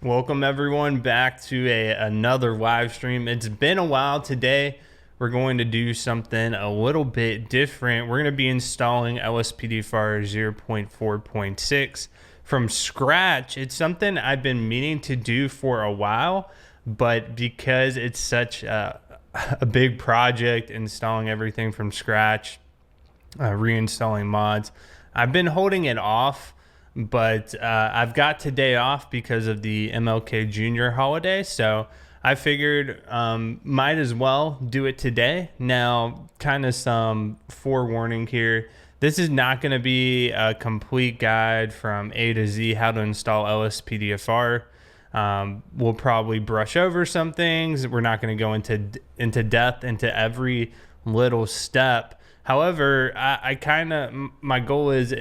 Welcome everyone back to another live stream. It's been a while. Today we're going to do something a little bit different. We're going to be installing LSPDFR 0.4.6 from scratch. It's something I've been meaning to do for a while, but because it's such a big project, installing everything from scratch, reinstalling mods, I've been holding it off. But I've got today off because of the MLK Jr. holiday, so I figured might as well do it today. Now, kind of some forewarning here. This is not going to be a complete guide from A to Z how to install LSPDFR. We'll probably brush over some things. We're not going to go into depth into every little step. However, my goal is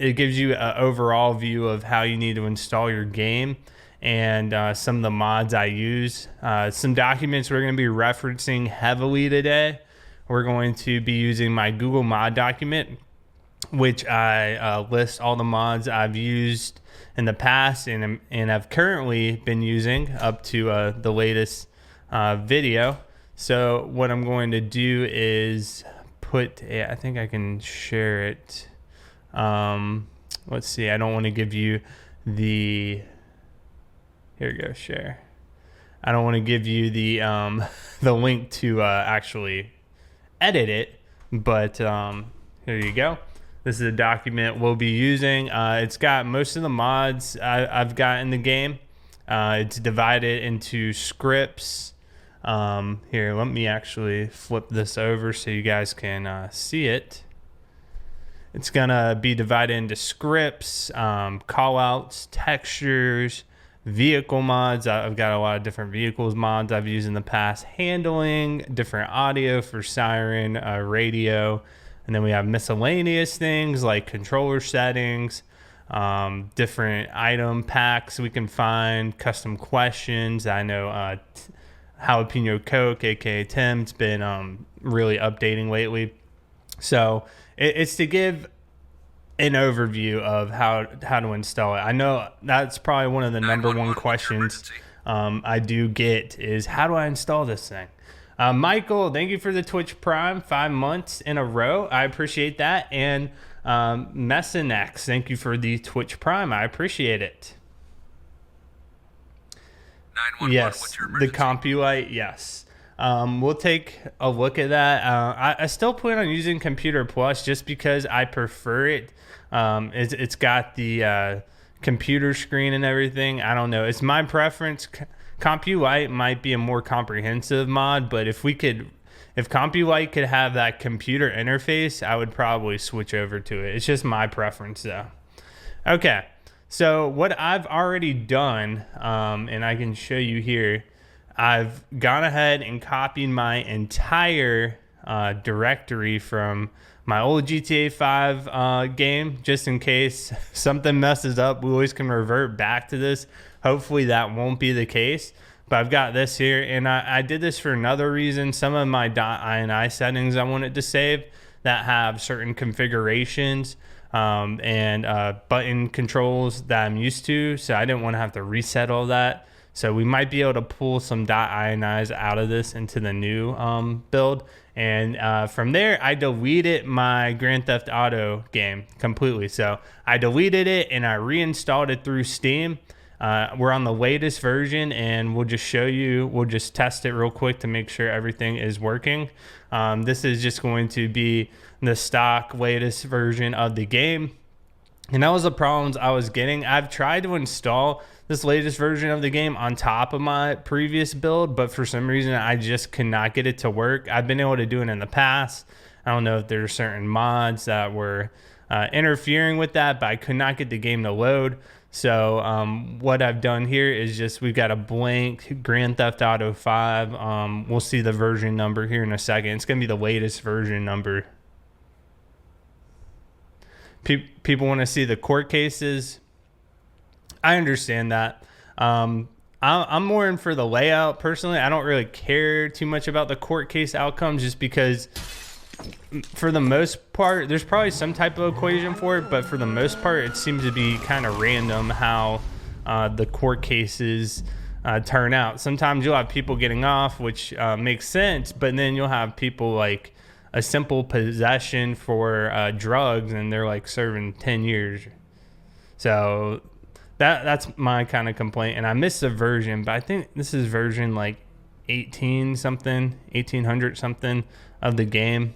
it gives you an overall view of how you need to install your game and some of the mods I use. Some documents we're going to be referencing heavily today. We're going to be using my Google mod document, which I list all the mods I've used in the past and I've currently been using up to the latest video. So what I'm going to do is I think I can share it. Let's see, I don't want to give you here we go, share. I don't want to give you the the link to actually edit it, but here you go. This is a document we'll be using. It's got most of the mods I've got in the game. It's divided into scripts. Here, let me actually flip this over so you guys can see it. It's gonna be divided into scripts, callouts, textures, vehicle mods. I've got a lot of different vehicles mods I've used in the past. Handling, different audio for siren, radio, and then we have miscellaneous things like controller settings, different item packs we can find, custom questions. I know Jalapeno Coke, aka Tim's been really updating lately. So it's to give an overview of how to install it. I know that's probably one of the number one questions I do get is how do I install this thing? Michael, thank you for the Twitch Prime 5 months in a row. I appreciate that. And Messinex, thank you for the Twitch Prime. I appreciate it. Yes, the CompuLite, yes. We'll take a look at that. I still plan on using Computer Plus just because I prefer it. It's got the computer screen and everything. I don't know. It's my preference. CompuLite might be a more comprehensive mod, but if CompuLite could have that computer interface, I would probably switch over to it. It's just my preference though. Okay, so what I've already done, and I can show you here, I've gone ahead and copied my entire directory from my old GTA 5 game, just in case something messes up. We always can revert back to this. Hopefully that won't be the case. But I've got this here, and I did this for another reason. Some of my .ini settings I wanted to save that have certain configurations and button controls that I'm used to, so I didn't want to have to reset all that. So we might be able to pull some .inis out of this into the new build. And from there, I deleted my Grand Theft Auto game completely. So I deleted it and I reinstalled it through Steam. We're on the latest version, and we'll just test it real quick to make sure everything is working. This is just going to be the stock latest version of the game. And that was the problems I was getting. I've tried to install this latest version of the game on top of my previous build, but for some reason I just could not get it to work. I've been able to do it in the past. I don't know if there's certain mods that were interfering with that, but I could not get the game to load. So what I've done here is we've got a blank Grand Theft Auto 5. We'll see the version number here in a second. It's going to be the latest version number. People want to see the court cases. I understand that. I'm more in for the layout personally. I don't really care too much about the court case outcomes, just because for the most part, there's probably some type of equation for it, but for the most part, it seems to be kind of random how the court cases turn out. Sometimes you'll have people getting off, which makes sense, but then you'll have people like a simple possession for drugs, and they're like serving 10 years. So that's my kind of complaint. And I missed the version, but I think this is version like 1800 something of the game.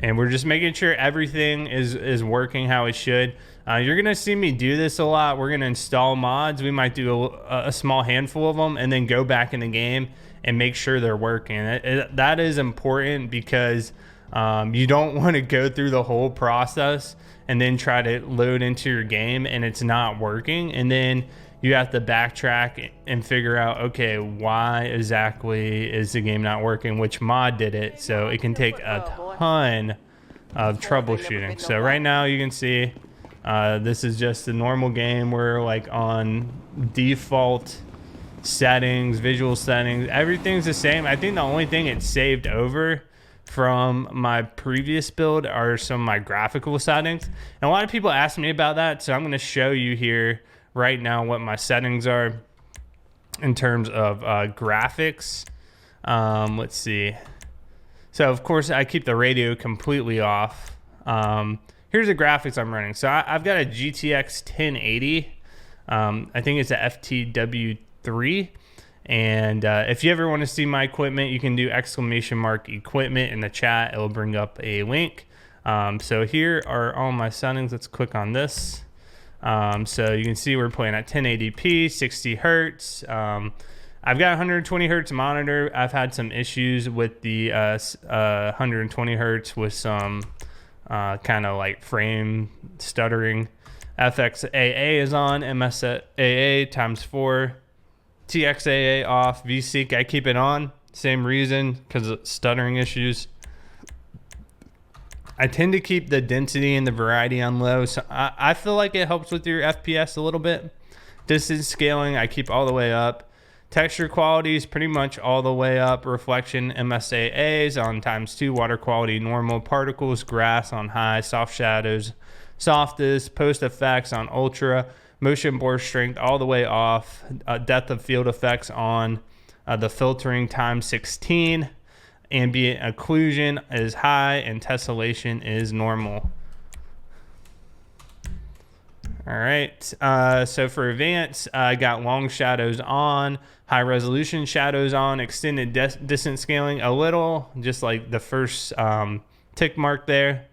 And we're just making sure everything is working how it should. You're going to see me do this a lot. We're going to install mods. We might do a small handful of them and then go back in the game and make sure they're working. That is important because you don't want to go through the whole process and then try to load into your game and it's not working. And then you have to backtrack and figure out, okay, why exactly is the game not working? Which mod did it? So it can take a ton of troubleshooting. So right now you can see this is just a normal game. We're like on default settings, visual settings. Everything's the same. I think the only thing it saved over from my previous build are some of my graphical settings. And a lot of people ask me about that. So I'm going to show you here right now what my settings are in terms of graphics. Let's see. So of course I keep the radio completely off. Here's the graphics I'm running. So I've got a GTX 1080. I think it's a FTW3. And if you ever want to see my equipment, you can do !equipment in the chat. It'll bring up a link. So here are all my settings. Let's click on this. So you can see we're playing at 1080p, 60 hertz. I've got 120 hertz monitor. I've had some issues with the 120 hertz with some kind of like frame stuttering. FXAA is on, MSAA ×4, TXAA off, VSync I keep it on. Same reason, because of stuttering issues. I tend to keep the density and the variety on low, so I feel like it helps with your FPS a little bit. Distance scaling, I keep all the way up. Texture quality is pretty much all the way up. Reflection, MSAAs on ×2. Water quality, normal. Particles, grass on high. Soft shadows, softest. Post effects on ultra. Motion blur strength all the way off. Depth of field effects on. The filtering ×16. Ambient occlusion is high and tessellation is normal. All right, so for advanced, I got long shadows on, high resolution shadows on, extended distance scaling a little, just like the first tick mark there.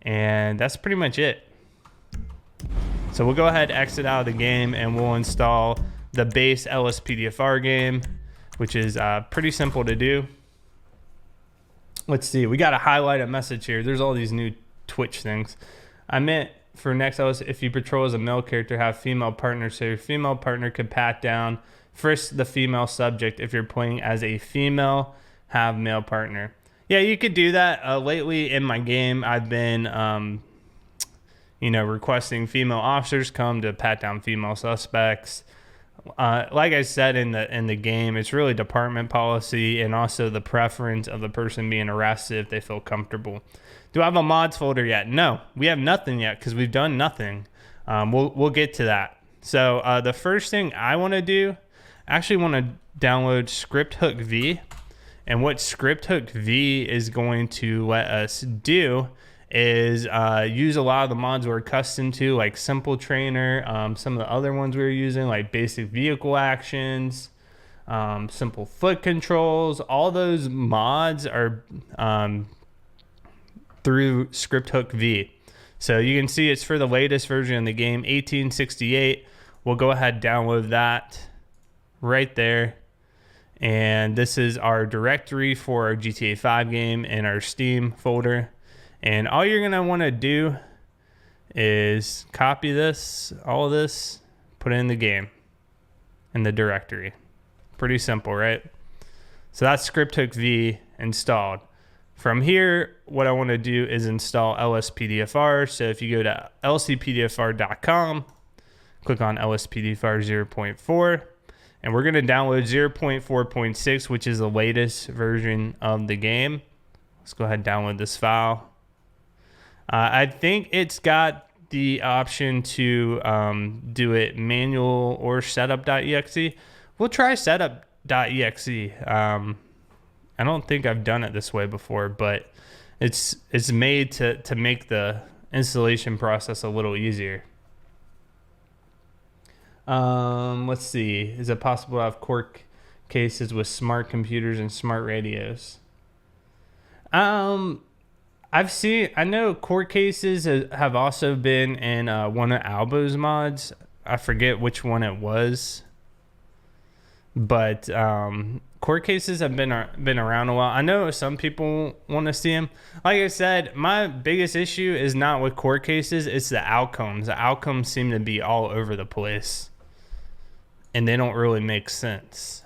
And that's pretty much it. So we'll go ahead, exit out of the game, and we'll install the base LSPDFR game, which is pretty simple to do. Let's see, we got to highlight a message here. There's all these new Twitch things. I meant for next LS, if you patrol as a male character, have female partner, so your female partner could pat down, frisk the female subject. If you're playing as a female, have male partner. Yeah, you could do that. Lately in my game, I've been, requesting female officers come to pat down female suspects. Like I said in the game, it's really department policy and also the preference of the person being arrested if they feel comfortable. Do I have a mods folder yet? No, we have nothing yet because we've done nothing. We'll get to that. So the first thing I want to do, I actually want to download ScriptHook V. And what ScriptHook V is going to let us do is use a lot of the mods we're accustomed to, like Simple Trainer, some of the other ones we were using, like basic vehicle actions, simple foot controls. All those mods are through ScriptHook V. So you can see it's for the latest version of the game, 1868. We'll go ahead and download that right there. And this is our directory for our GTA 5 game in our Steam folder. And all you're gonna wanna do is copy this, all of this, put it in the game, in the directory. Pretty simple, right? So that's ScriptHook V installed. From here, what I wanna do is install LSPDFR. So if you go to lcpdfr.com, click on LSPDFR 0.4, and we're gonna download 0.4.6, which is the latest version of the game. Let's go ahead and download this file. I think it's got the option to do it manual or setup.exe, we'll try setup.exe. I don't think I've done it this way before, but it's made to make the installation process a little easier. Let's see. Is it possible to have core cases with smart computers and smart radios? I know core cases have also been in one of Albo's mods. I forget which one it was, but core cases have been around a while. I know some people want to see them. Like I said, my biggest issue is not with core cases, it's the outcomes. The outcomes seem to be all over the place, and they don't really make sense.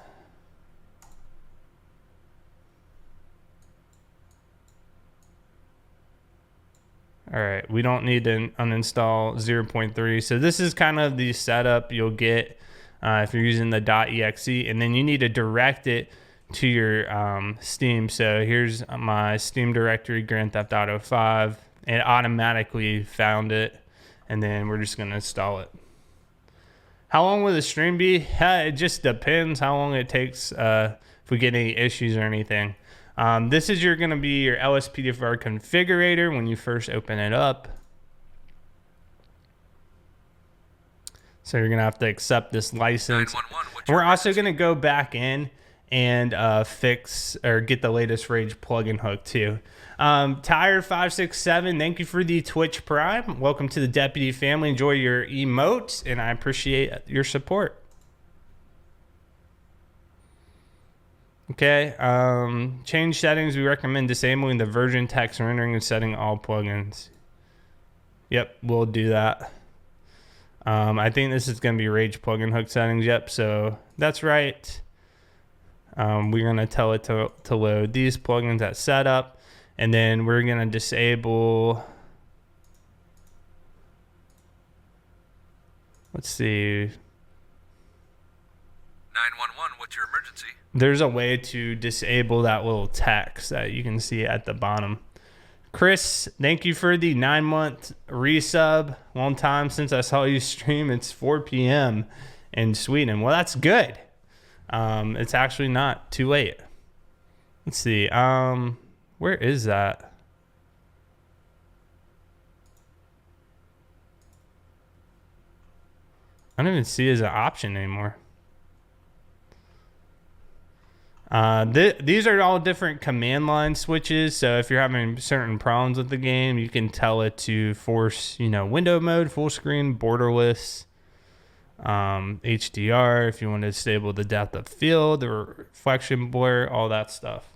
All right, we don't need to uninstall 0.3. So this is kind of the setup you'll get if you're using the .exe, and then you need to direct it to your Steam. So here's my Steam directory, Grand Theft Auto 5. It automatically found it, and then we're just gonna install it. How long will the stream be? It just depends how long it takes if we get any issues or anything. This is going to be your LSPDFR configurator when you first open it up. So you're going to have to accept this license. And we're also going to go back in and fix or get the latest Rage plugin hook too. Tire567, thank you for the Twitch Prime. Welcome to the Deputy family. Enjoy your emotes, and I appreciate your support. Okay, change settings. We recommend disabling the version text rendering and setting all plugins. Yep, we'll do that. I think this is going to be Rage plugin hook settings. Yep, so that's right. We're going to tell it to load these plugins at setup, and then we're going to disable. Let's see. 911, what's your emergency? There's a way to disable that little text that you can see at the bottom. Chris, thank you for the 9-month resub. Long time since I saw you stream. It's 4 p.m. in Sweden. Well, that's good. It's actually not too late. Let's see. Where is that? I don't even see it as an option anymore. These are all different command line switches. So if you're having certain problems with the game, you can tell it to force, window mode, full screen, borderless, HDR, if you want to disable the depth of field, the reflection blur, all that stuff.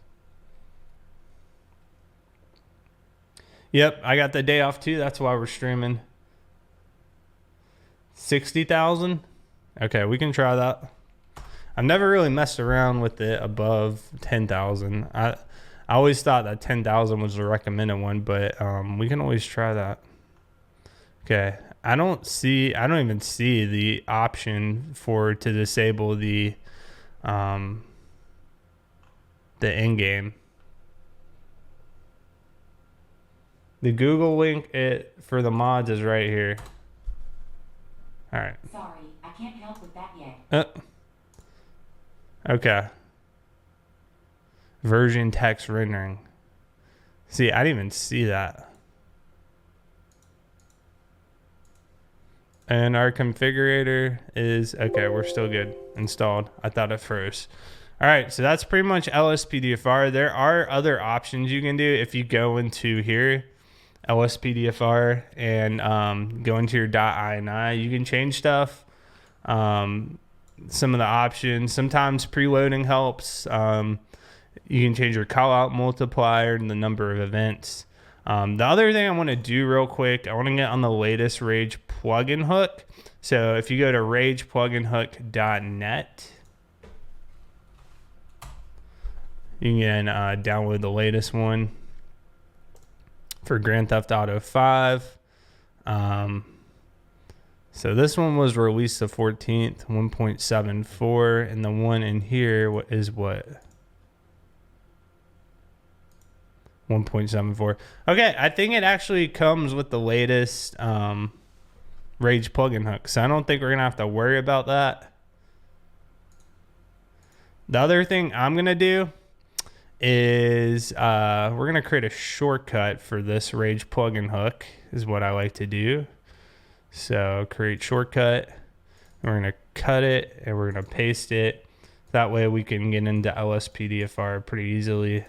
Yep, I got the day off too. That's why we're streaming. 60,000. Okay, we can try that. I've never really messed around with it above 10,000. I always thought that 10,000 was the recommended one, but we can always try that. Okay, I don't even see the option to disable the in-game. The Google link for the mods is right here. All right. Sorry, I can't help with that yet. Okay. Version text rendering. See, I didn't even see that. And our configurator is, okay, we're still good. Installed. I thought it froze. All right, so that's pretty much LSPDFR. There are other options you can do if you go into here, LSPDFR, and go into your .ini. You can change stuff. Some of the options, sometimes preloading helps. You can change your callout multiplier and the number of events. The other thing I want to do real quick, I want to get on the latest Rage plugin hook. So if you go to ragepluginhook.net, you can download the latest one for Grand Theft Auto 5. So this one was released the 14th, 1.74, and the one in here is what? 1.74. Okay, I think it actually comes with the latest Rage plugin hook. So I don't think we're going to have to worry about that. The other thing I'm going to do is we're going to create a shortcut for this Rage plugin hook is what I like to do. So create shortcut. We're going to cut it and we're going to paste it. That way we can get into LSPDFR pretty easily.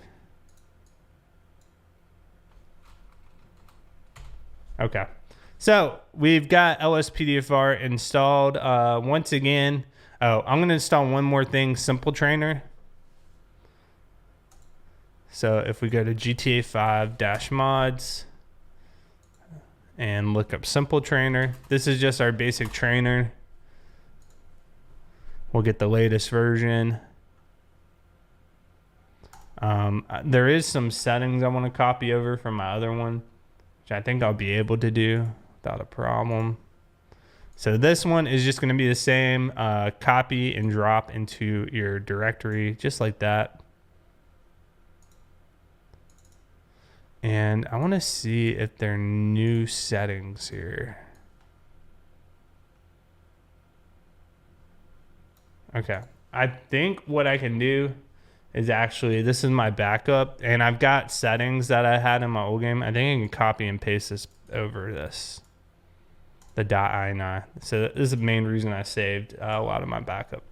Okay. So we've got LSPDFR installed. Once again, I'm going to install one more thing, Simple Trainer. So if we go to GTA 5 mods and look up Simple Trainer, this is just our basic trainer. We'll get the latest version. There is some settings I want to copy over from my other one, which I think I'll be able to do without a problem. So this one is just going to be the same, copy and drop into your directory, just like that. And I want to see if there are new settings here. Okay. I think what I can do is actually, this is my backup, and I've got settings that I had in my old game. I think I can copy and paste this over this, the .ini. So this is the main reason I saved a lot of my backup.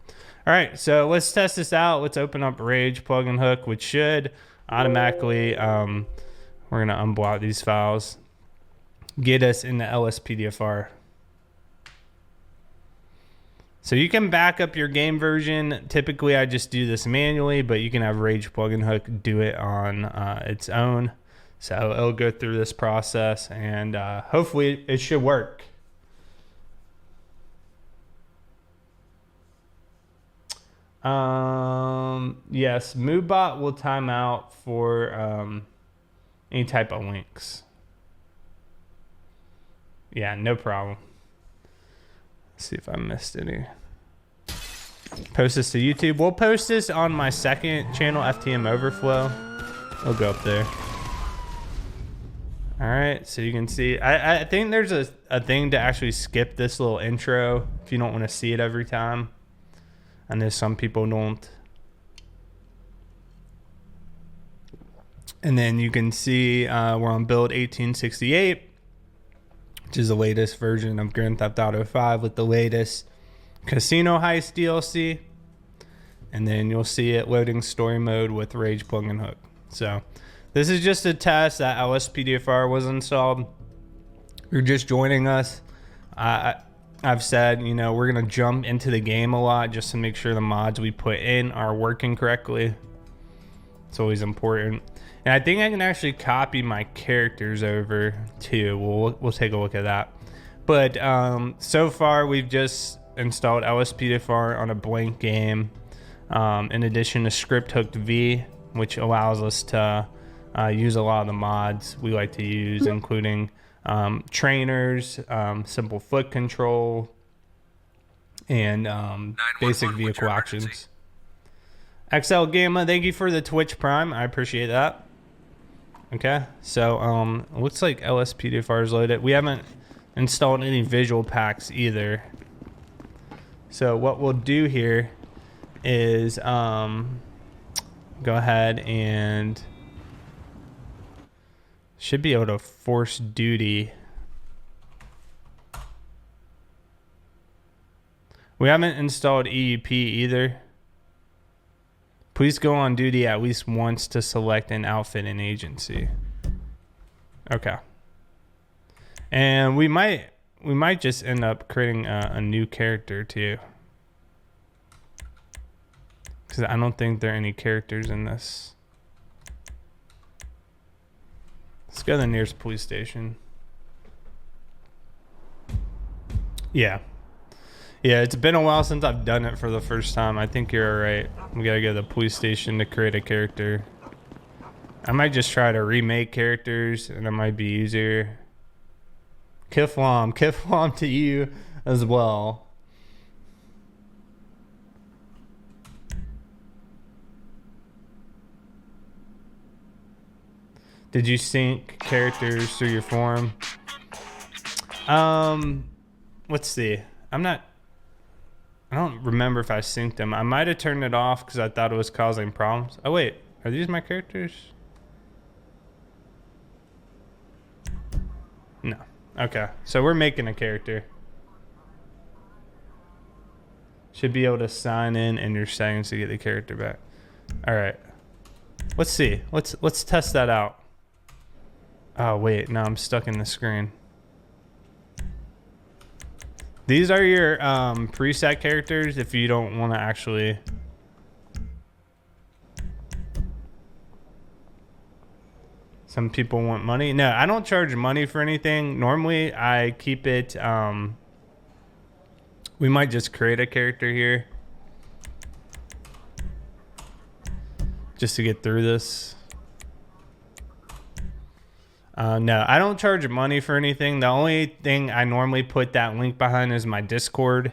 All right, so let's test this out. Let's open up Rage plugin hook, which should automatically, we're gonna unblock these files, get us into LSPDFR. So you can back up your game version. Typically, I just do this manually, but you can have Rage plugin hook do it on its own. So it'll go through this process, and hopefully it should work. Yes, MoveBot will time out for any type of links. Yeah, no problem. Let's see if I missed any. Post this to YouTube. We'll post this on my second channel, FTM Overflow. It'll go up there. All right, so you can see, I think there's a thing to actually skip this little intro if you don't want to see it every time. I know some people don't. And then you can see we're on build 1868, which is the latest version of Grand Theft Auto 5 with the latest Casino Heist DLC. And then you'll see it loading story mode with Rage plugin hook. So this is just a test that LSPDFR was installed. If you're just joining us, I've said, you know, we're going to jump into the game a lot just to make sure the mods we put in are working correctly. It's always important. And I think I can actually copy my characters over too. We'll take a look at that. But so far we've just installed LSPDFR on a blank game. In addition to script hooked V, which allows us to use a lot of the mods we like to use, including trainers, simple foot control, and basic vehicle actions. XL Gamma, thank you for the Twitch Prime. I appreciate that. Okay, so it looks like LSPDFR is loaded. We haven't installed any visual packs either. So what we'll do here is go ahead and should be able to force duty. We haven't installed EUP either. Please go on duty at least once to select an outfit and agency. Okay. And we might just end up creating a new character too, because I don't think there are any characters in this. Let's go to the nearest police station. Yeah, it's been a while since I've done it for the first time. I think you're all right. We gotta go to the police station to create a character. I might just try to remake characters, and it might be easier. Kiflam to you as well. Did you sync characters through your form? let's see. I don't remember if I synced them. I might have turned it off because I thought it was causing problems. Oh wait, are these my characters? No. Okay, so we're making a character. Should be able to sign in your settings to get the character back. All right. Let's see. Let's test that out. Oh wait, no, I'm stuck in the screen. These are your preset characters if you don't want to actually. Some people want money. No, I don't charge money for anything. Normally, I keep it. We might just create a character here just to get through this. No, I don't charge money for anything. The only thing I normally put that link behind is my Discord.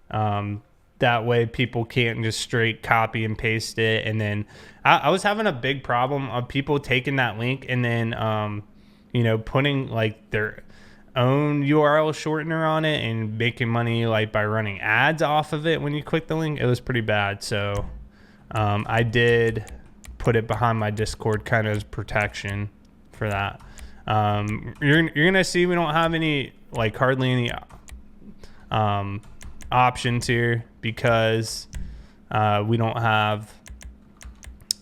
That way people can't just straight copy and paste it. And then I was having a big problem of people taking that link and then, you know, putting like their own URL shortener on it and making money like by running ads off of it when you click the link. It was pretty bad. So I did put it behind my Discord kind of as protection for that. You're gonna see we don't have any, like hardly any options here because we don't have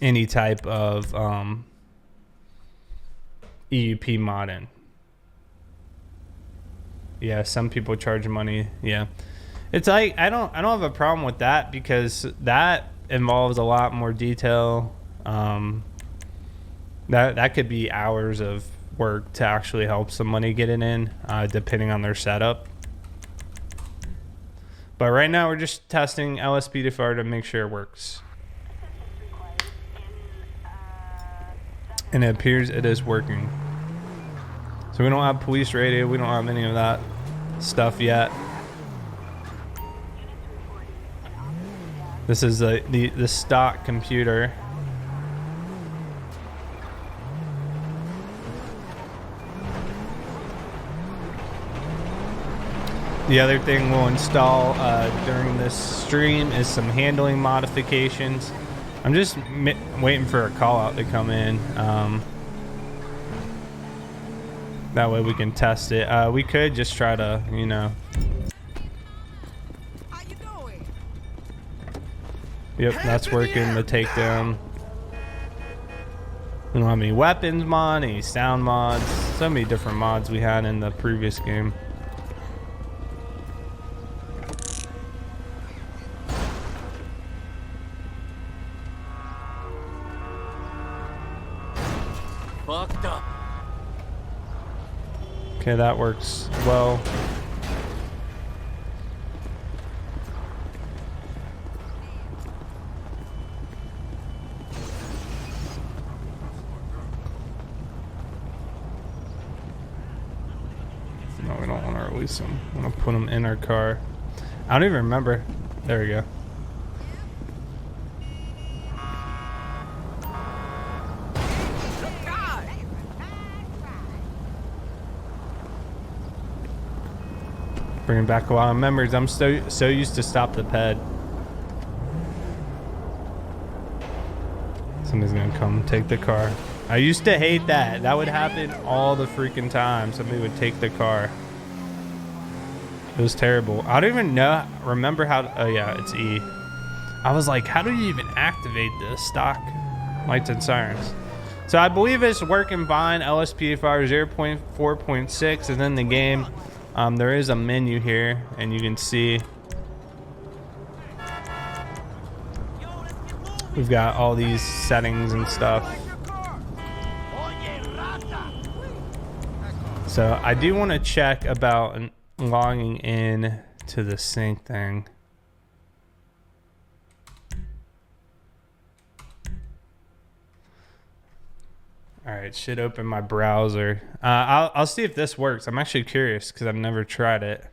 any type of EUP modding. Yeah, some people charge money. Yeah, it's like I don't have a problem with that because that involves a lot more detail. That could be hours of work to actually help somebody get it in, depending on their setup. But right now we're just testing LSPDFR to make sure it works. And it appears it is working. So we don't have police radio, we don't have any of that stuff yet. This is the stock computer. The other thing we'll install during this stream is some handling modifications. I'm just waiting for a call out to come in. That way we can test it. We could just try to, you know. How you doing? Yep, that's working. The takedown. We don't have any weapons mod, any sound mods. So many different mods we had in the previous game. Fucked up. Okay, that works well. No, we don't want to release them. I want to put them in our car. I don't even remember. There we go. Bringing back a lot of memories. I'm so used to Stop the Ped. Somebody's gonna come take the car. I used to hate that. That would happen all the freaking time. Somebody would take the car. It was terrible. I don't even remember how to, oh yeah, it's E. I was like, how do you even activate the stock lights and sirens? So I believe it's working fine. LSPDFR 0.4.6 is in the game. There is a menu here, and you can see we've got all these settings and stuff. So I do want to check about logging in to the sync thing. All right, should open my browser. I'll see if this works. I'm actually curious because I've never tried it.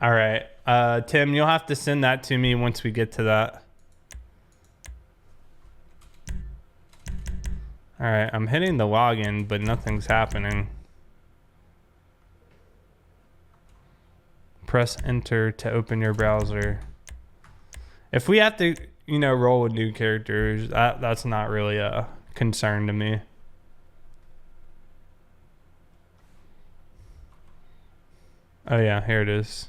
All right, Tim, you'll have to send that to me once we get to that. All right, I'm hitting the login, but nothing's happening. Press enter to open your browser. If we have to, you know, roll with new characters, that's not really a concern to me. Oh yeah, here it is.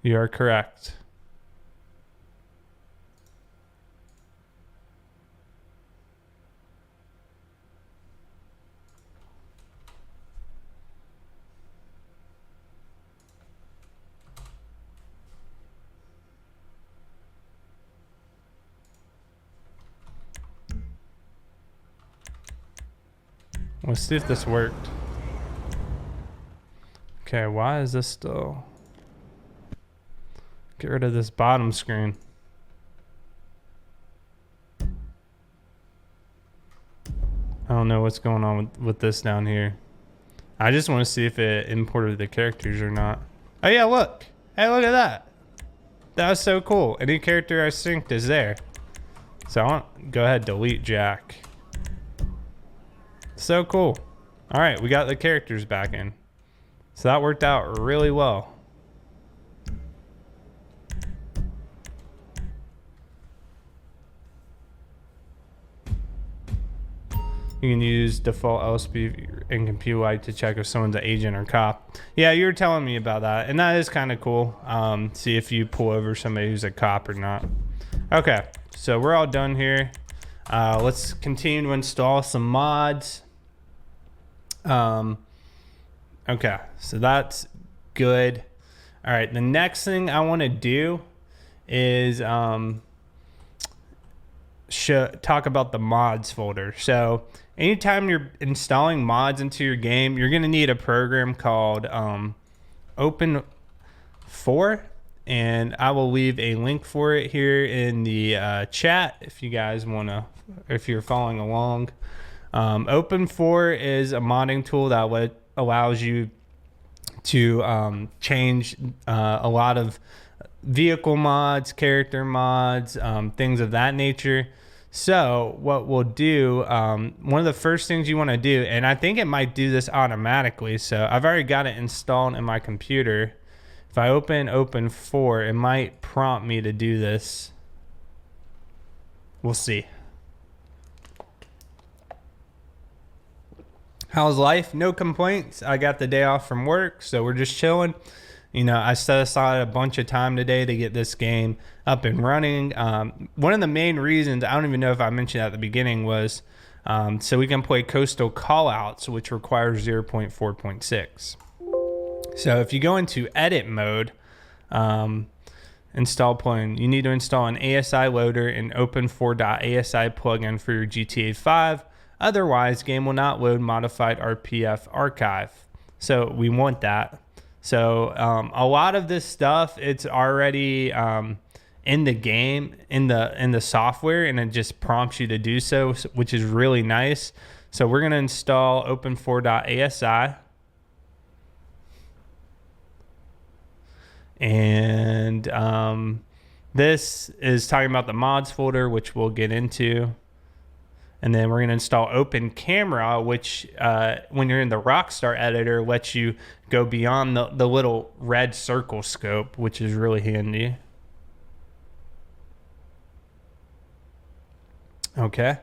You are correct. Let's see if this worked. Okay, why is this still... Get rid of this bottom screen. I don't know what's going on with this down here. I just want to see if it imported the characters or not. Oh yeah, look. Hey, look at that. That was so cool. Any character I synced is there. So I want go ahead, delete Jack. So cool. All right, we got the characters back in. So that worked out really well. You can use default LSP and compute light to check if someone's an agent or cop. Yeah, you were telling me about that, and that is kind of cool. See if you pull over somebody who's a cop or not. Okay, so we're all done here. Let's continue to install some mods. Okay, so that's good. All right, the next thing I want to do is talk about the mods folder. So anytime you're installing mods into your game, you're going to need a program called OpenIV, and I will leave a link for it here in the chat if you guys want to, if you're following along. OpenIV is a modding tool that allows you to change a lot of vehicle mods, character mods, things of that nature. So what we'll do, one of the first things you want to do, and I think it might do this automatically, so I've already got it installed in my computer. If I open OpenIV, it might prompt me to do this. We'll see. How's life? No complaints. I got the day off from work, so we're just chilling. You know, I set aside a bunch of time today to get this game up and running. One of the main reasons, I don't even know if I mentioned at the beginning, was so we can play Coastal Callouts, which requires 0.4.6. So if you go into edit mode, install plugin, you need to install an ASI loader and open4.asi plugin for your GTA 5. Otherwise, game will not load modified RPF archive. So we want that. So a lot of this stuff, it's already in the game, in the software, and it just prompts you to do so, which is really nice. So we're going to install open4.asi. And this is talking about the mods folder, which we'll get into. And then we're going to install Open Camera, which when you're in the Rockstar editor, lets you go beyond the little red circle scope, which is really handy. Okay,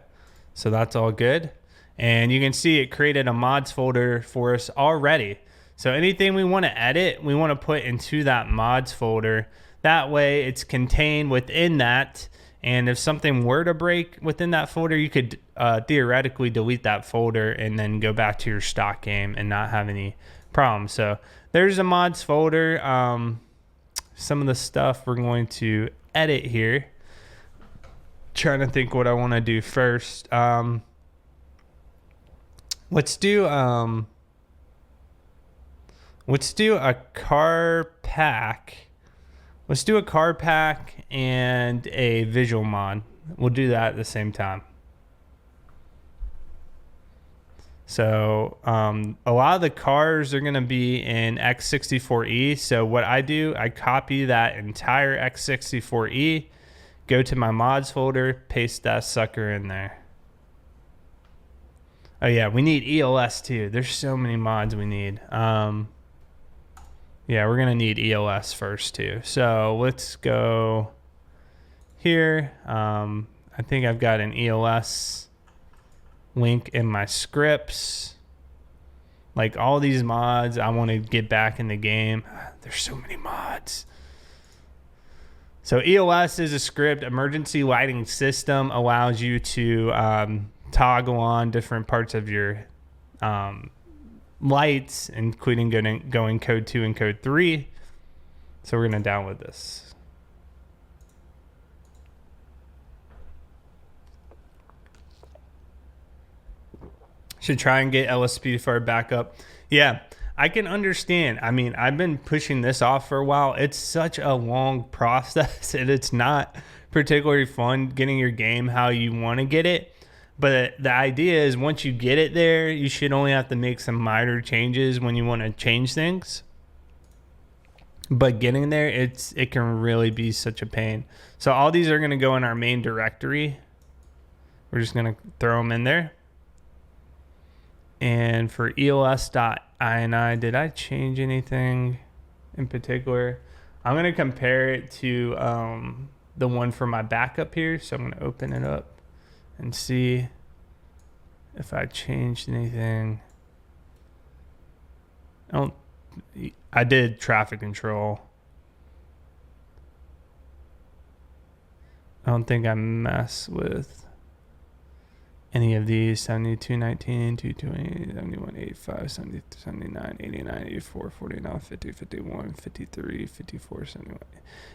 so that's all good. And you can see it created a mods folder for us already. So anything we want to edit, we want to put into that mods folder. That way it's contained within that. And if something were to break within that folder, you could theoretically delete that folder and then go back to your stock game and not have any problems. So there's a mods folder. Some of the stuff we're going to edit here. Trying to think what I want to do first. Let's do a car pack. Let's do a car pack and a visual mod. We'll do that at the same time. So a lot of the cars are going to be in X64E. So what I do, I copy that entire X64E, go to my mods folder, paste that sucker in there. Oh yeah, we need ELS too. There's so many mods we need. Yeah, we're gonna need ELS first too. So let's go here. I think I've got an ELS link in my scripts. Like all these mods, I want to get back in the game. There's so many mods. So ELS is a script. Emergency lighting system allows you to toggle on different parts of your lights, including going code 2 and code 3. So we're going to download this. Should try and get LSPDFR back up. Yeah, I can understand. I mean, I've been pushing this off for a while. It's such a long process, and it's not particularly fun getting your game how you want to get it. But the idea is once you get it there, you should only have to make some minor changes when you want to change things. But getting there, it can really be such a pain. So all these are going to go in our main directory. We're just going to throw them in there. And for ELS.ini, did I change anything in particular? I'm going to compare it to the one for my backup here. So I'm going to open it up and see if I changed anything. I did traffic control. I don't think I mess with any of these. 7219, 220, 71, 85, 70, 79, 89, 84, 49, 50, 51, 53, 54, 71.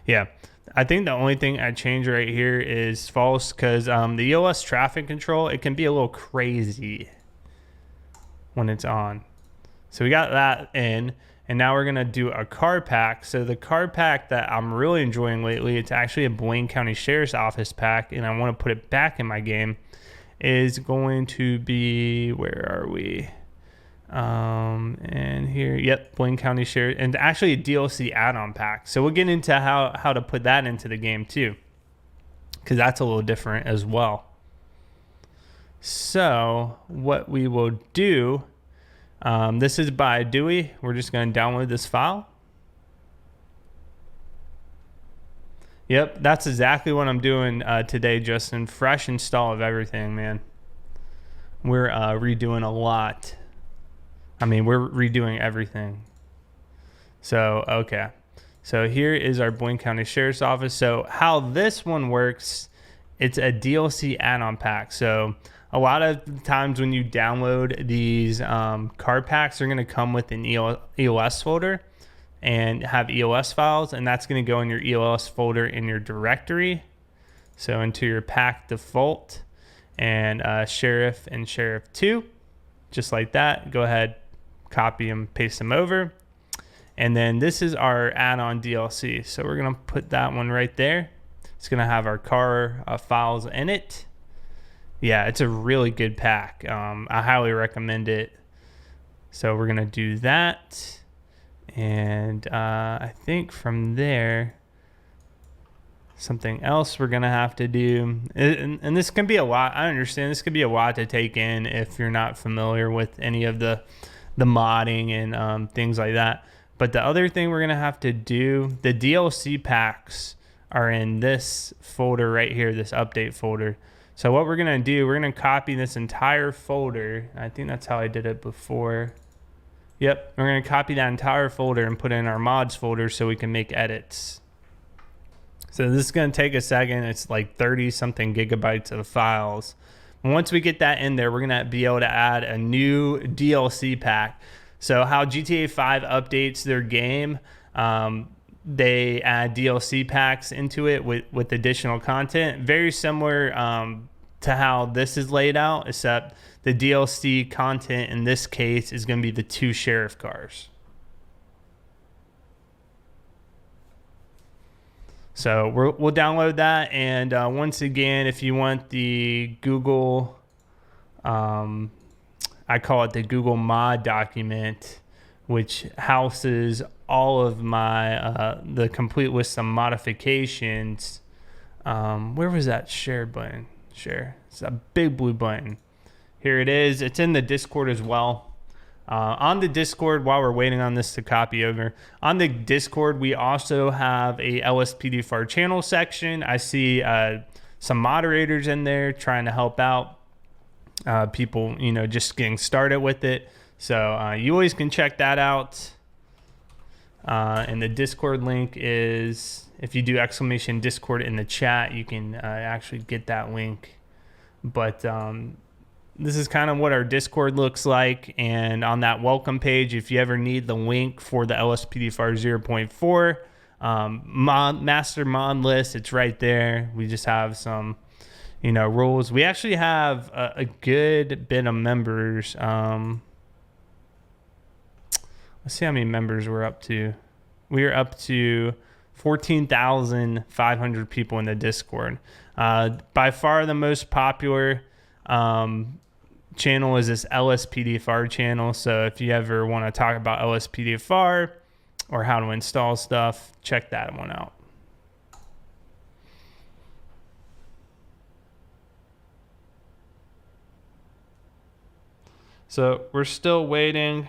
Yeah, I think the only thing I change right here is false, because the EOS traffic control, it can be a little crazy when it's on. So we got that in, and now we're gonna do a car pack. So the car pack that I'm really enjoying lately, it's actually a Blaine County Sheriff's Office pack, and I want to put it back in my game, is going to be, where are we? And here, yep, Blaine County Sheriff, and actually a DLC add-on pack. So we'll get into how to put that into the game too, because that's a little different as well. So what we will do, this is by Dewey. We're just going to download this file. Yep, that's exactly what I'm doing today, Justin. Fresh install of everything, man. We're redoing a lot. I mean, we're redoing everything. So, okay. So here is our Blaine County Sheriff's Office. So how this one works, it's a DLC add-on pack. So a lot of times when you download these card packs, they're going to come with an EOS folder and have EOS files, and that's going to go in your EOS folder in your directory. So into your pack default, and Sheriff and Sheriff 2, just like that. Go ahead, copy them, paste them over. And then this is our add-on DLC. So we're going to put that one right there. It's going to have our car files in it. Yeah, it's a really good pack. I highly recommend it. So we're going to do that. And I think from there, something else we're going to have to do. And this can be a lot. I understand this could be a lot to take in if you're not familiar with any of the modding and things like that. But the other thing we're going to have to do, the DLC packs are in this folder right here, this update folder. So what we're going to do, we're going to copy this entire folder. I think that's how I did it before. Yep, we're going to copy that entire folder and put it in our mods folder so we can make edits. So this is going to take a second. It's like 30 something gigabytes of files. Once we get that in there, we're going to be able to add a new DLC pack. So how GTA 5 updates their game, they add DLC packs into it with additional content. Very similar to how this is laid out, except the DLC content in this case is going to be the 2 sheriff cars. So we'll download that, and once again, if you want the Google I call it the Google mod document, which houses all of my the complete list of modifications. Where was that share button? Share. It's a big blue button. Here it is. It's in the Discord as well. On the Discord, while we're waiting on this to copy over, on the Discord, we also have a LSPDFR channel section. I see some moderators in there trying to help out people, you know, just getting started with it. So you always can check that out. And the Discord link is, if you do exclamation Discord in the chat, you can actually get that link. But this is kind of what our Discord looks like. And on that welcome page, if you ever need the link for the LSPDFR 0.4 master mod list, it's right there. We just have some, you know, rules. We actually have a good bit of members. Let's see how many members we're up to. We are up to 14,500 people in the Discord. By far the most popular channel is this LSPDFR channel. So if you ever want to talk about LSPDFR or how to install stuff, check that one out. So we're still waiting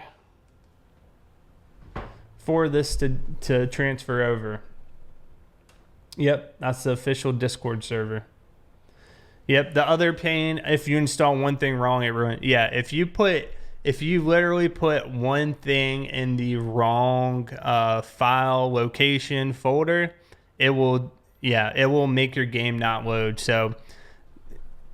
for this to transfer over. Yep, that's the official Discord server. Yep, the other pain, if you install one thing wrong, it ruins. Yeah, if you literally put one thing in the wrong file, location, folder, it will make your game not load. So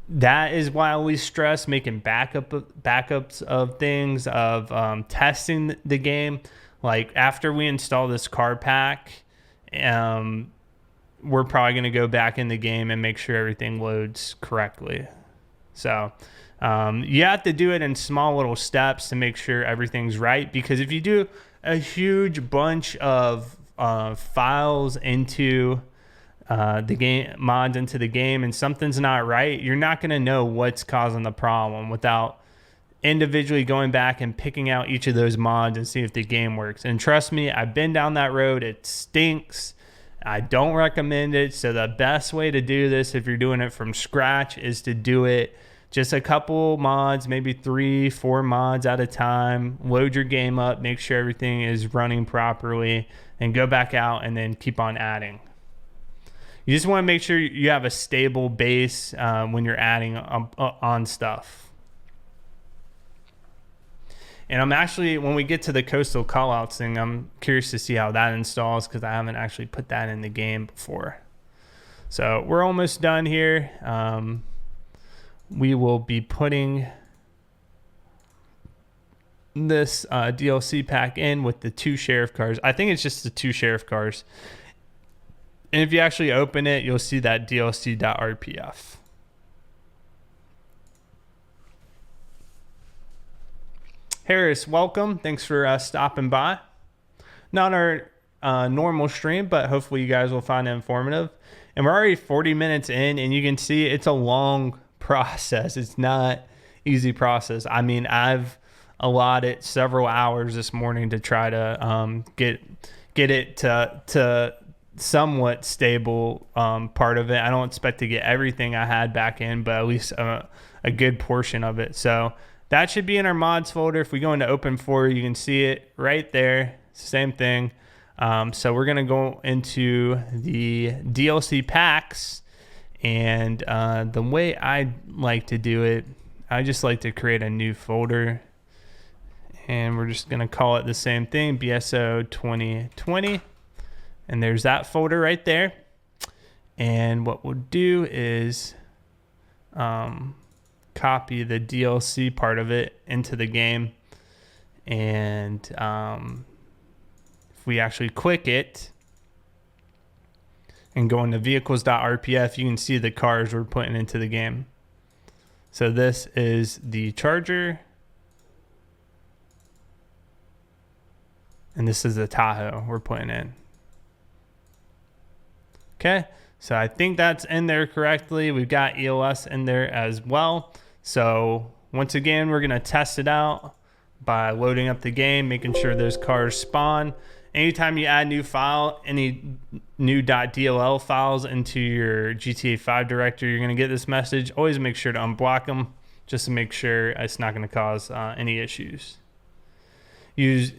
that is why I always stress making backups of things, of testing the game. Like after we install this car pack, we're probably going to go back in the game and make sure everything loads correctly. So you have to do it in small little steps to make sure everything's right. Because if you do a huge bunch of files into the game, mods into the game, and something's not right, you're not going to know what's causing the problem without individually going back and picking out each of those mods and see if the game works. And trust me, I've been down that road. It stinks. I don't recommend it. So the best way to do this, if you're doing it from scratch, is to do it just a couple mods, maybe 3-4 mods at a time. Load your game up, make sure everything is running properly, and go back out and then keep on adding. You just want to make sure you have a stable base when you're adding on stuff. And I'm actually, when we get to the Coastal Callouts thing, I'm curious to see how that installs, because I haven't actually put that in the game before. So we're almost done here. We will be putting this DLC pack in with the 2 sheriff cars. I think it's just the 2 sheriff cars. And if you actually open it, you'll see that DLC.rpf. Harris, welcome. Thanks for stopping by. Not our normal stream, but hopefully you guys will find it informative. And we're already 40 minutes in, and you can see it's a long process. It's not easy process. I mean, I've allotted several hours this morning to try to get it to somewhat stable part of it. I don't expect to get everything I had back in, but at least a good portion of it. So that should be in our mods folder. If we go into Open4, you can see it right there. Same thing. So we're going to go into the DLC packs. And the way I like to do it, I just like to create a new folder. And we're just going to call it the same thing, BSO 2020. And there's that folder right there. And what we'll do is copy the DLC part of it into the game. And if we actually click it and go into vehicles.rpf, you can see the cars we're putting into the game. So this is the Charger. And this is the Tahoe we're putting in. Okay, so I think that's in there correctly. We've got ELS in there as well. So once again, we're going to test it out by loading up the game, making sure those cars spawn. Anytime you add any new .dll files into your GTA 5 directory, you're going to get this message. Always make sure to unblock them just to make sure it's not going to cause any issues. You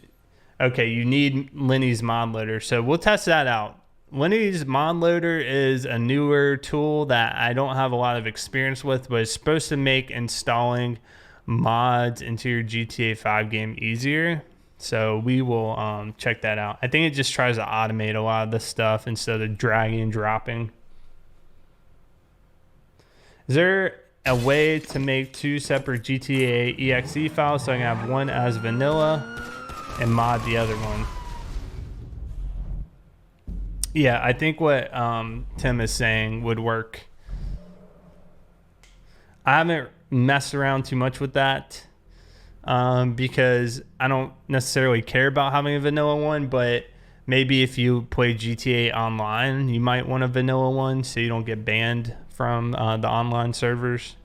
need Lenny's mod loader. So we'll test that out. Lenny's mod loader is a newer tool that I don't have a lot of experience with, but it's supposed to make installing mods into your GTA 5 game easier. So we will check that out. I think it just tries to automate a lot of this stuff instead of dragging and dropping. Is there a way to make 2 separate GTA exe files so I can have one as vanilla and mod the other one? Yeah, I think what Tim is saying would work. I haven't messed around too much with that because I don't necessarily care about having a vanilla one, but maybe if you play GTA Online, you might want a vanilla one so you don't get banned from the online servers.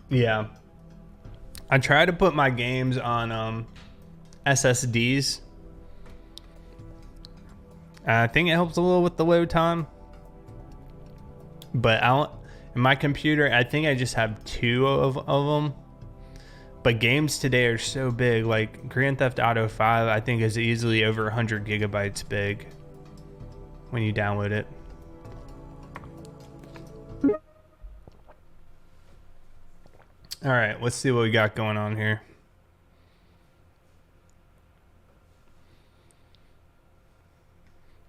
Yeah, I try to put my games on SSDs. I think it helps a little with the load time, but in my computer, I think I just have 2 of them. But games today are so big, like Grand Theft Auto 5, I think is easily over 100 gigabytes big when you download it. All right, let's see what we got going on here.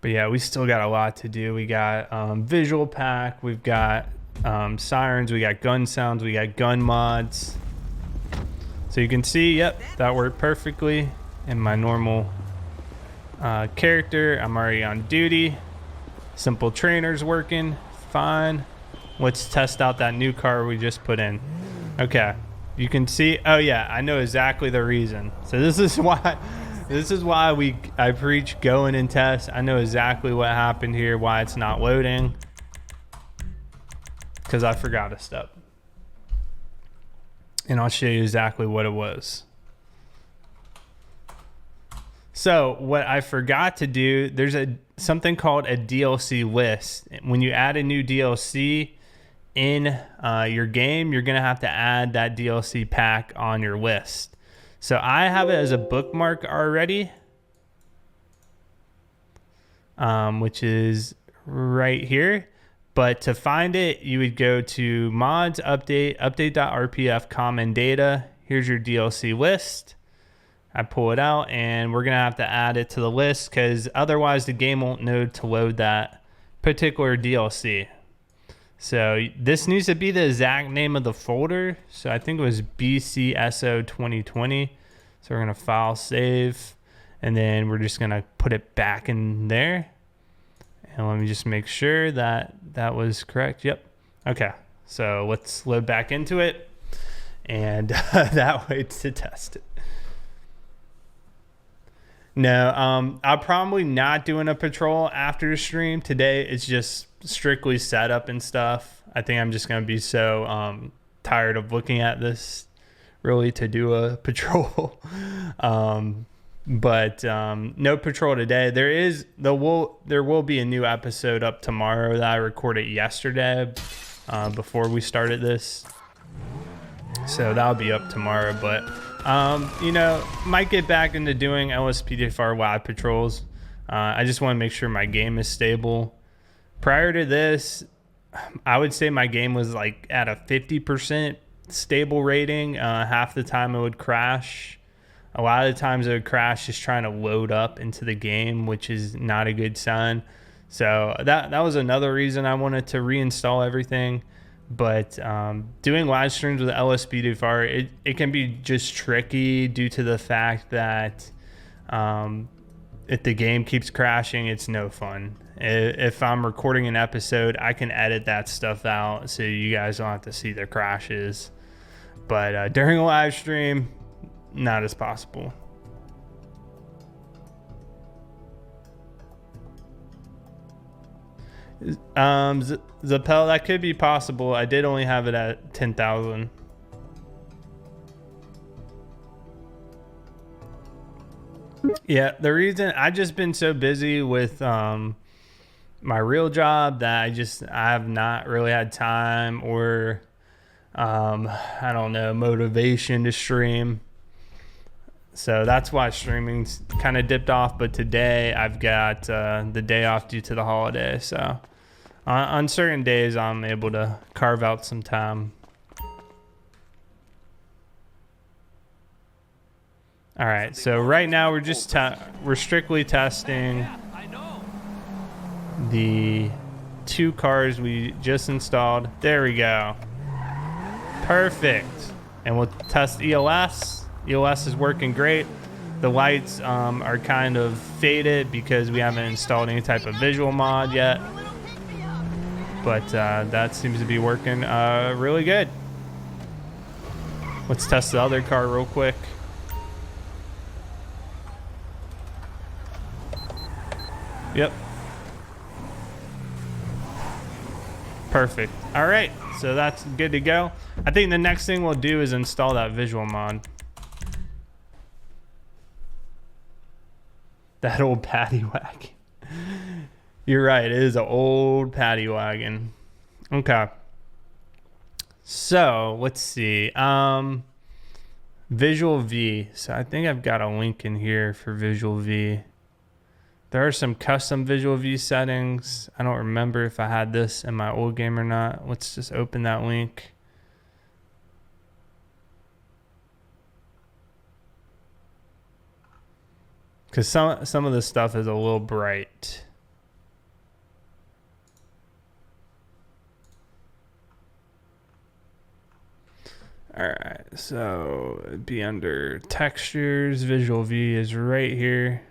But yeah, we still got a lot to do. We got visual pack, we've got sirens, we got gun sounds, we got gun mods. So you can see, yep, that worked perfectly in my normal character. I'm already on duty. Simple trainer's working fine. Let's test out that new car we just put in. Okay, you can see, oh yeah, I know exactly the reason. So this is why I preach go in and test. I know exactly what happened here, why it's not loading. Because I forgot a step. And I'll show you exactly what it was. So what I forgot to do, there's something called a DLC list. When you add a new DLC in your game, you're gonna have to add that DLC pack on your list. So I have it as a bookmark already, which is right here. But to find it, you would go to mods, update.rpf common data. Here's your DLC list. I pull it out and we're gonna have to add it to the list because otherwise the game won't know to load that particular DLC. So this needs to be the exact name of the folder. So I think it was BCSO 2020. So we're gonna file save and then we're just gonna put it back in there. And let me just make sure that that was correct. Yep. Okay. So let's load back into it and that way to test it. No, I'm probably not doing a patrol after the stream today. It's just strictly setup and stuff. I think I'm just going to be so tired of looking at this really to do a patrol. But no patrol today. There will be a new episode up tomorrow that I recorded yesterday before we started this. So that'll be up tomorrow, but you know, might get back into doing LSPDFR live patrols. I just want to make sure my game is stable. Prior to this, I would say my game was like at a 50% stable rating. Half the time it would crash. A lot of the times it would crash just trying to load up into the game, which is not a good sign. So that was another reason I wanted to reinstall everything. But doing live streams with LSPDFR, it can be just tricky due to the fact that if the game keeps crashing, it's no fun. If I'm recording an episode, I can edit that stuff out so you guys don't have to see the crashes. But during a live stream, not as possible. Zappel, that could be possible. I did only have it at 10,000. Yeah, the reason I just been so busy with my real job that I have not really had time or I don't know, motivation to stream. So that's why streaming's kind of dipped off. But today I've got the day off due to the holiday. So on certain days I'm able to carve out some time. All right, so right now we're just we're strictly testing the 2 cars we just installed. There we go. Perfect. And we'll test ELS. ELS is working great. The lights are kind of faded because we haven't installed any type of visual mod yet. But that seems to be working really good. Let's test the other car real quick. Yep. Perfect. All right, so that's good to go. I think the next thing we'll do is install that visual mod. That old paddy wagon. You're right, it is an old paddy wagon. Okay. So let's see. Visual V. So I think I've got a link in here for Visual V. There are some custom Visual V settings. I don't remember if I had this in my old game or not. Let's just open that link. Because some of this stuff is a little bright. All right, so it'd be under textures. Visual V is right here.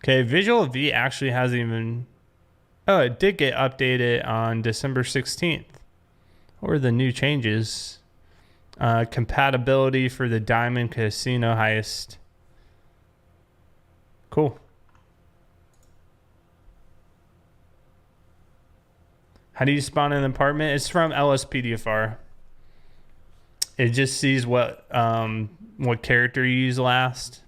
Okay, Visual V actually hasn't even... Oh, it did get updated on December 16th. What were the new changes? Compatibility for the Diamond Casino Heist. Cool. How do you spawn an apartment? It's from LSPDFR. It just sees what character you use last.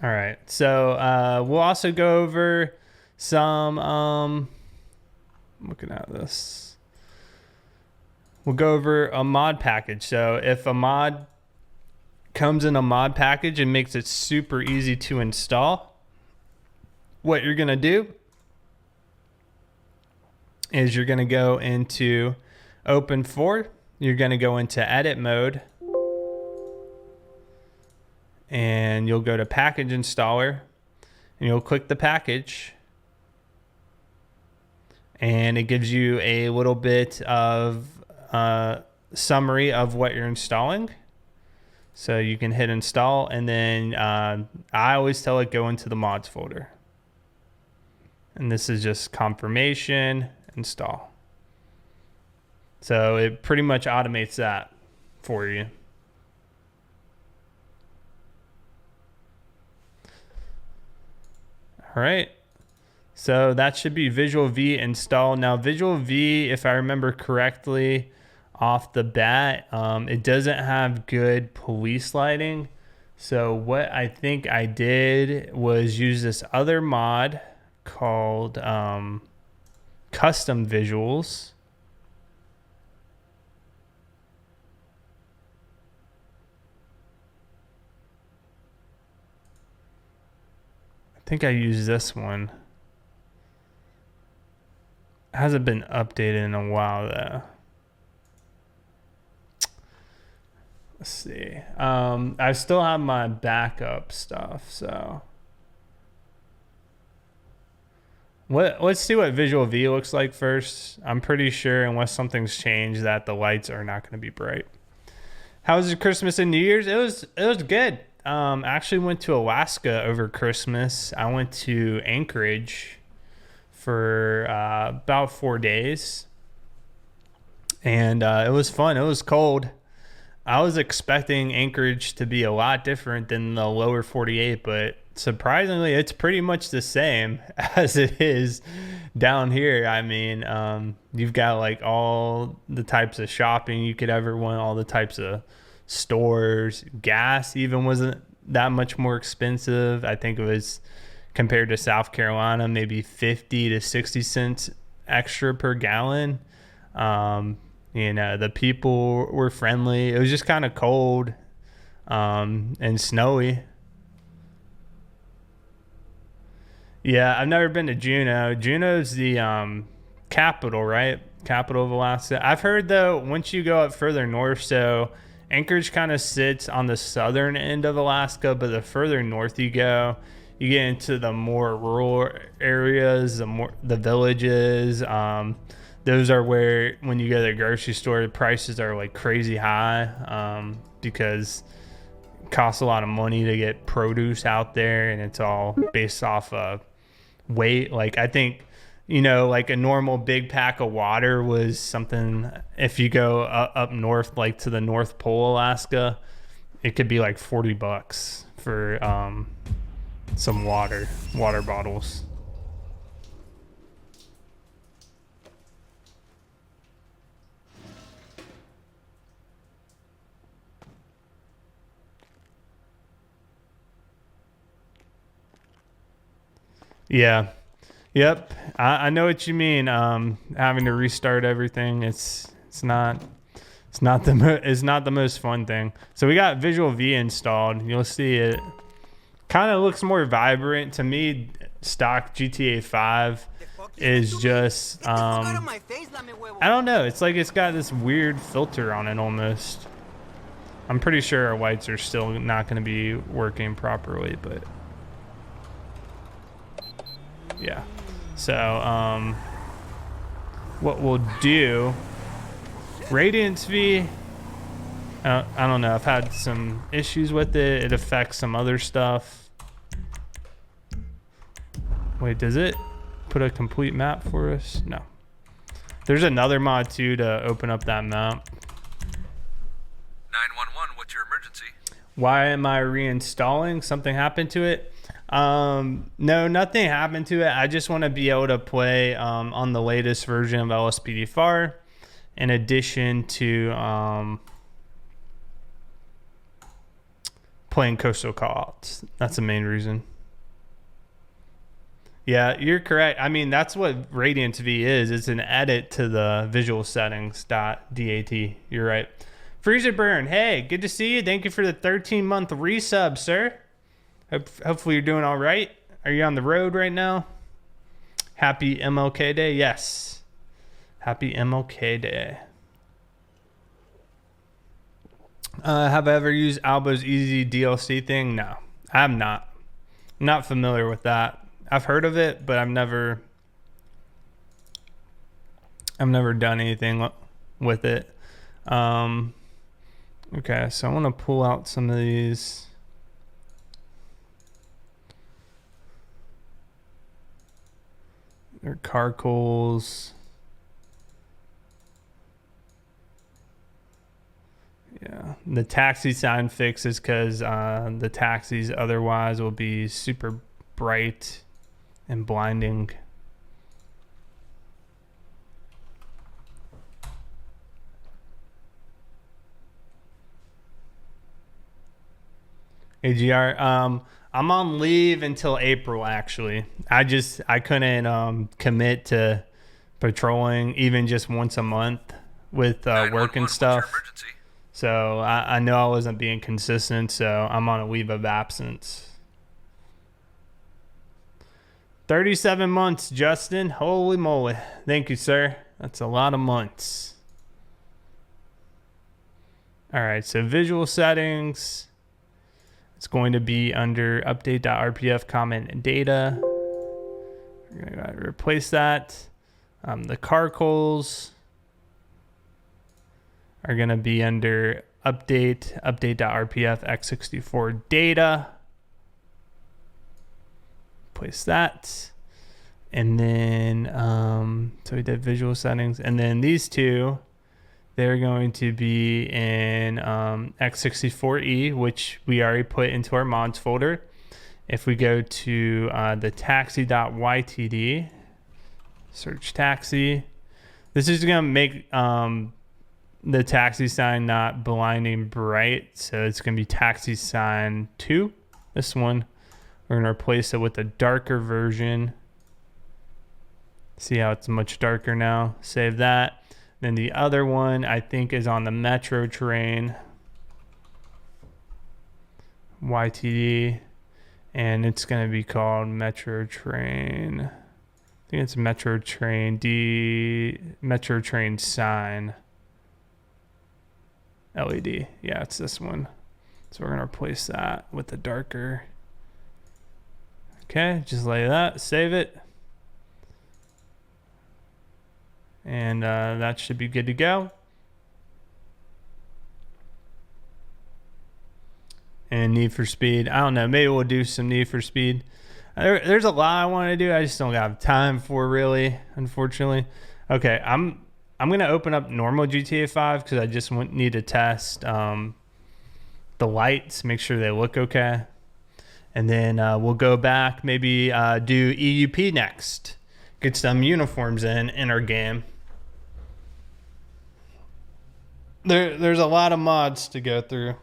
All right, so we'll also go over some, looking at this. We'll go over a mod package. So if a mod comes in a mod package, it makes it super easy to install. What you're gonna do is you're gonna go into Open4. You're gonna go into edit mode. And you'll go to package installer and you'll click the package and it gives you a little bit of summary of what you're installing. So you can hit install and then I always tell it go into the mods folder. And this is just confirmation, install. So it pretty much automates that for you. All right, so that should be Visual V installed. Now Visual V, if I remember correctly off the bat, it doesn't have good police lighting. So what I think I did was use this other mod called Custom Visuals. I think I used this one. It hasn't been updated in a while though. Let's see. I still have my backup stuff, so let's see what Visual V looks like first. I'm pretty sure unless something's changed that the lights are not going to be bright. How was your Christmas and New Year's? It was good. Actually went to Alaska over Christmas. I went to Anchorage for about 4 days. And it was fun. It was cold. I was expecting Anchorage to be a lot different than the lower 48, but surprisingly, it's pretty much the same as it is down here. I mean, you've got like all the types of shopping you could ever want, all the types of stores. Gas even wasn't that much more expensive. I think it was compared to South Carolina, maybe 50 to 60 cents extra per gallon. The people were friendly. It was just kind of cold and snowy. Yeah, I've never been to Juneau. Juneau's the capital, right? Capital of Alaska. I've heard, though, once you go up further north, so Anchorage kind of sits on the southern end of Alaska, but the further north you go, you get into the more rural areas, the villages. Those are where, when you go to the grocery store, the prices are like crazy high because it costs a lot of money to get produce out there, and it's all based off of weight. Like, I think, like a normal big pack of water was something, if you go up north, like to the North Pole, Alaska, it could be like $40 for some water bottles. Yeah. Yep. I know what you mean. Having to restart everything. It's not the most fun thing. So we got Visual V installed. You'll see it kind of looks more vibrant to me. Stock GTA 5 is just I don't know. It's like it's got this weird filter on it almost. I'm pretty sure our whites are still not going to be working properly, but yeah. So what we'll do, Radiance V, I don't know, I've had some issues with it. It affects some other stuff. Wait, does it put a complete map for us? No. There's another mod too to open up that map. 911, what's your emergency? Why am I reinstalling? Something happened to it? No, nothing happened to it. I just want to be able to play on the latest version of LSPDFR, in addition to playing Coastal Callouts. That's the main reason. Yeah, you're correct. I mean, that's what Radiance V is. It's an edit to the visual settings.dat. You're right. Freezer Burn, hey, good to see you. Thank you for the 13-month resub, sir. Hopefully you're doing all right. Are you on the road right now? Happy MLK Day. Yes. Happy MLK Day. Have I ever used Albo's Easy DLC thing? No, I have not. I'm not familiar with that. I've heard of it, but I've never done anything with it. Okay, so I want to pull out some of these. They're carcools. Yeah, the taxi sign fix is because the taxis otherwise will be super bright and blinding. AGR, I'm on leave until April, actually. I couldn't commit to patrolling even just once a month with work and stuff. So I know I wasn't being consistent, so I'm on a leave of absence. 37 months, Justin. Holy moly. Thank you, sir. That's a lot of months. All right, so visual settings. It's going to be under update.rpf comment and data. We're going to replace that. The carcools are going to be under update.rpf x64 data. Place that. And then, so we did visual settings. And then these two, they're going to be in x64e, which we already put into our mods folder. If we go to the taxi.ytd, search taxi, this is going to make the taxi sign not blinding bright. So it's going to be taxi sign 2. This one, we're going to replace it with a darker version. See how it's much darker now. Save that. Then the other one I think is on the Metro train. YTD. And it's going to be called Metro Train. I think it's Metro Train Metro Train sign. LED. Yeah, it's this one. So we're going to replace that with the darker. Okay, just like that. Save it. And that should be good to go. And Need for Speed. I don't know. Maybe we'll do some Need for Speed. There's a lot I want to do. I just don't have time for, really, unfortunately. Okay, I'm gonna open up normal GTA 5 because I just need to test the lights, make sure they look okay, and then we'll go back, maybe do EUP next. Get some uniforms in our game. There's a lot of mods to go through.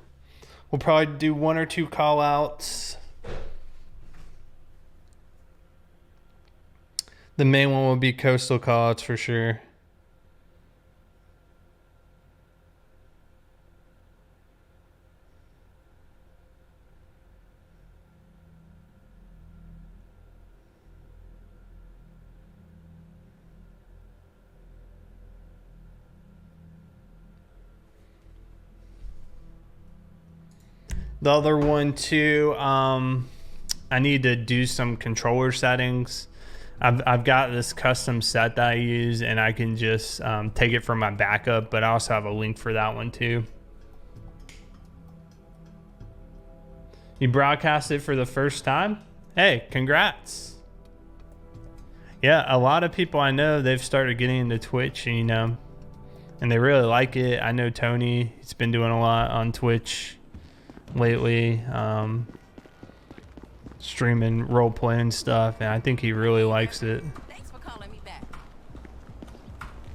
We'll probably do 1 or 2 call outs. The main one will be Coastal Callouts for sure. The other one too, I need to do some controller settings. I've got this custom set that I use, and I can just take it from my backup, but I also have a link for that one too. You broadcast it for the first time? Hey, congrats. Yeah, a lot of people I know, they've started getting into Twitch, and they really like it. I know Tony, he's been doing a lot on Twitch lately, streaming role playing stuff, and I think he really likes it. Thanks for calling me back.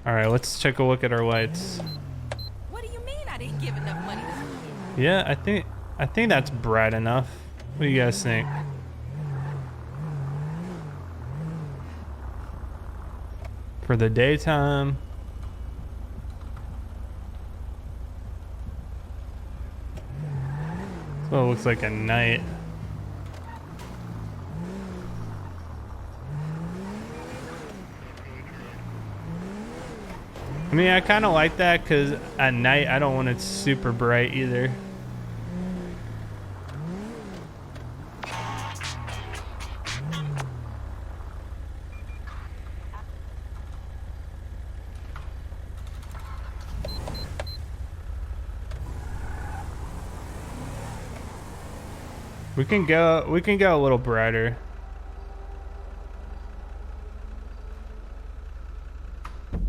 All right, let's take a look at our lights. What do you mean I didn't give enough money this weekend? Yeah, I think that's bright enough. What do you guys think? For the daytime. So it looks like a night. I mean, I kind of like that because at night I don't want it super bright either. We can go a little brighter.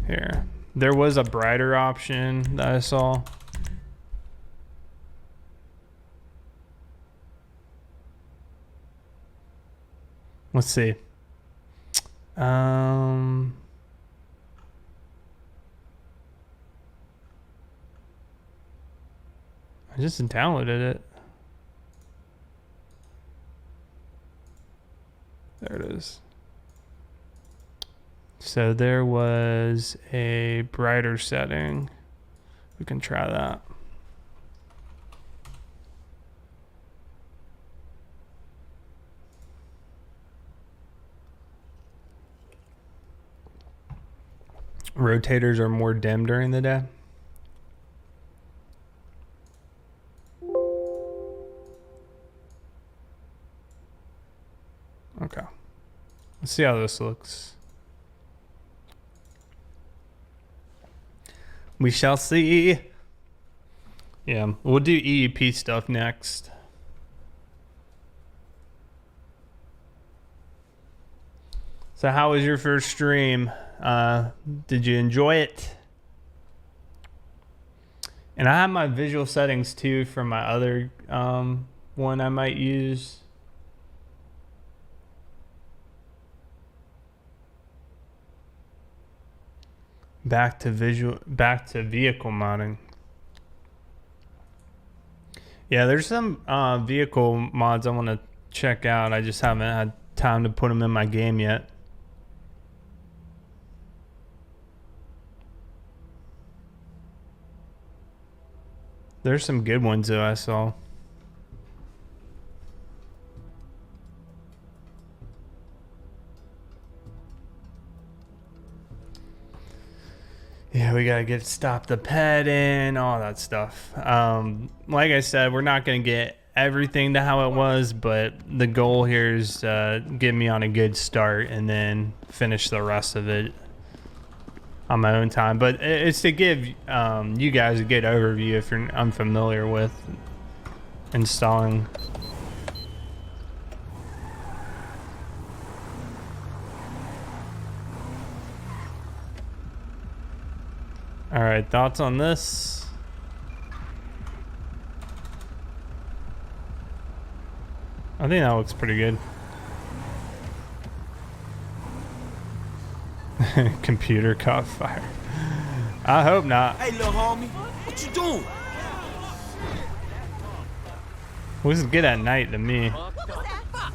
Here. There was a brighter option that I saw. Let's see. I just downloaded it. There it is. So there was a brighter setting. We can try that. Rotators are more dim during the day. Okay. Let's see how this looks. We shall see. Yeah, we'll do EEP stuff next. So how was your first stream? Did you enjoy it? And I have my visual settings too for my other one I might use. Back to vehicle modding. Yeah, there's some vehicle mods I want to check out. I just haven't had time to put them in my game yet. There's some good ones though I saw. Yeah, we gotta stop the pet in, all that stuff. Like I said, we're not gonna get everything to how it was, but the goal here is get me on a good start and then finish the rest of it on my own time. But it's to give you guys a good overview if you're unfamiliar with installing. All right, thoughts on this? I think that looks pretty good. Computer caught fire. I hope not. Hey, little homie, what you doing? This is good at night to me. What was that? Fuck.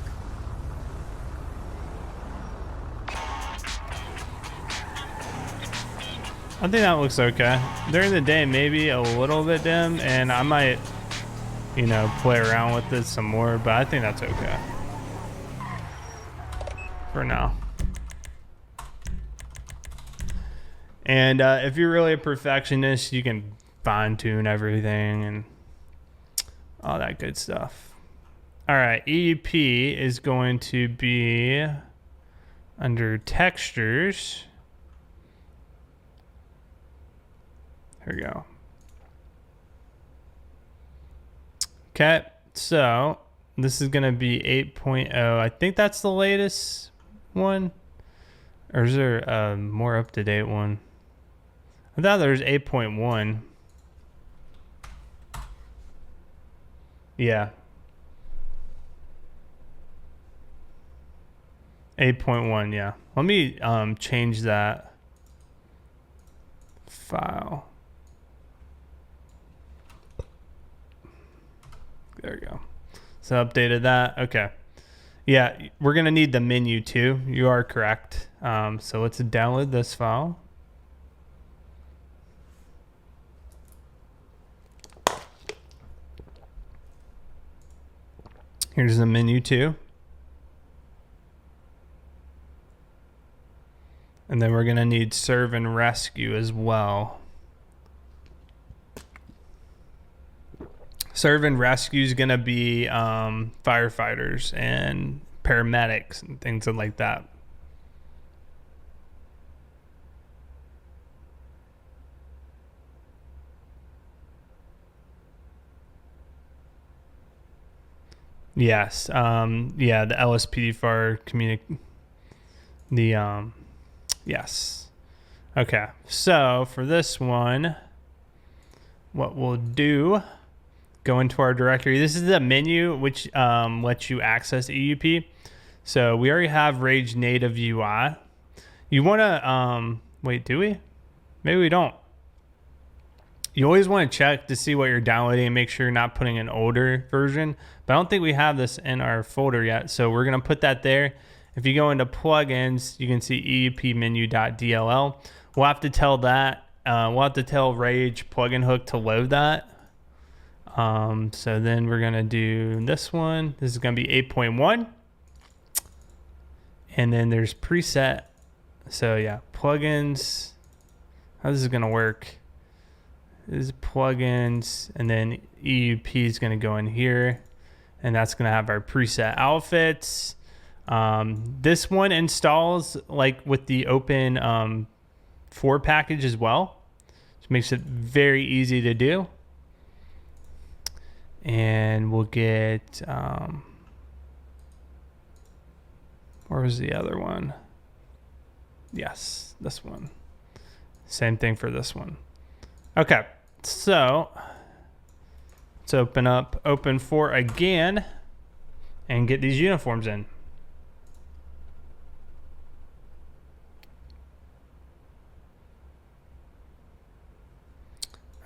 I think that looks okay. During the day, maybe a little bit dim, and I might, you know, play around with it some more, but I think that's okay for now. And if you're really a perfectionist, you can fine tune everything and all that good stuff. All right, EEP is going to be under textures. Here we go. Okay, so this is going to be 8.0. I think that's the latest one. Or is there a more up-to-date one? I thought there was 8.1. Yeah. 8.1, yeah. Let me change that file. There we go. So updated that. Okay. Yeah, we're going to need the menu too. You are correct. So let's download this file. Here's the menu too. And then we're going to need serve and rescue as well. Serve and rescue is going to be firefighters and paramedics and things like that. Yes. Yeah, the LSPDFR yes. Okay. So for this one, what we'll do, go into our directory. This is the menu which lets you access EUP. So we already have Rage native UI. You want to wait, do we? Maybe we don't. You always want to check to see what you're downloading and make sure you're not putting an older version. But I don't think we have this in our folder yet. So we're going to put that there. If you go into plugins, you can see eupmenu.dll. We'll have to tell that. We'll have to tell Rage plugin hook to load that. So then we're going to do this one. This is going to be 8.1. And then there's preset. So yeah, plugins. How this is going to work? This is plugins, and then EUP is going to go in here, and that's going to have our preset outfits. This one installs like with the Open 4 package as well, which makes it very easy to do. And we'll get where was the other one? Yes, this one. Same thing for this one. Okay, So let's open up Open4 again and get these uniforms in.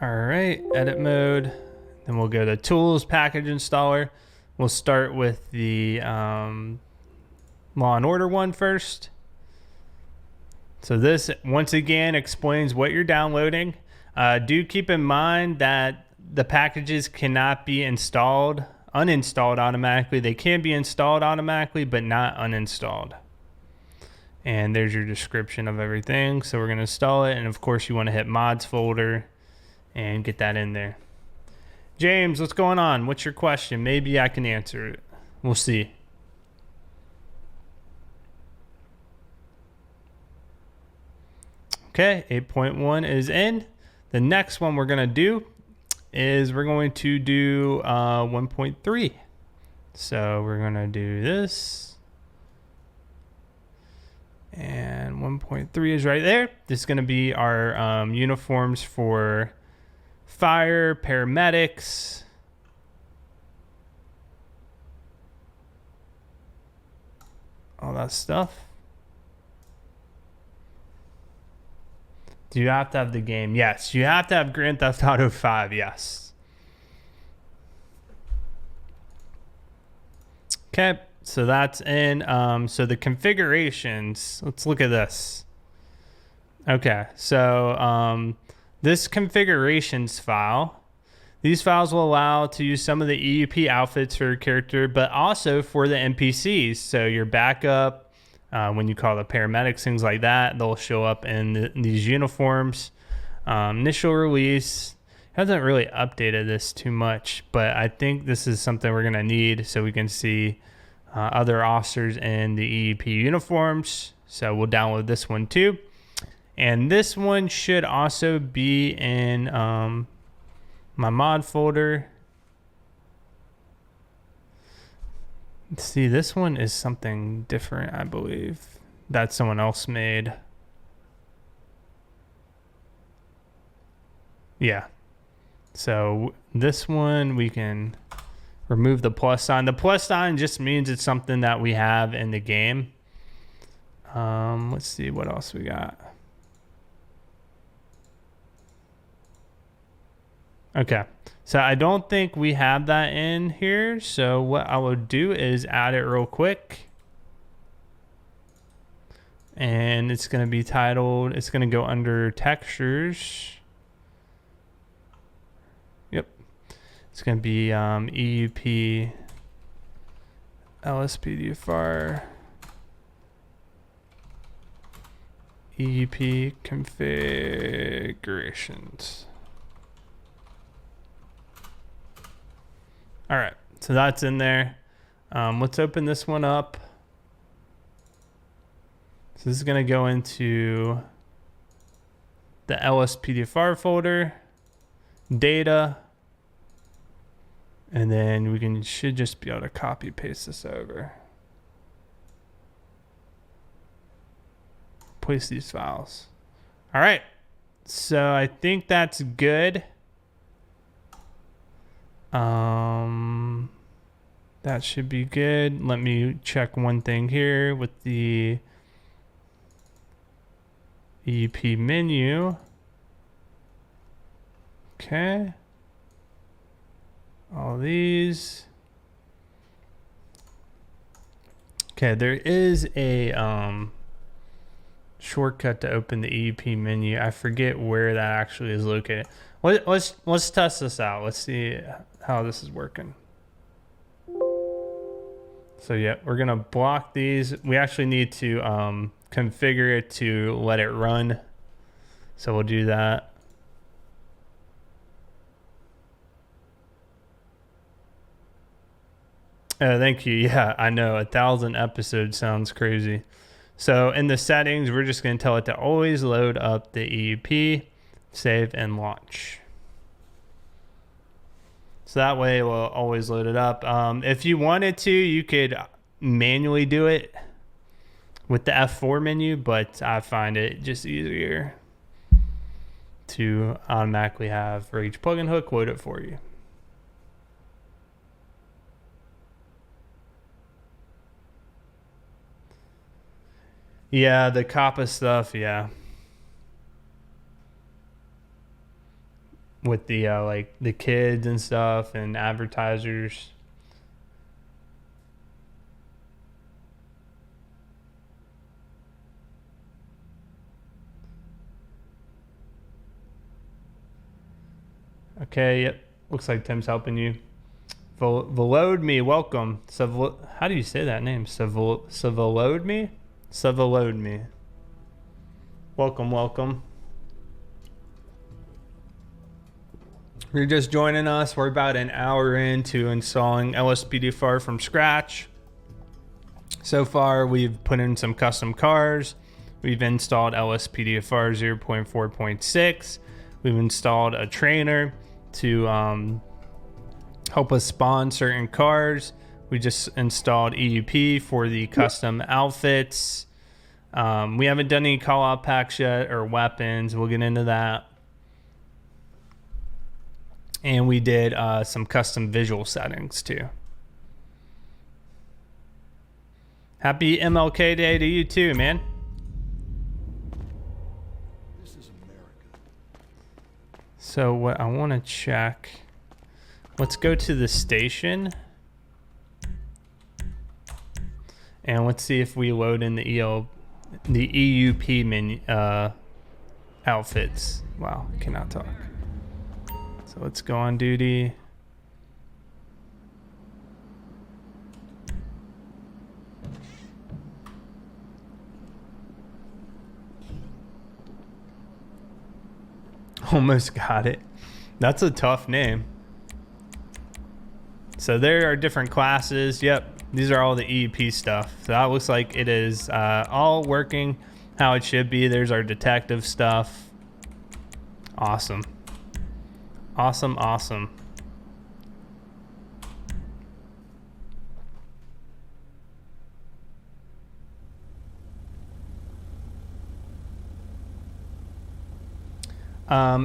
All right, edit mode. Then we'll go to Tools, Package Installer. We'll start with the Law and Order one first. So this, once again, explains what you're downloading. Do keep in mind that the packages cannot be uninstalled automatically. They can be installed automatically, but not uninstalled. And there's your description of everything. So we're going to install it. And of course, you want to hit Mods folder and get that in there. James, what's going on? What's your question? Maybe I can answer it. We'll see. Okay, 8.1 is in. The next one we're going to do is we're going to do 1.3. So we're going to do this. And 1.3 is right there. This is going to be our uniforms for fire, paramedics, all that stuff. Do you have to have the game? Yes, you have to have Grand Theft Auto 5, yes. Okay, so that's in. So the configurations, let's look at this. Okay, so this configurations file, these files will allow to use some of the EUP outfits for your character, but also for the NPCs. So your backup, when you call the paramedics, things like that, they'll show up in these uniforms. Initial release hasn't really updated this too much, but I think this is something we're gonna need so we can see other officers in the EUP uniforms. So we'll download this one too. And this one should also be in my mod folder. Let's see, this one is something different, I believe. That someone else made. Yeah. So this one we can remove the plus sign. The plus sign just means it's something that we have in the game. Let's see what else we got. Okay, so I don't think we have that in here. So what I will do is add it real quick. And it's going to be titled, it's going to go under textures. Yep. It's going to be EUP LSPDFR EUP configurations. All right, so that's in there. Let's open this one up. So this is going to go into the LSPDFR folder, data, and then we should just be able to copy paste this over. Place these files. All right, so I think that's good. That should be good. Let me check one thing here with the EUP menu. Okay. All these. Okay, there is a shortcut to open the EUP menu. I forget where that actually is located. Let's test this out. Let's see how this is working. So yeah, we're gonna block these. We actually need to configure it to let it run. So we'll do that. Oh, thank you. Yeah, I know 1,000 episodes sounds crazy. So in the settings, we're just gonna tell it to always load up the EUP, save and launch. So that way it will always load it up. If you wanted to, you could manually do it with the F4 menu, but I find it just easier to automatically have for each plug and hook load it for you. Yeah, the COPPA stuff, yeah. With the like the kids and stuff and advertisers. Okay, yep. Looks like Tim's helping you. Volodme, welcome. How do you say that name? Volodme? Volodme. Welcome, welcome. If you're just joining us, we're about an hour into installing LSPDFR from scratch. So far, we've put in some custom cars. We've installed LSPDFR 0.4.6. We've installed a trainer to help us spawn certain cars. We just installed EUP for the custom outfits. We haven't done any call-out packs yet or weapons. We'll get into that. And we did some custom visual settings too. Happy MLK Day to you too, man. This is America. So what I want to check, let's go to the station and let's see if we load in the EUP menu outfits. Wow, cannot talk. So let's go on duty. Almost got it. That's a tough name. So there are different classes. Yep, these are all the EUP stuff. So that looks like it is all working how it should be. There's our detective stuff. Awesome. Awesome, awesome.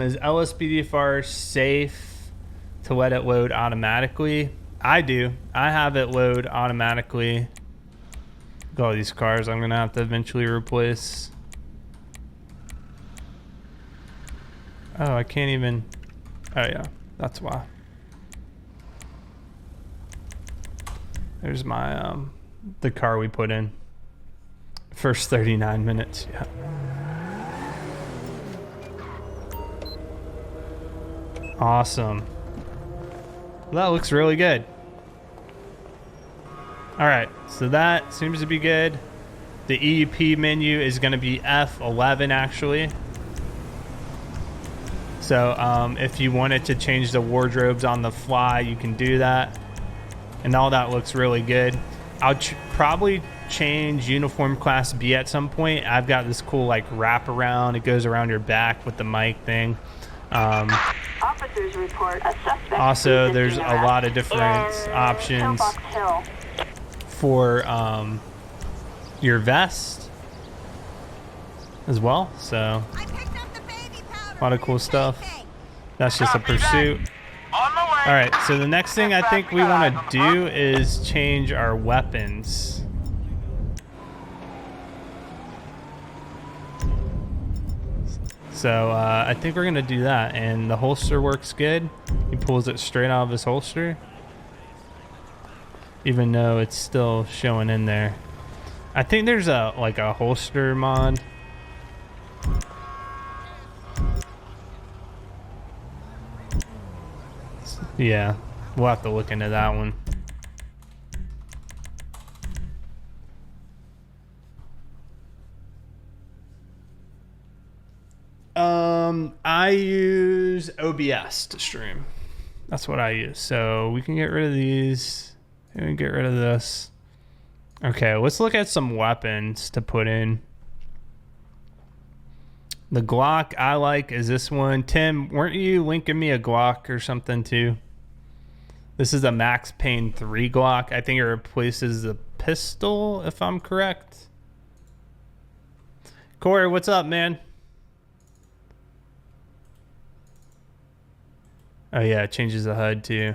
Is LSPDFR safe to let it load automatically? I do. I have it load automatically. Look at all these cars I'm gonna have to eventually replace. Oh, I can't even. Oh yeah, that's why. There's my the car we put in. First 39 minutes, yeah. Awesome. Well, that looks really good. All right, so that seems to be good. The EUP menu is going to be F11 actually. So if you wanted to change the wardrobes on the fly, you can do that. And all that looks really good. I'll probably change uniform class B at some point. I've got this cool like wrap around. It goes around your back with the mic thing. Officers report a suspect. Also, there's a lot of different options for your vest as well. So a lot of cool stuff. That's just a pursuit. All right, so the next thing I think we want to do is change our weapons. So I think we're gonna do that, and the holster works good. He pulls it straight out of his holster, even though it's still showing in there. I think there's a like a holster mod. Yeah, we'll have to look into that one. I use OBS to stream. That's what I use. So we can get rid of these. And we can get rid of this. Okay, let's look at some weapons to put in. The Glock I like is this one. Tim, weren't you linking me a Glock or something too? This is a Max Payne 3 Glock. I think it replaces the pistol, if I'm correct. Corey, what's up, man? Oh yeah, it changes the HUD too.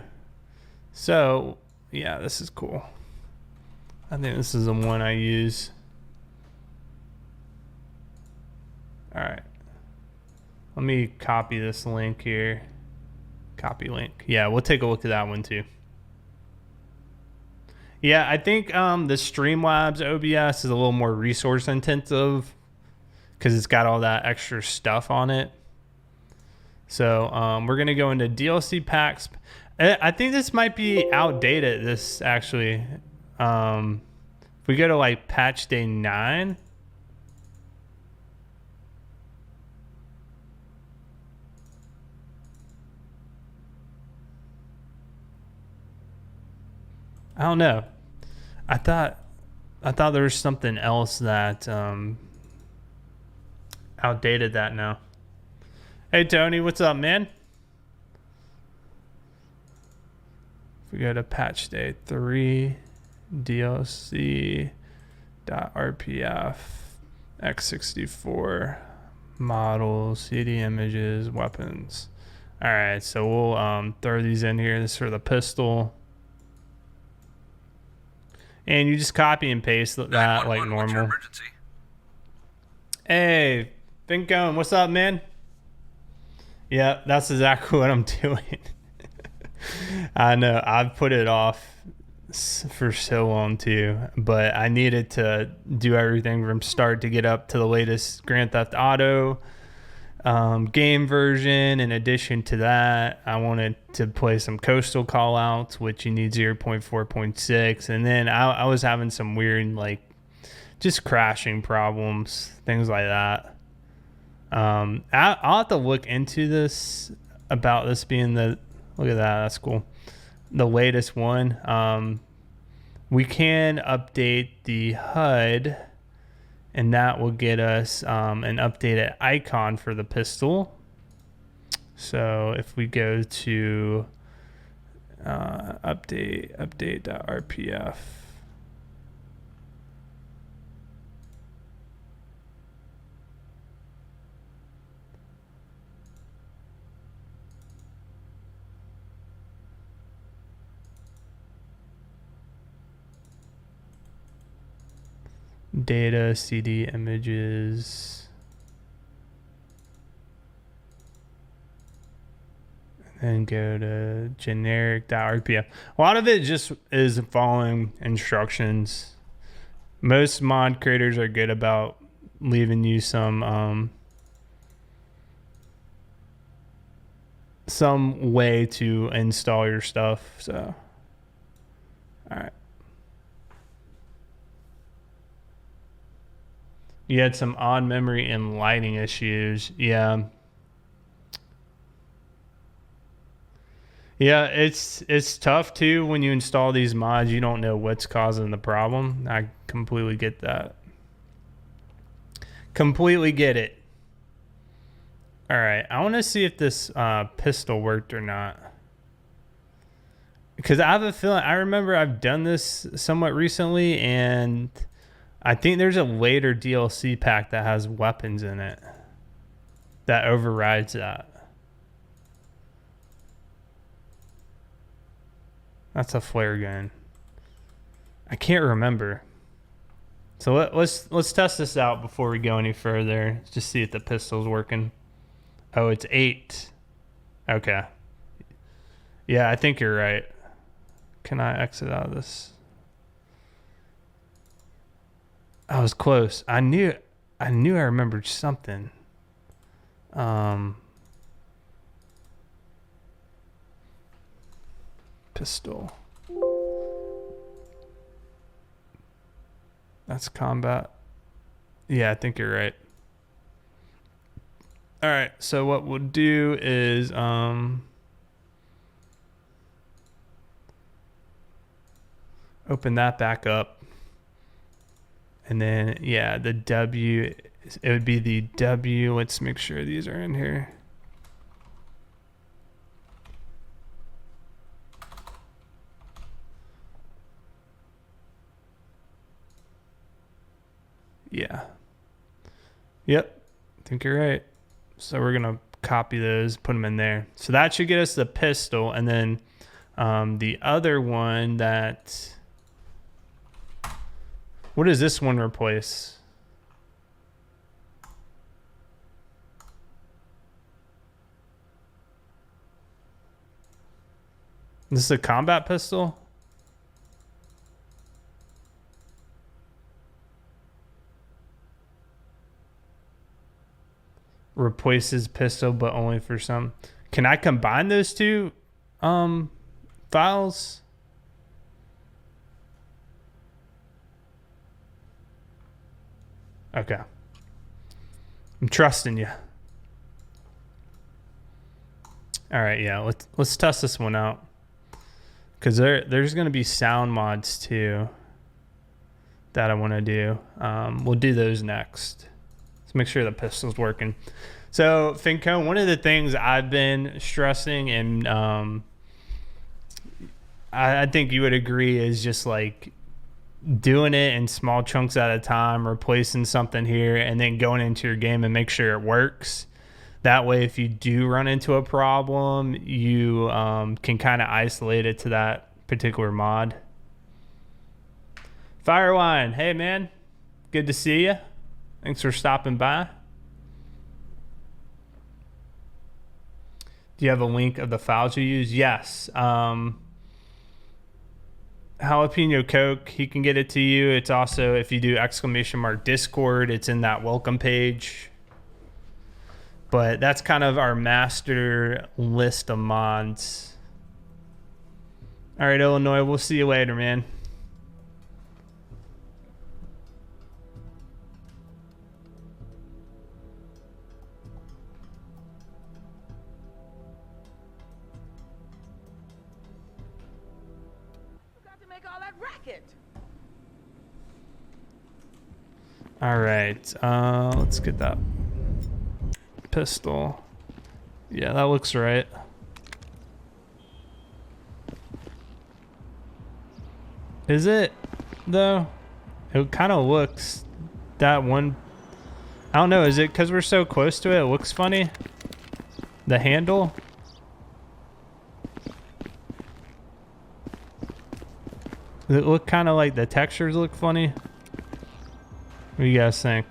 So yeah, this is cool. I think this is the one I use. All right. Let me copy this link here. Copy link. Yeah, we'll take a look at that one too. Yeah, I think the Streamlabs OBS is a little more resource intensive because it's got all that extra stuff on it. So we're going to go into DLC packs. I think this might be outdated, this actually. If we go to like patch day 9. I don't know. I thought there was something else that outdated that now. Hey Tony, what's up, man? If we go to patch day 3, DLC.rpf, x64, models, CD images, weapons. All right, so we'll throw these in here. This is for the pistol. And you just copy and paste that like 911, what's your normal. emergency? Hey, Fincone, what's up, man? Yeah, that's exactly what I'm doing. I know, I've put it off for so long too, but I needed to do everything from start to get up to the latest Grand Theft Auto game version. In addition to that, I wanted to play some Coastal Callouts, which you need 0.4.6, and then I was having some weird like just crashing problems, things like that. I'll have to look into this about this being the, look at that, that's cool, the latest one. We can update the HUD, and that will get us an updated icon for the pistol. So if we go to update.rpf, data, CD images, and go to generic.rpf. A lot of it just is following instructions. Most mod creators are good about leaving you some way to install your stuff. So, all right. You had some odd memory and lighting issues. Yeah. Yeah, it's tough too when you install these mods. You don't know what's causing the problem. I completely get that. Completely get it. All right, I want to see if this pistol worked or not. Because I have a feeling, I remember I've done this somewhat recently, and I think there's a later DLC pack that has weapons in it that overrides that. That's a flare gun. I can't remember. So let's test this out before we go any further. Just see if the pistol's working. Oh, it's 8. Okay. Yeah, I think you're right. Can I exit out of this? I was close. I knew I remembered something. Pistol. That's combat. Yeah, I think you're right. All right, so what we'll do is open that back up. And then, yeah, the W, it would be the W. Let's make sure these are in here. Yeah. Yep. I think you're right. So we're going to copy those, put them in there. So that should get us the pistol. And then the other one that, what does this one replace? This is a combat pistol? Replaces pistol, but only for some. Can I combine those two files? Okay. I'm trusting you. All right, yeah, let's test this one out. Because there's going to be sound mods too that I want to do. We'll do those next. Let's make sure the pistol's working. So, Finco, one of the things I've been stressing, and I think you would agree, is just like doing it in small chunks at a time, replacing something here, and then going into your game and make sure it works. That way, if you do run into a problem, you can kind of isolate it to that particular mod. Firewine, hey man, good to see you. Thanks for stopping by. Do you have a link of the files you use? Yes. Jalapeno Coke, he can get it to you. It's also, if you do !Discord, it's in that welcome page. But that's kind of our master list of mods. All right, Illinois, we'll see you later, man. Got to make all that racket. All right, let's get that pistol. Yeah, that looks right. Is it though? It kind of looks that one. I don't know. Is it because we're so close to it? It looks funny. The handle. Does it look kind of like the textures look funny? What do you guys think?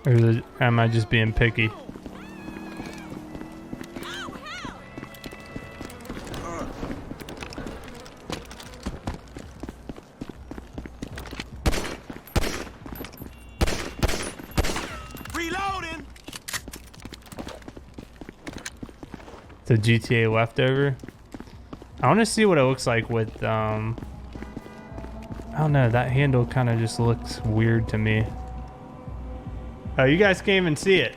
Or am I just being picky? Reloading. The GTA leftover. I want to see what it looks like with I don't know, that handle kind of just looks weird to me. Oh, you guys can't even see it.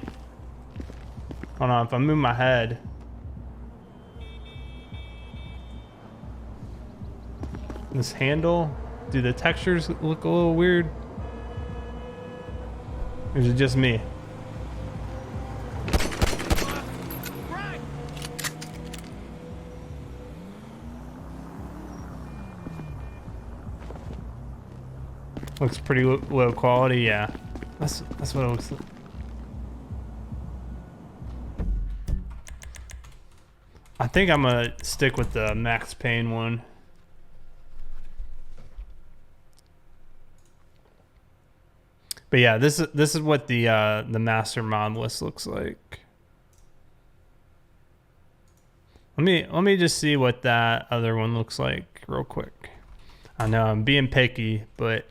Hold on, if I move my head. This handle, do the textures look a little weird? Or is it just me? Looks pretty low quality, yeah. That's what it looks like. I think I'm gonna stick with the Max Payne one. But yeah, this is what the master mod list looks like. Let me just see what that other one looks like real quick. I know I'm being picky, but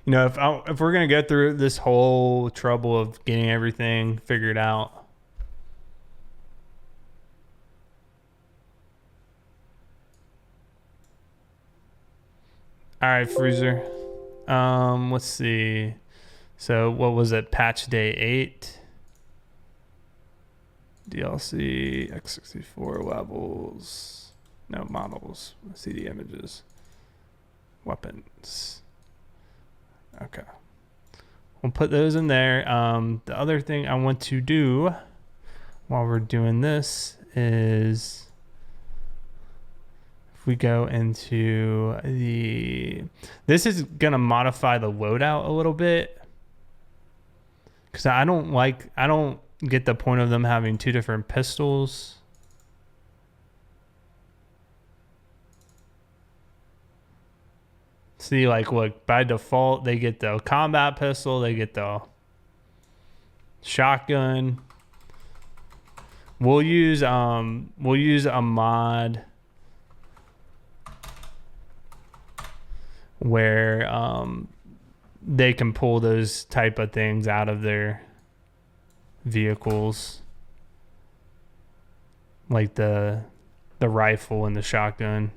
you know, if we're gonna go through this whole trouble of getting everything figured out. All right, Freezer. Let's see. So what was it? Patch day 8. DLC X64 levels. No, models. CD images. Weapons. Okay. We'll put those in there. The other thing I want to do while we're doing this is, if If we go into this is gonna modify the loadout a little bit, because I don't get the point of them having two different pistols. See, like, look, by default they get the combat pistol, they get the shotgun. We'll use a mod where they can pull those type of things out of their vehicles, like the rifle and the shotgun.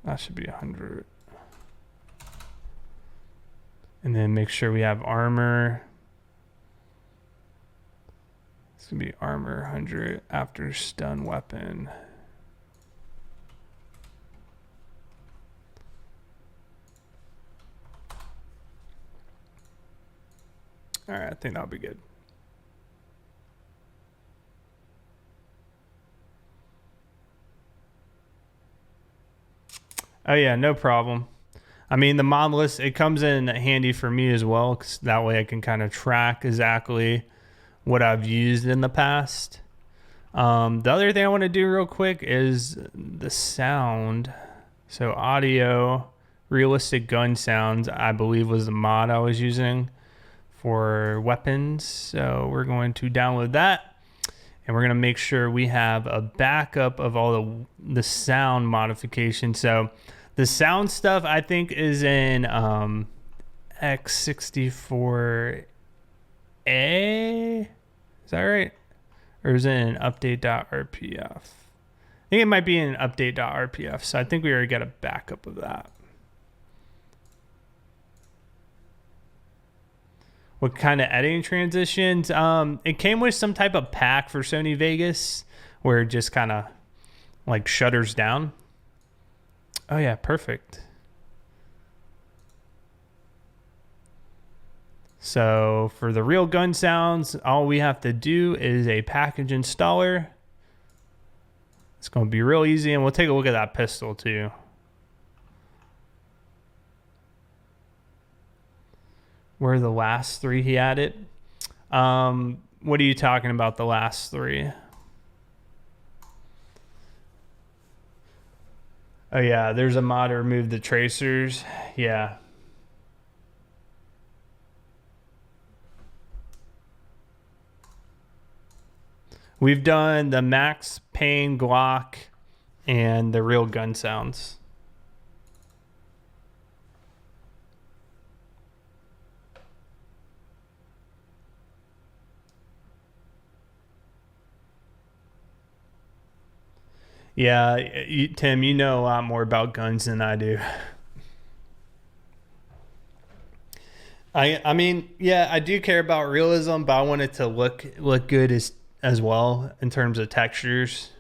That should be 100. And then make sure we have armor. It's gonna be armor 100 after stun weapon. All right, I think that'll be good. Oh yeah, no problem. I mean, the mod list, it comes in handy for me as well, because that way I can kind of track exactly what I've used in the past. The other thing I want to do real quick is the sound. So audio, realistic gun sounds, I believe was the mod I was using for weapons. So we're going to download that, and we're going to make sure we have a backup of all the sound modifications. So the sound stuff I think is in X64A. Is that right? Or is it in update.rpf? I think it might be in update.rpf. So I think we already got a backup of that. What kind of editing transitions? It came with some type of pack for Sony Vegas where it just kind of like shutters down. Oh yeah, perfect. So for the real gun sounds, all we have to do is a package installer. It's going to be real easy, and we'll take a look at that pistol too. Where are the last three he added? What are you talking about, the last three? Oh yeah, there's a mod to remove the tracers. Yeah. We've done the Max Payne Glock and the real gun sounds. Yeah, Tim, you know a lot more about guns than I do. I mean, yeah, I do care about realism, but I want it to look good as well in terms of textures.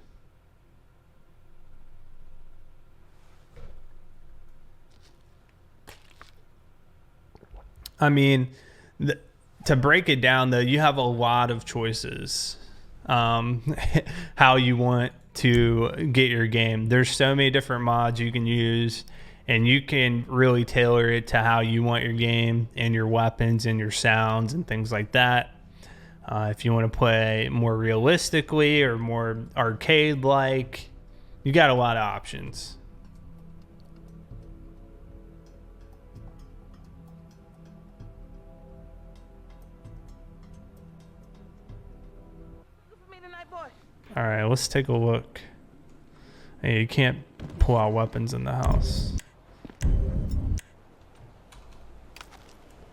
I mean, to break it down though, you have a lot of choices how you want to get your game. There's so many different mods you can use, and you can really tailor it to how you want your game and your weapons and your sounds and things like that. If you want to play more realistically or more arcade-like, you got a lot of options. All right, let's take a look. Hey, you can't pull out weapons in the house.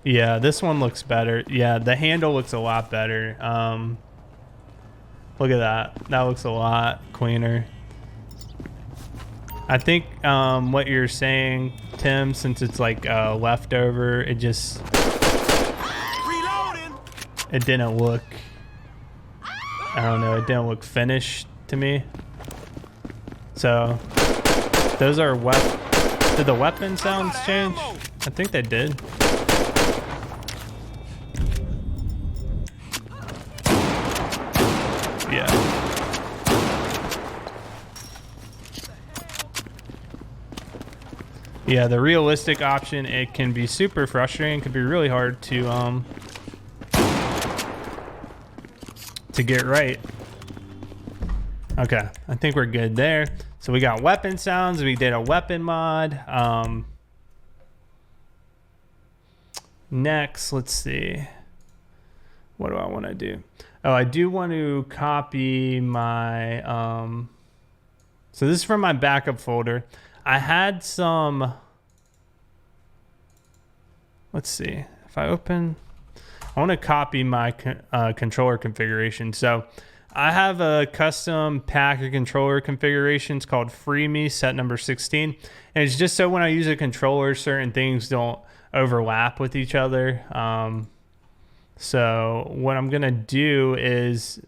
Yeah, this one looks better. Yeah, the handle looks a lot better. Look at that. That looks a lot cleaner. I think what you're saying, Tim, since it's like leftover, it just... It didn't look... I don't know, it didn't look finished to me. So, those are did the weapon sounds change? I think they did. Yeah, the realistic option, it can be super frustrating. It can be really hard to get right. Okay, I think we're good there. So we got weapon sounds. We did a weapon mod. Next, let's see. What do I want to do? Oh, I do want to copy my... so this is from my backup folder. I had some... Let's see. If I open... I want to copy my controller configuration. So I have a custom pack of controller configurations called Free Me, set number 16. And it's just so when I use a controller, certain things don't overlap with each other. So what I'm going to do is,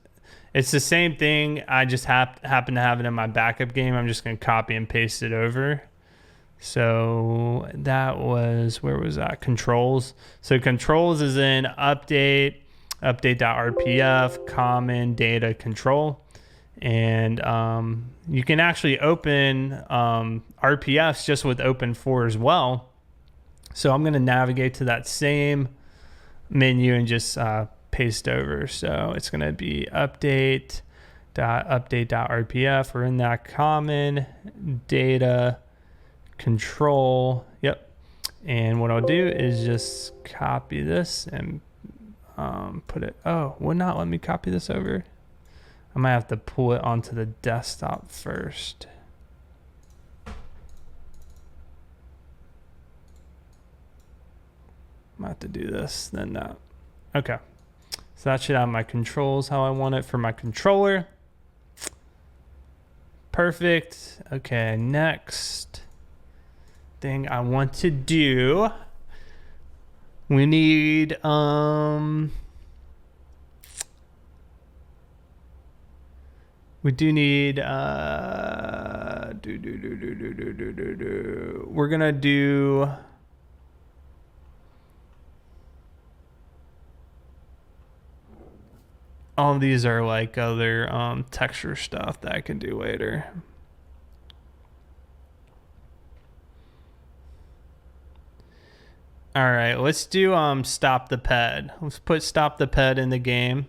it's the same thing. I just happen to have it in my backup game. I'm just going to copy and paste it over. So that was, where was that? Controls. So controls is in update.rpf, common data control. And you can actually open RPFs just with open4 as well. So I'm going to navigate to that same menu and just paste over. So it's going to be update.rpf. We're in that common data control. Yep. And what I'll do is just copy this and put it. Oh, would not let me copy this over. I might have to pull it onto the desktop first. I might have to do this, then that. Okay. So that should have my controls how I want it for my controller. Perfect. Okay, next thing I want to do. We need we do need we're gonna do all of these are like other texture stuff that I can do later. All right, let's do stop the ped. Let's put stop the ped in the game.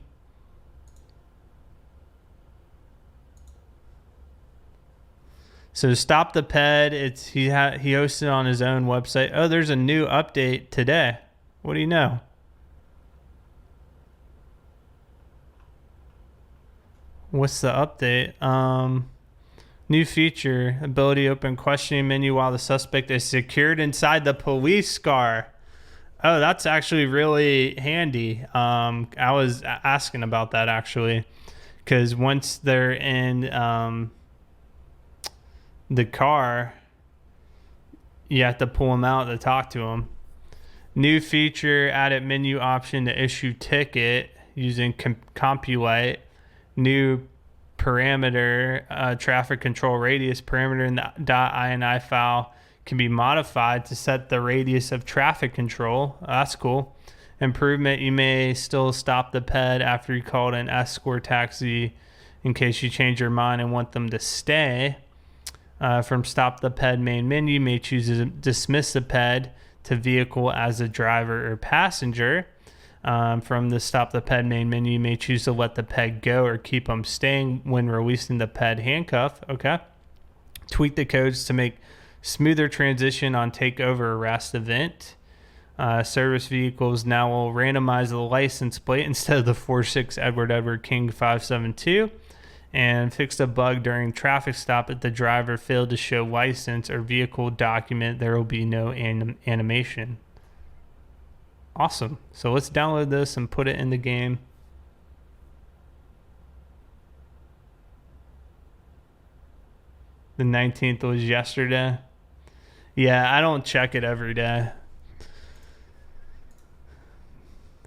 So stop the ped, he hosts it on his own website. Oh, there's a new update today. What do you know? What's the update? New feature, ability to open questioning menu while the suspect is secured inside the police car. Oh, that's actually really handy. I was asking about that actually, because once they're in the car, you have to pull them out to talk to them. New feature, added menu option to issue ticket using Compulite. New parameter, traffic control radius parameter in the .ini file can be modified to set the radius of traffic control. That's cool. Improvement, you may still stop the ped after you called an escort taxi in case you change your mind and want them to stay. From stop the ped main menu, you may choose to dismiss the ped to vehicle as a driver or passenger. From the stop the ped main menu, you may choose to let the ped go or keep them staying when releasing the ped handcuff. Okay. Tweak the codes to make smoother transition on takeover arrest event. Service vehicles now will randomize the license plate instead of the 46 Edward King 572. And fix a bug during traffic stop if the driver failed to show license or vehicle document. There will be no animation. Awesome. So let's download this and put it in the game. The 19th was yesterday. Yeah, I don't check it every day.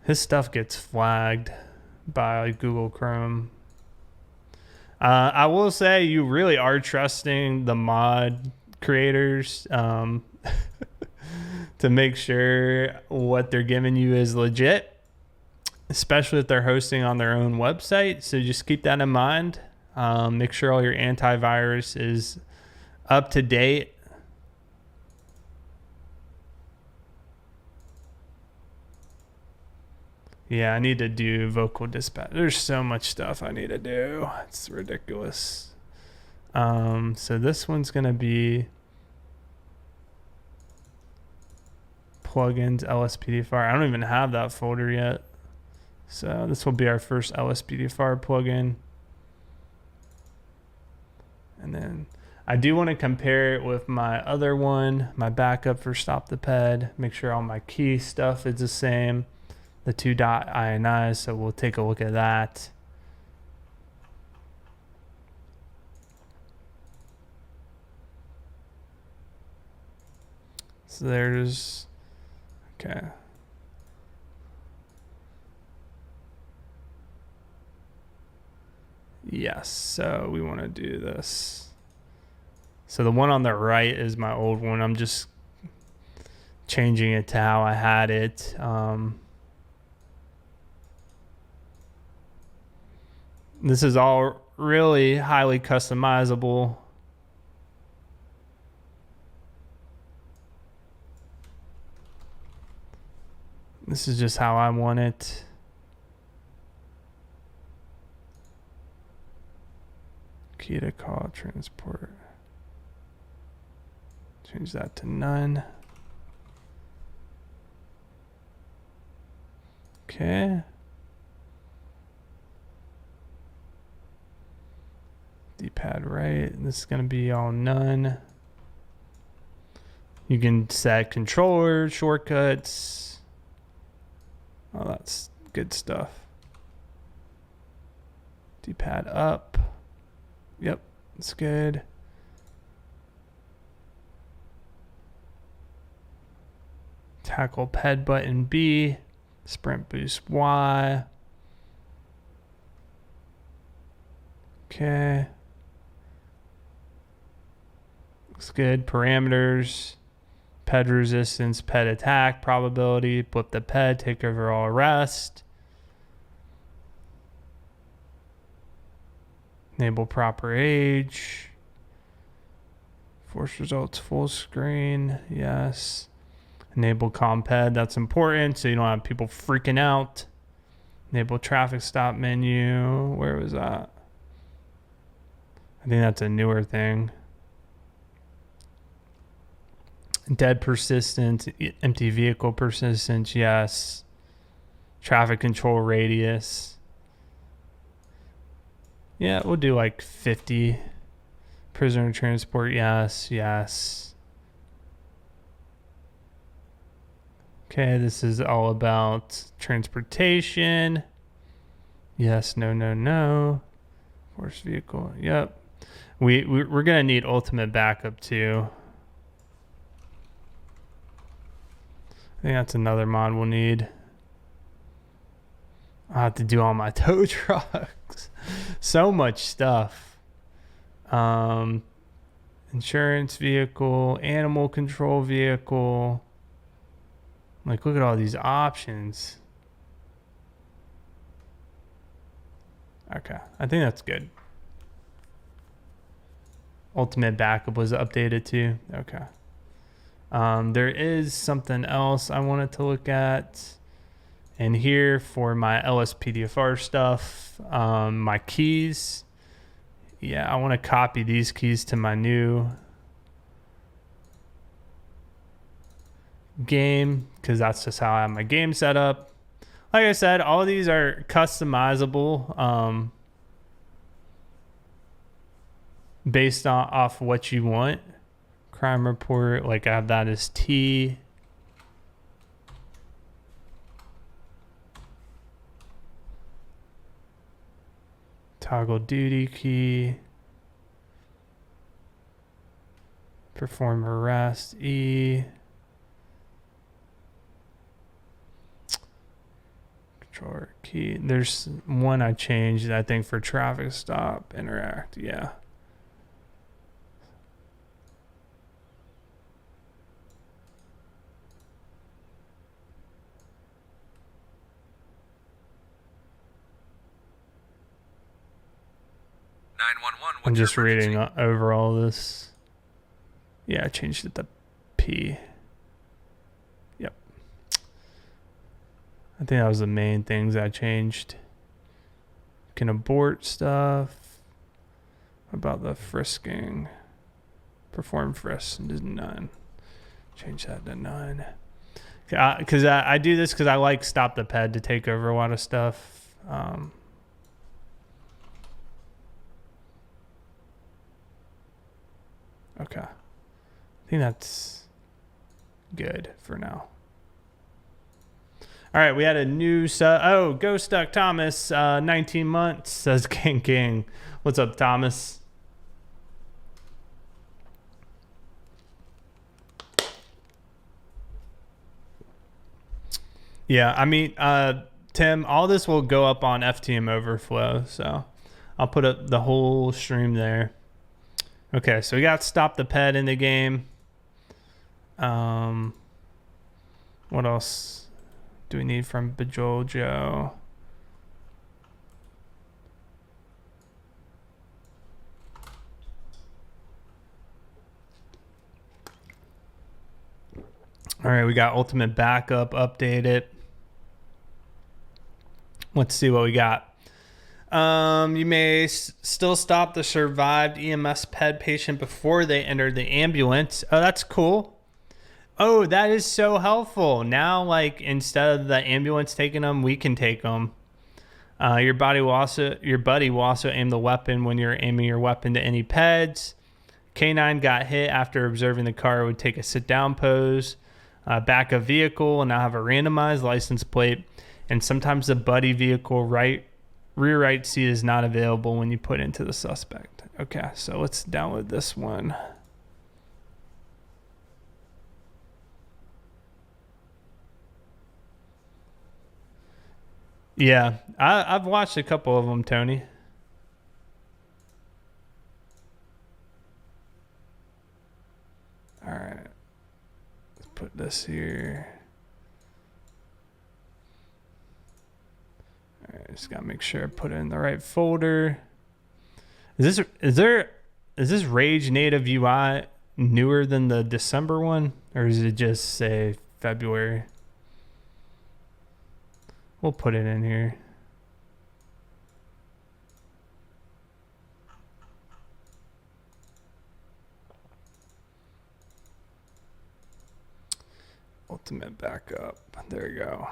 His stuff gets flagged by Google Chrome. I will say you really are trusting the mod creators to make sure what they're giving you is legit, especially if they're hosting on their own website. So just keep that in mind. Make sure all your antivirus is up to date. Yeah, I need to do vocal dispatch. There's so much stuff I need to do. It's ridiculous. So this one's gonna be plugins LSPDFR. I don't even have that folder yet. So this will be our first LSPDFR plugin. And then I do want to compare it with my other one, my backup for Stop the Ped. Make sure all my key stuff is the same. The 2.ini, so we'll take a look at that. So there's, okay. Yes, so we want to do this. So the one on the right is my old one. I'm just changing it to how I had it. This is all really highly customizable. This is just how I want it. Key to call transport. Change that to none. Okay. D-pad right. This is going to be all none. You can set controller shortcuts. Oh, that's good stuff. D-pad up. Yep, that's good. Tackle ped button B. Sprint boost Y. Okay. Looks good. Parameters. Ped resistance, ped attack probability. Flip the ped, take over all rest. Enable proper age. Force results full screen. Yes. Enable comped. That's important so you don't have people freaking out. Enable traffic stop menu. Where was that? I think that's a newer thing. Dead persistence, empty vehicle persistence, yes. Traffic control radius. Yeah, we'll do like 50. Prisoner transport, yes, yes. Okay, this is all about transportation. Yes, no, no, no. Force vehicle, yep. We're gonna need ultimate backup too. I think that's another mod we'll need. I'll have to do all my tow trucks. So much stuff. Insurance vehicle, animal control vehicle. Like, look at all these options. Okay, I think that's good. Ultimate backup was updated too. Okay. There is something else I wanted to look at. And here for my LSPDFR stuff, my keys. Yeah, I want to copy these keys to my new game because that's just how I have my game set up. Like I said, all of these are customizable based off what you want. Crime report, like I have that as T. Toggle duty key. Perform arrest, E. Controller key. There's one I changed, I think, for traffic stop, interact, yeah. I'm just reading over all this. Yeah, I changed it to P. Yep. I think that was the main things I changed. Can abort stuff. What about the frisking? Perform frisk to none. Change that to none. Because I do this because I like stop the ped to take over a lot of stuff. Okay. I think that's good for now. All right, we had a new Ghost Duck Thomas, 19 months, says King King. What's up, Thomas? Yeah, I mean, Tim, all this will go up on FTM Overflow, so I'll put up the whole stream there. Okay, so we got Stop the Ped in the game. What else do we need from Bejol Joe? All right, we got Ultimate Backup updated. Let's see what we got. You may still stop the survived EMS PED patient before they enter the ambulance. Oh, that's cool. Oh, that is so helpful. Now, like, instead of the ambulance taking them, we can take them. Your buddy will also aim the weapon when you're aiming your weapon to any PEDs. K9 got hit after observing the car would take a sit-down pose. Back a vehicle and now have a randomized license plate. And sometimes the buddy vehicle rear right seat is not available when you put into the suspect. Okay, so let's download this one. Yeah, I've watched a couple of them, Tony. All right, let's put this here. All right, just gotta make sure I put it in the right folder. Is this Rage Native UI newer than the December one, or does it just say February? We'll put it in here. Ultimate backup. There we go.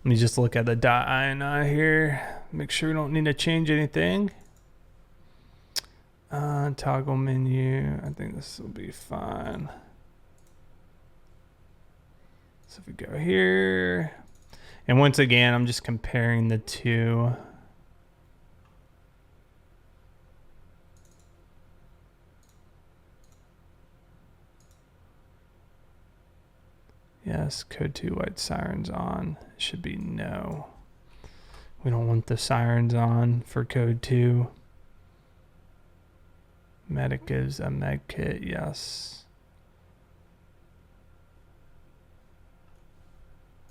Let me just look at the .ini here. Make sure we don't need to change anything. Toggle menu. I think this will be fine. So if we go here. And once again, I'm just comparing the two. Yes, code 2 white sirens on. It should be no. We don't want the sirens on for code 2. Medic gives a med kit, yes.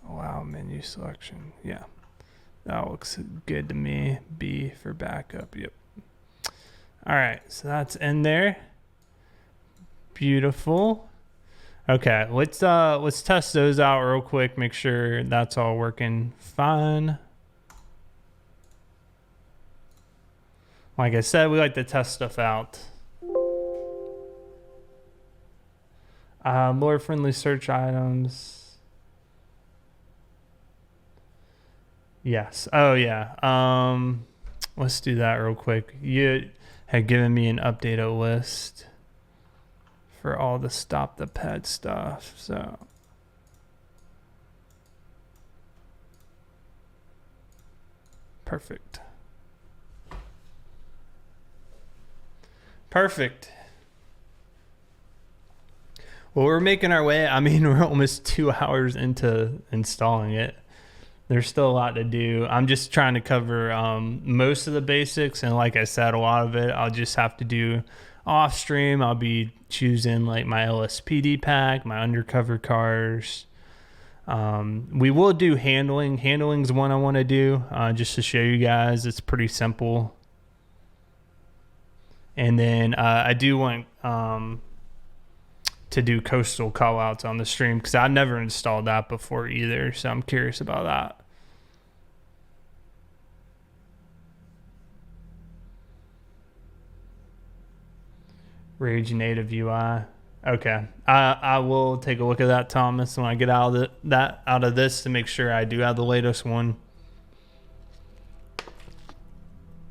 Allow menu selection. Yeah, that looks good to me. B for backup. Yep. All right, so that's in there. Beautiful. Okay, let's test those out real quick. Make sure that's all working fine. Like I said, we like to test stuff out. More friendly search items. Yes. Oh yeah. Let's do that real quick. You had given me an updated list for all the stop the ped stuff. So perfect. Perfect. Well, we're making our way. I mean, we're almost 2 hours into installing it. There's still a lot to do. I'm just trying to cover most of the basics. And like I said, a lot of it I'll just have to do off stream. I'll be choosing like my LSPD pack, my undercover cars. We will do handling. Handling's one I want to do just to show you guys. It's pretty simple. And then I do want to do Coastal Callouts on the stream, because I never installed that before either, so I'm curious about that. Rage native UI. Okay, I will take a look at that, Thomas, when I get out of this to make sure I do have the latest one.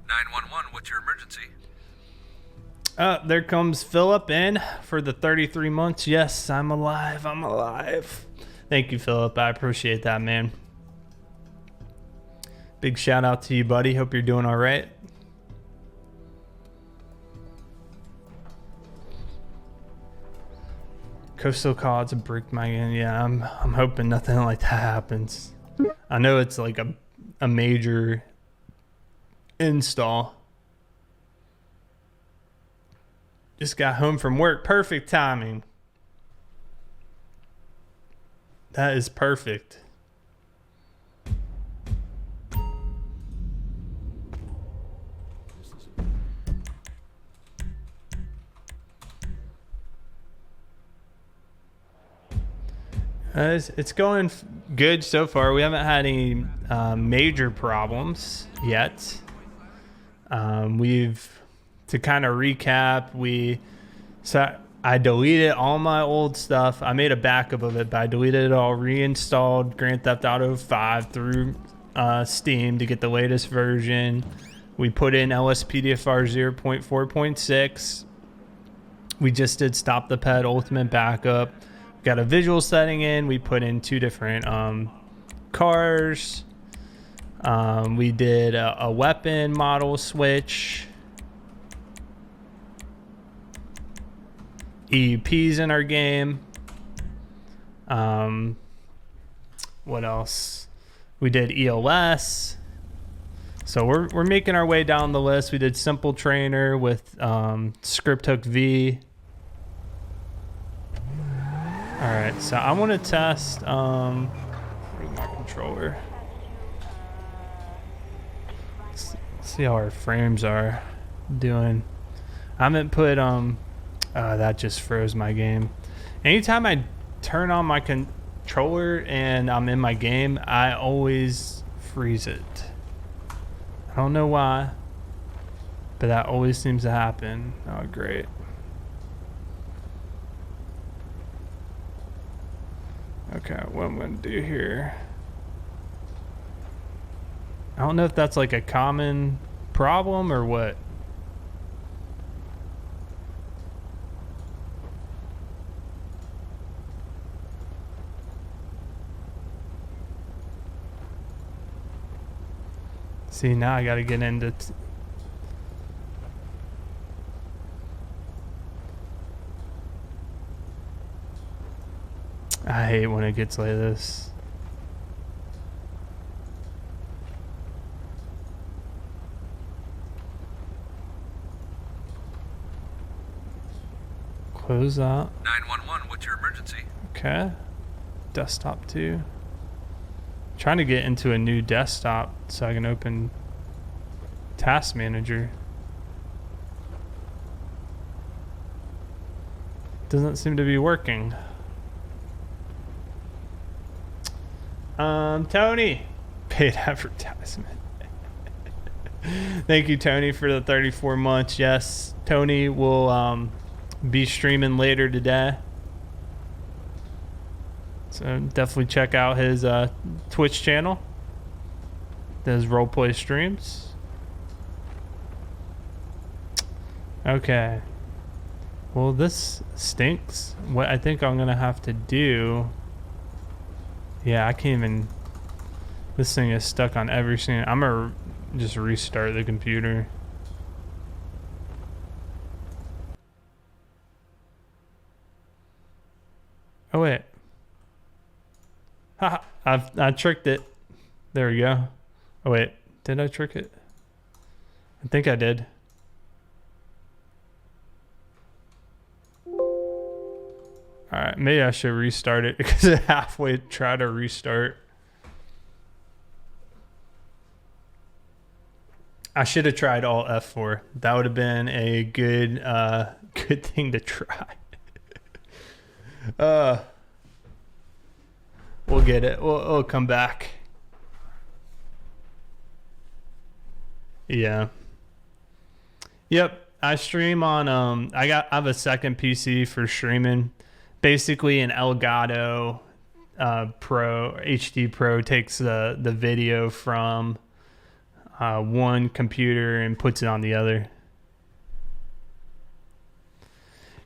911, what's your emergency? There comes Philip in for the 33 months. Yes, I'm alive. I'm alive. Thank you, Philip. I appreciate that, man. Big shout out to you, buddy. Hope you're doing all right. Coastal Callouts bricked my game. Yeah, I'm hoping nothing like that happens. I know it's like a major install. Just got home from work. Perfect timing. That is perfect. It's going good so far. We haven't had any major problems yet. To kind of recap, I deleted all my old stuff. I made a backup of it, but I deleted it all, reinstalled Grand Theft Auto 5 through Steam to get the latest version. We put in LSPDFR 0.4.6. We just did Stop the Pet Ultimate Backup. Got a visual setting in. We put in 2 different cars. We did a weapon model switch. EUPs in our game. What else? We did ELS. So we're making our way down the list. We did Simple Trainer with Script Hook V. All right, so I want to test. Where's my controller? Let's see how our frames are doing. I haven't put that just froze my game. Anytime I turn on my controller and I'm in my game, I always freeze it. I don't know why, but that always seems to happen. Oh, great. Okay, what I'm going to do here. I don't know if that's like a common problem or what. See, now I got to get into... I hate when it gets like this. Close that. 911, what's your emergency? Okay. Desktop 2. Trying to get into a new desktop so I can open Task Manager. Doesn't seem to be working. Tony, paid advertisement. Thank you, Tony, for the 34 months. Yes, Tony will be streaming later today. So definitely check out his Twitch channel. Does roleplay streams. Okay. Well, this stinks. What I think I'm gonna have to do. Yeah, I can't even. This thing is stuck on every single. I'm gonna just restart the computer. Oh wait. Haha, I tricked it. There we go. Oh wait, did I trick it? I think I did. Alright, maybe I should restart it because I halfway try to restart. I should have tried Alt F4. That would have been a good good thing to try. We'll get it. We'll come back. Yeah. Yep. I stream on I have a second PC for streaming. Basically an Elgato Pro HD Pro takes the video from one computer and puts it on the other.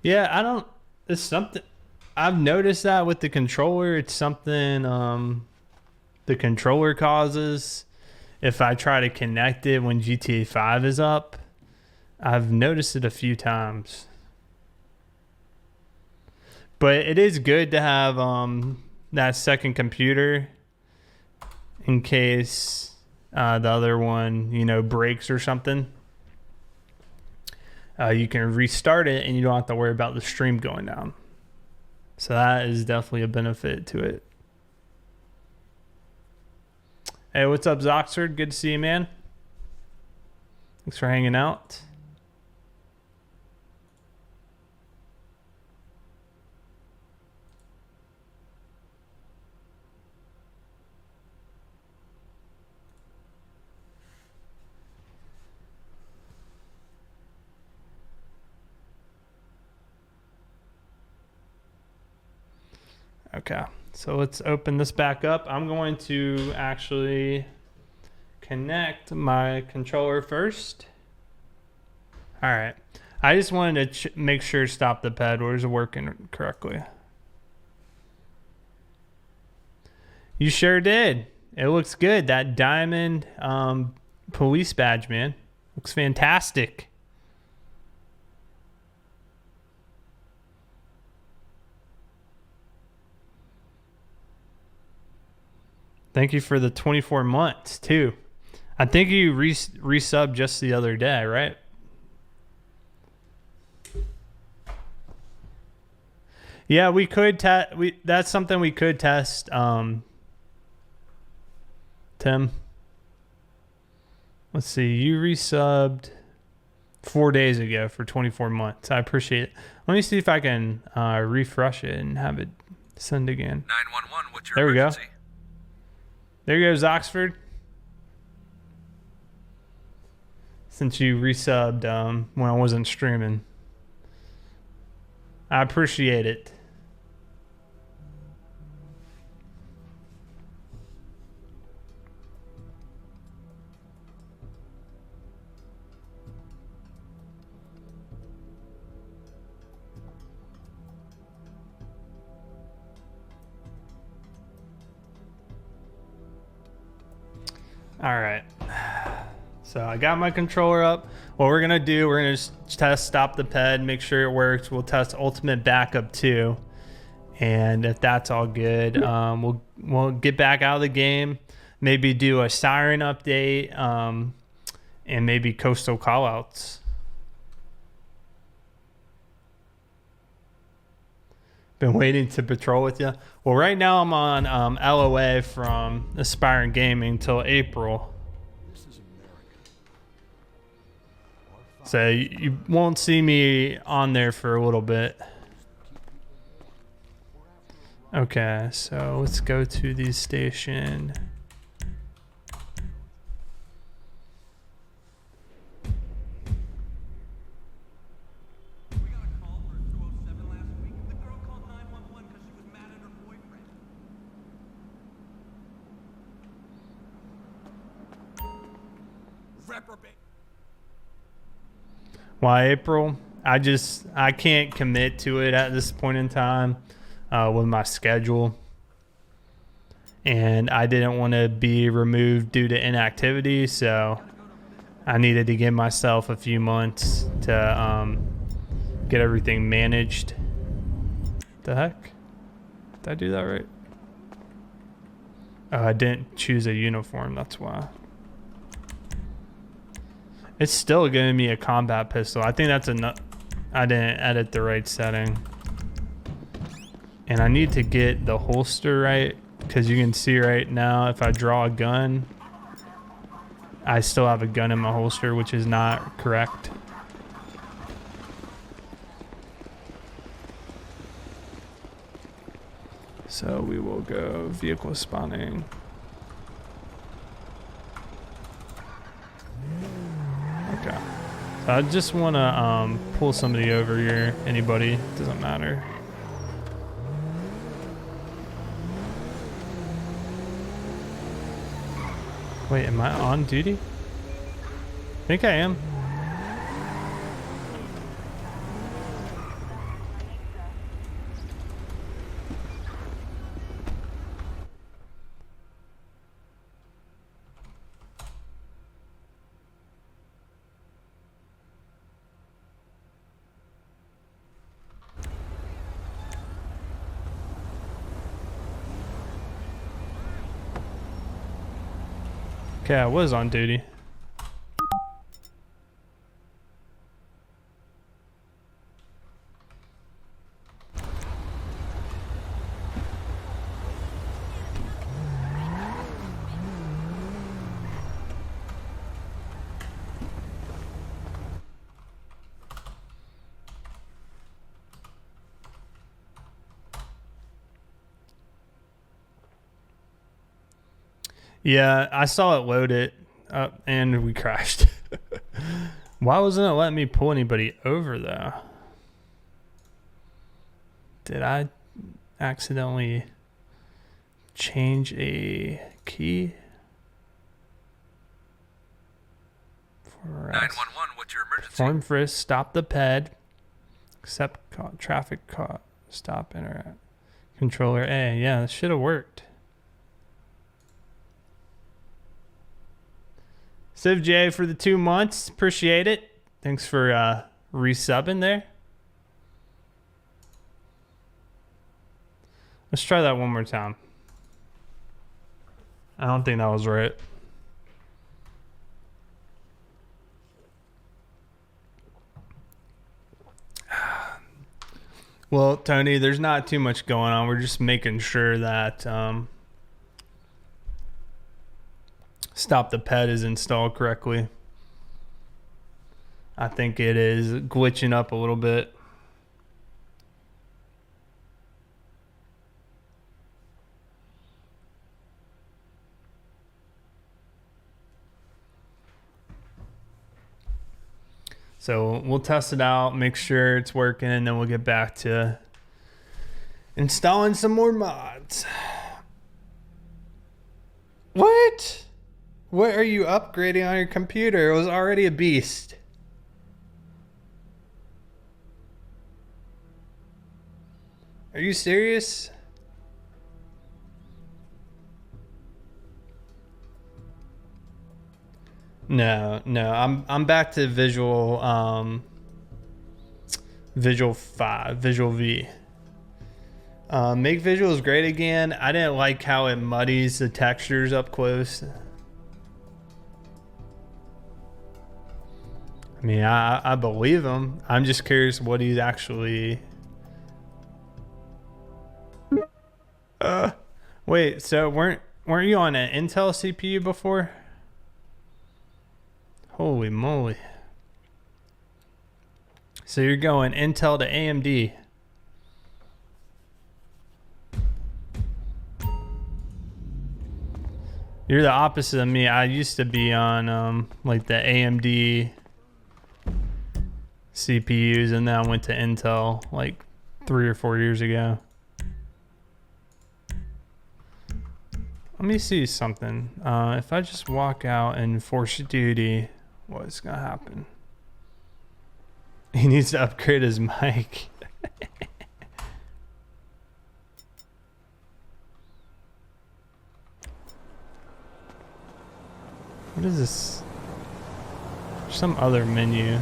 Yeah, I don't. It's something I've noticed that with the controller. It's something the controller causes. If I try to connect it when GTA 5 is up, I've noticed it a few times. But it is good to have that second computer in case the other one, breaks or something. You can restart it and you don't have to worry about the stream going down. So that is definitely a benefit to it. Hey, what's up, Zoxford? Good to see you, man. Thanks for hanging out. Okay, so let's open this back up. I'm going to actually connect my controller first. All right. I just wanted to make sure Stop the Ped was working correctly. You sure did. It looks good. That diamond police badge, man. Looks fantastic. Thank you for the 24 months, too. I think you resubbed just the other day, right? Yeah, we could test. That's something we could test, Tim. Let's see. You resubbed 4 days ago for 24 months. I appreciate it. Let me see if I can refresh it and have it send again. 911, what's your there we emergency? go. There goes Oxford. Since you resubbed when I wasn't streaming. I appreciate it. All right. So I got my controller up. What we're going to do, we're going to test Stop the Ped, make sure it works. We'll test Ultimate Backup too. And if that's all good, we'll get back out of the game, maybe do a Siren update, and maybe Coastal Callouts. Been waiting to patrol with you. Well, right now I'm on LOA from Aspiring Gaming till April. This is America. So you won't see me on there for a little bit. Okay, so let's go to the station. Why April? I can't commit to it at this point in time with my schedule. And I didn't want to be removed due to inactivity, so I needed to give myself a few months to get everything managed. The heck? Did I do that right? Oh, I didn't choose a uniform, that's why. It's still giving me a combat pistol. I think that's enough. I didn't edit the right setting. And I need to get the holster right, because you can see right now if I draw a gun, I still have a gun in my holster, which is not correct. So we will go vehicle spawning. Okay. So I just want to pull somebody over here. Anybody, doesn't matter. Wait, am I on duty? I think I am. Okay, I was on duty. Yeah, I saw it load it up and we crashed. Why wasn't it letting me pull anybody over though? Did I accidentally change a key? 911, what's your emergency? Form frisk, stop the ped, accept traffic stop interact. Controller A. Yeah, that should have worked. Civ J for the 2 months. Appreciate it. Thanks for resubbing there. Let's try that one more time. I don't think that was right. Well, Tony, there's not too much going on. We're just making sure that Stop the Ped is installed correctly. I think it is glitching up a little bit. So we'll test it out, make sure it's working, and then we'll get back to installing some more mods. What? What are you upgrading on your computer? It was already a beast. Are you serious? No, I'm back to Visual Visual 5, Visual V. Make visuals great again. I didn't like how it muddies the textures up close. I mean, I believe him. I'm just curious what he's actually... Wait, so weren't you on an Intel CPU before? Holy moly. So you're going Intel to AMD. You're the opposite of me. I used to be on like the AMD CPUs, and then I went to Intel like 3 or 4 years ago. Let me see something. If I just walk out and force duty, what's gonna happen? He needs to upgrade his mic. What is this? Some other menu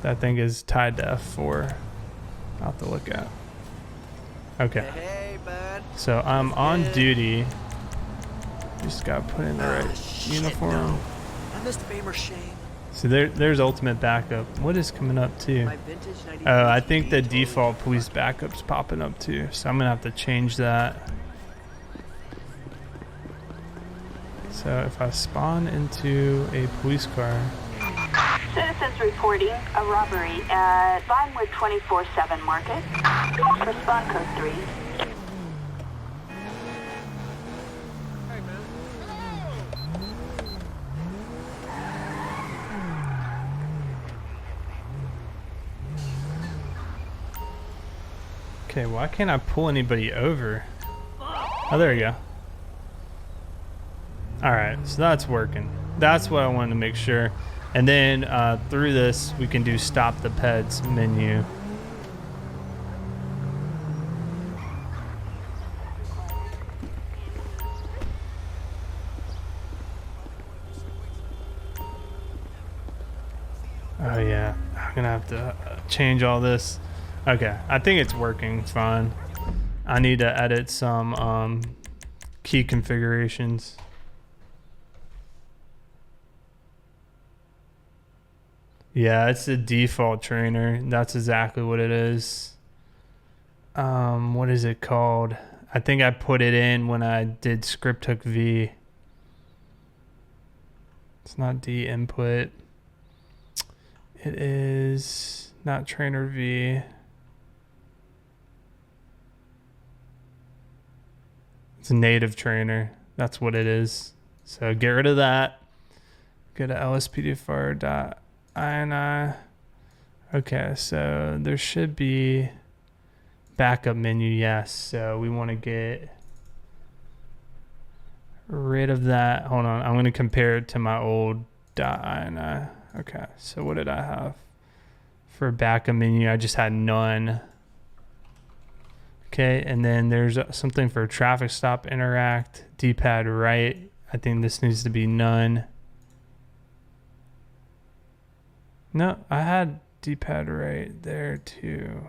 that I think is tied to F4. I'll have to look at. Okay. Hey, bud. So I'm on duty. Just gotta put in the right Shit, uniform. no. I missed Famer Shane. So there's ultimate backup. What is coming up too? My vintage 93 Oh, I think the TV default police backup's popping up too. So I'm gonna have to change that. So if I spawn into a police car. Citizens reporting a robbery at Vinewood 24/7 Market. Respond code 3. Okay, why can't I pull anybody over? Oh, there you go. Alright, so that's working. That's what I wanted to make sure. And then through this, we can do stop the pets menu. Oh yeah, I'm gonna have to change all this. Okay, I think it's working fine. I need to edit some key configurations. Yeah, it's the default trainer. That's exactly what it is. What is it called? I think I put it in when I did script hook V. It's not D input. It is not trainer V. It's a native trainer. That's what it is. So get rid of that. Go to LSPDFR.ini. Okay, so there should be backup menu, yes. So we want to get rid of that. Hold on, I'm going to compare it to my old .ini. Okay, so what did I have for backup menu? I just had none. Okay, and then there's something for traffic stop interact, D-pad right. I think this needs to be none. No, I had D-pad right there too.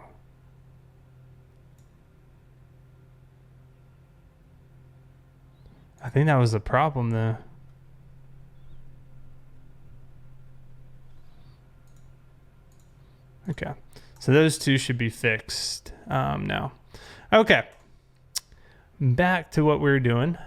I think that was the problem though. Okay, so those two should be fixed now. Okay, back to what we were doing.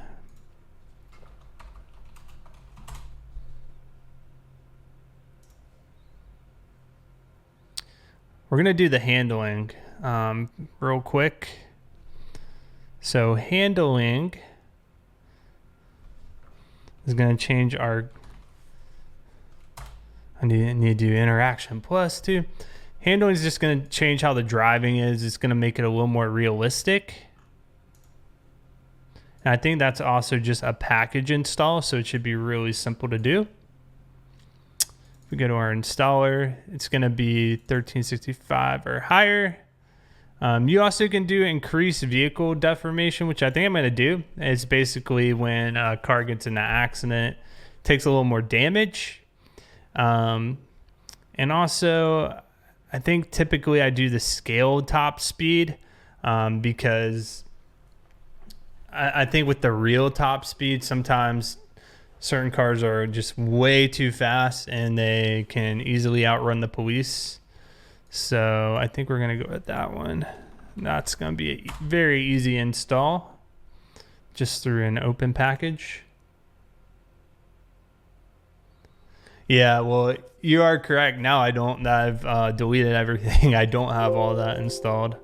We're gonna do the handling real quick. So handling is gonna change our, I need to do interaction plus too. Handling is just going to change how the driving is. It's going to make it a little more realistic. And I think that's also just a package install, so it should be really simple to do. If we go to our installer, it's going to be 1365 or higher. You also can do increased vehicle deformation, which I think I'm going to do. It's basically when a car gets in an accident, takes a little more damage. And also, I think typically I do the scale top speed because I think with the real top speed, sometimes certain cars are just way too fast and they can easily outrun the police. So I think we're going to go with that one. That's going to be a very easy install just through an open package. Yeah, well, you are correct. Now I don't. I've deleted everything. I don't have all that installed.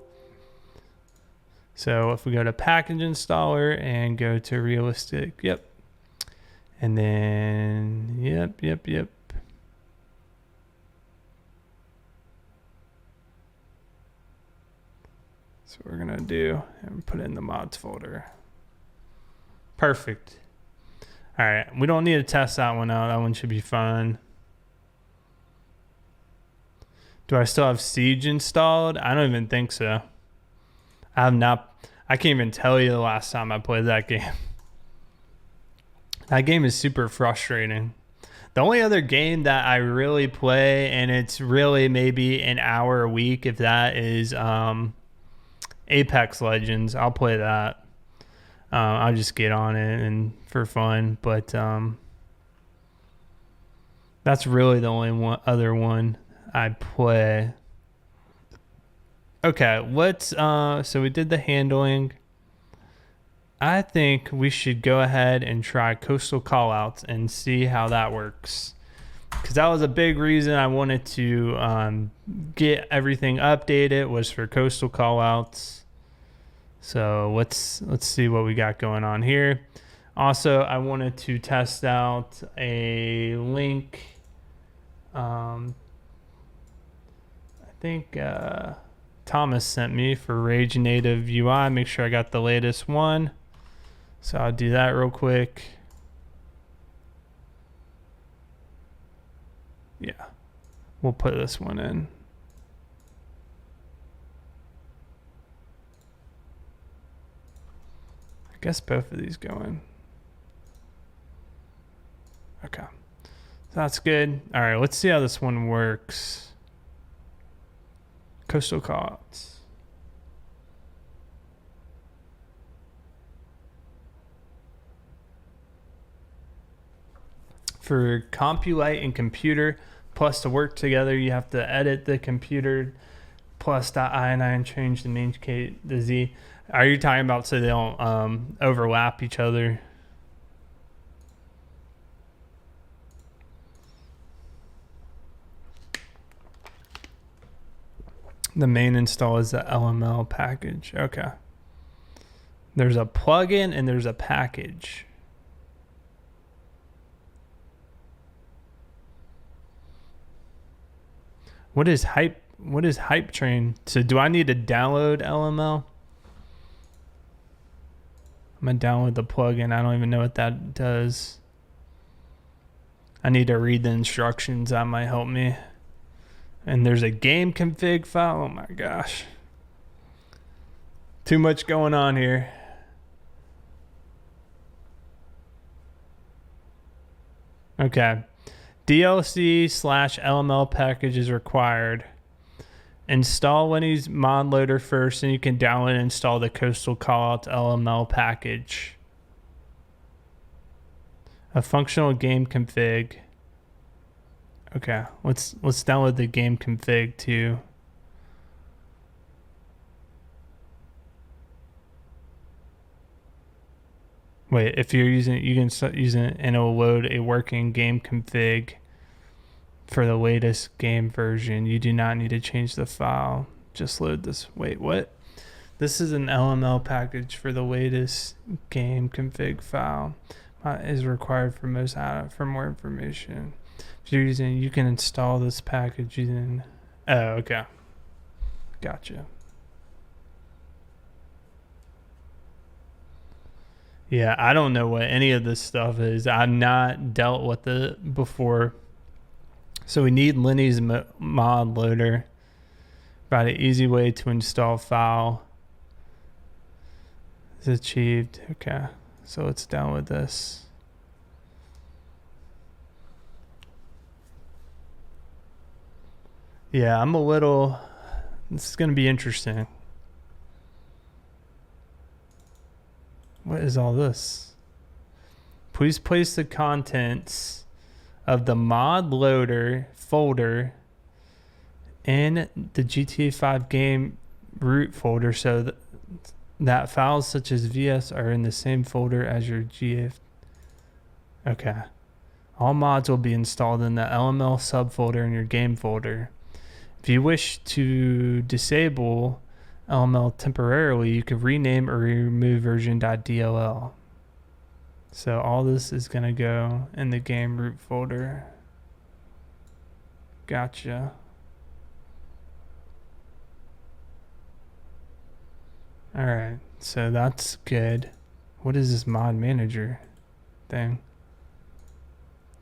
So if we go to package installer and go to realistic, yep. And then, yep. So we're going to do and put it in the mods folder. Perfect. All right, we don't need to test that one out. That one should be fine. Do I still have Siege installed? I don't even think so. I have not. I can't even tell you the last time I played that game. That game is super frustrating. The only other game that I really play, and it's really maybe an hour a week, if that, is Apex Legends. I'll play that. I'll just get on it and for fun, but that's really the only other one I play. Okay, let's so we did the handling. I think we should go ahead and try Coastal Callouts and see how that works, because that was a big reason I wanted to get everything updated, was for Coastal Callouts. So let's see what we got going on here. Also, I wanted to test out a link. I think Thomas sent me for Rage Native UI. Make sure I got the latest one. So I'll do that real quick. Yeah, we'll put this one in. I guess both of these go in. Okay, so that's good. All right, let's see how this one works. Coastal Callouts. For Compulite and computer plus to work together, you have to edit the computer plus .ini and change the main K to Z. Are you talking about so they don't overlap each other? The main install is the LML package. Okay. There's a plugin and there's a package. What is hype? What is hype train? So do I need to download LML? I'm gonna download the plugin. I don't even know what that does. I need to read the instructions. That might help me. And there's a game config file. Oh my gosh. Too much going on here. Okay. DLC/LML package is required. Install Winnie's mod loader first, and you can download and install the Coastal Callouts LML package. A functional game config. Okay, let's download the game config too. Wait, if you're using, you can start using it and it will load a working game config for the latest game version. You do not need to change the file. Just load this. Wait, what? This is an LML package for the latest game config file. Is required for most for more information. If you're using, you can install this package using. Oh, okay. Gotcha. Yeah, I don't know what any of this stuff is. I've not dealt with it before. So we need Lenny's mod loader. Provide an easy way to install file. Is achieved. Okay, so let's download this. Yeah, I'm a little. This is going to be interesting. What is all this? Please place the contents of the mod loader folder in the GTA 5 game root folder so that files such as VS are in the same folder as your GF. Okay. All mods will be installed in the LML subfolder in your game folder. If you wish to disable LML temporarily, you can rename or remove version.dll. So all this is going to go in the game root folder. Gotcha. All right, so that's good. What is this mod manager thing?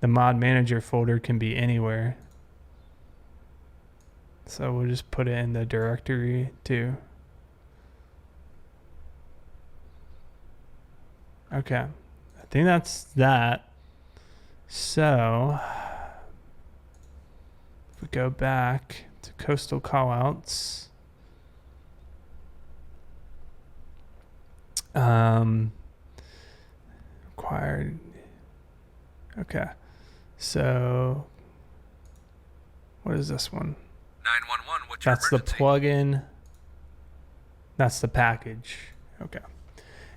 The mod manager folder can be anywhere. So we'll just put it in the directory too. Okay, I think that's that. So if we go back to Coastal Callouts, required. Okay, so what is this one? 911, what's your That's the emergency? plugin. That's the package. Okay.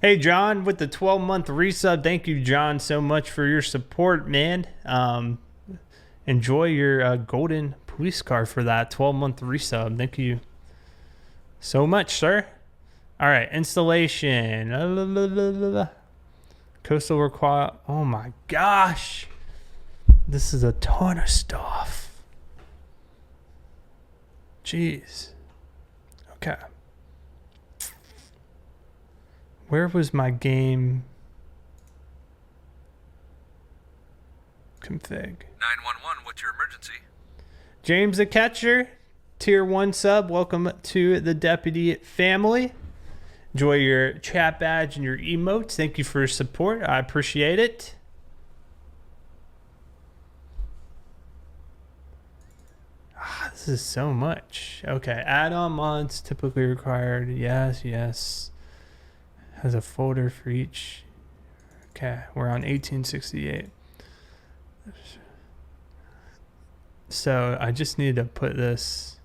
Hey, John, with the 12-month resub. Thank you, John, so much for your support, man. Enjoy your golden police car for that 12-month resub. Thank you so much, sir. All right, installation. Coastal require. Oh my gosh, this is a ton of stuff. Jeez. Okay. Where was my game config? 911, what's your emergency? James the Catcher, tier 1 sub. Welcome to the Deputy family. Enjoy your chat badge and your emotes. Thank you for your support. I appreciate it. This is so much. Okay, add-on mods typically required. Yes, yes. Has a folder for each. Okay, we're on 1868. So I just need to put this.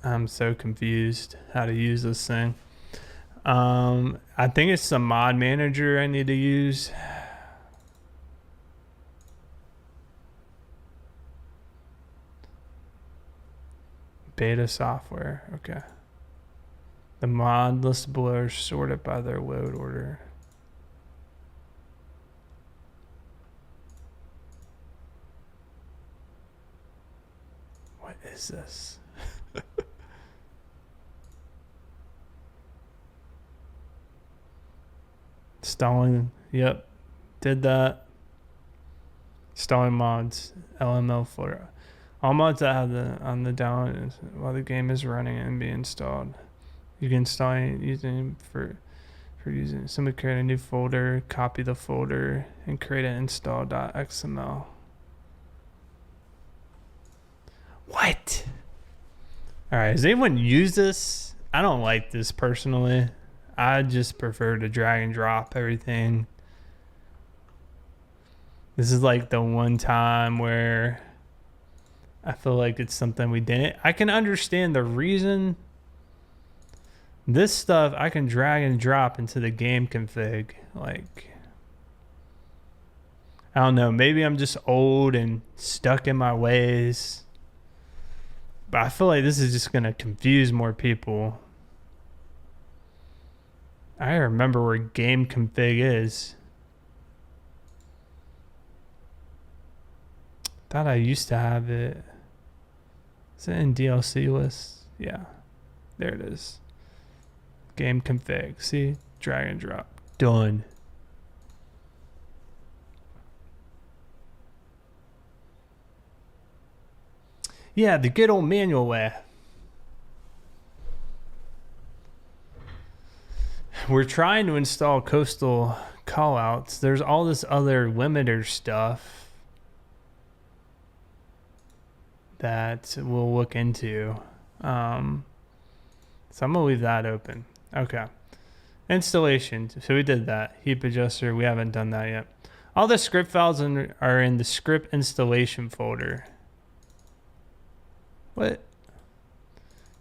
I'm so confused how to use this thing. I think it's some mod manager I need to use. Beta software. Okay. The mod list below are sorted by their load order. What is this? Installing, yep, did that. Installing mods, LML folder. All mods that have the on the down while the game is running and being installed. You can install it using for using. Somebody create a new folder, copy the folder, and create an install.xml. What? All right, has anyone used this? I don't like this personally. I just prefer to drag and drop everything. This is like the one time where I feel like it's something we didn't. I can understand the reason. This stuff I can drag and drop into the game config. Like, I don't know. Maybe I'm just old and stuck in my ways. But I feel like this is just going to confuse more people. I remember where game config is. Thought I used to have it. Is it in DLC list? Yeah. There it is. Game config. See? Drag and drop. Done. Yeah, the good old manual way. We're trying to install Coastal Callouts. There's all this other limiter stuff that we'll look into. So I'm going to leave that open. Okay. Installation. So we did that. Heap adjuster. We haven't done that yet. All the script files are in the script installation folder. What?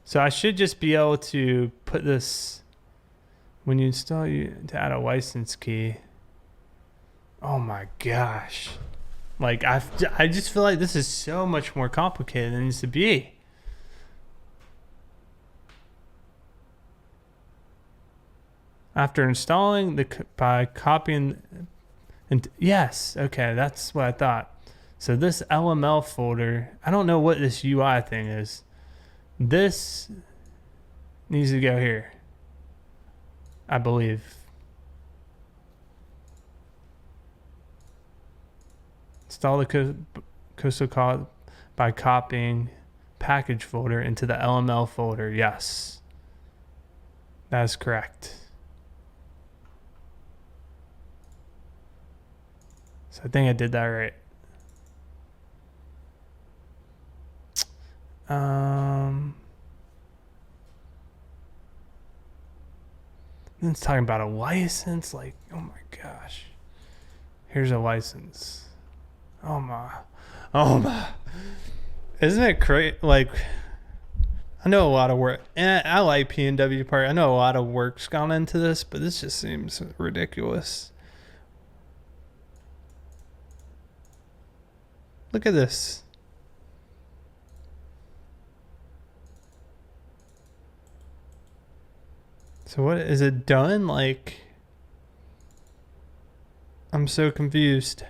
So I should just be able to put this when you install to add a license key. Oh my gosh. Like I just feel like this is so much more complicated than it needs to be. After installing by copying and yes, okay, that's what I thought. So this LML folder, I don't know what this UI thing is. This needs to go here, I believe. Install the Coastal Callouts by copying package folder into the LML folder. Yes, that is correct. So I think I did that right. Then it's talking about a license. Like, oh my gosh. Here's a license. Oh my. Isn't it great? Like, I know a lot of work. And I like PNW part. I know a lot of work's gone into this, but this just seems ridiculous. Look at this. So what is it done? Like, I'm so confused.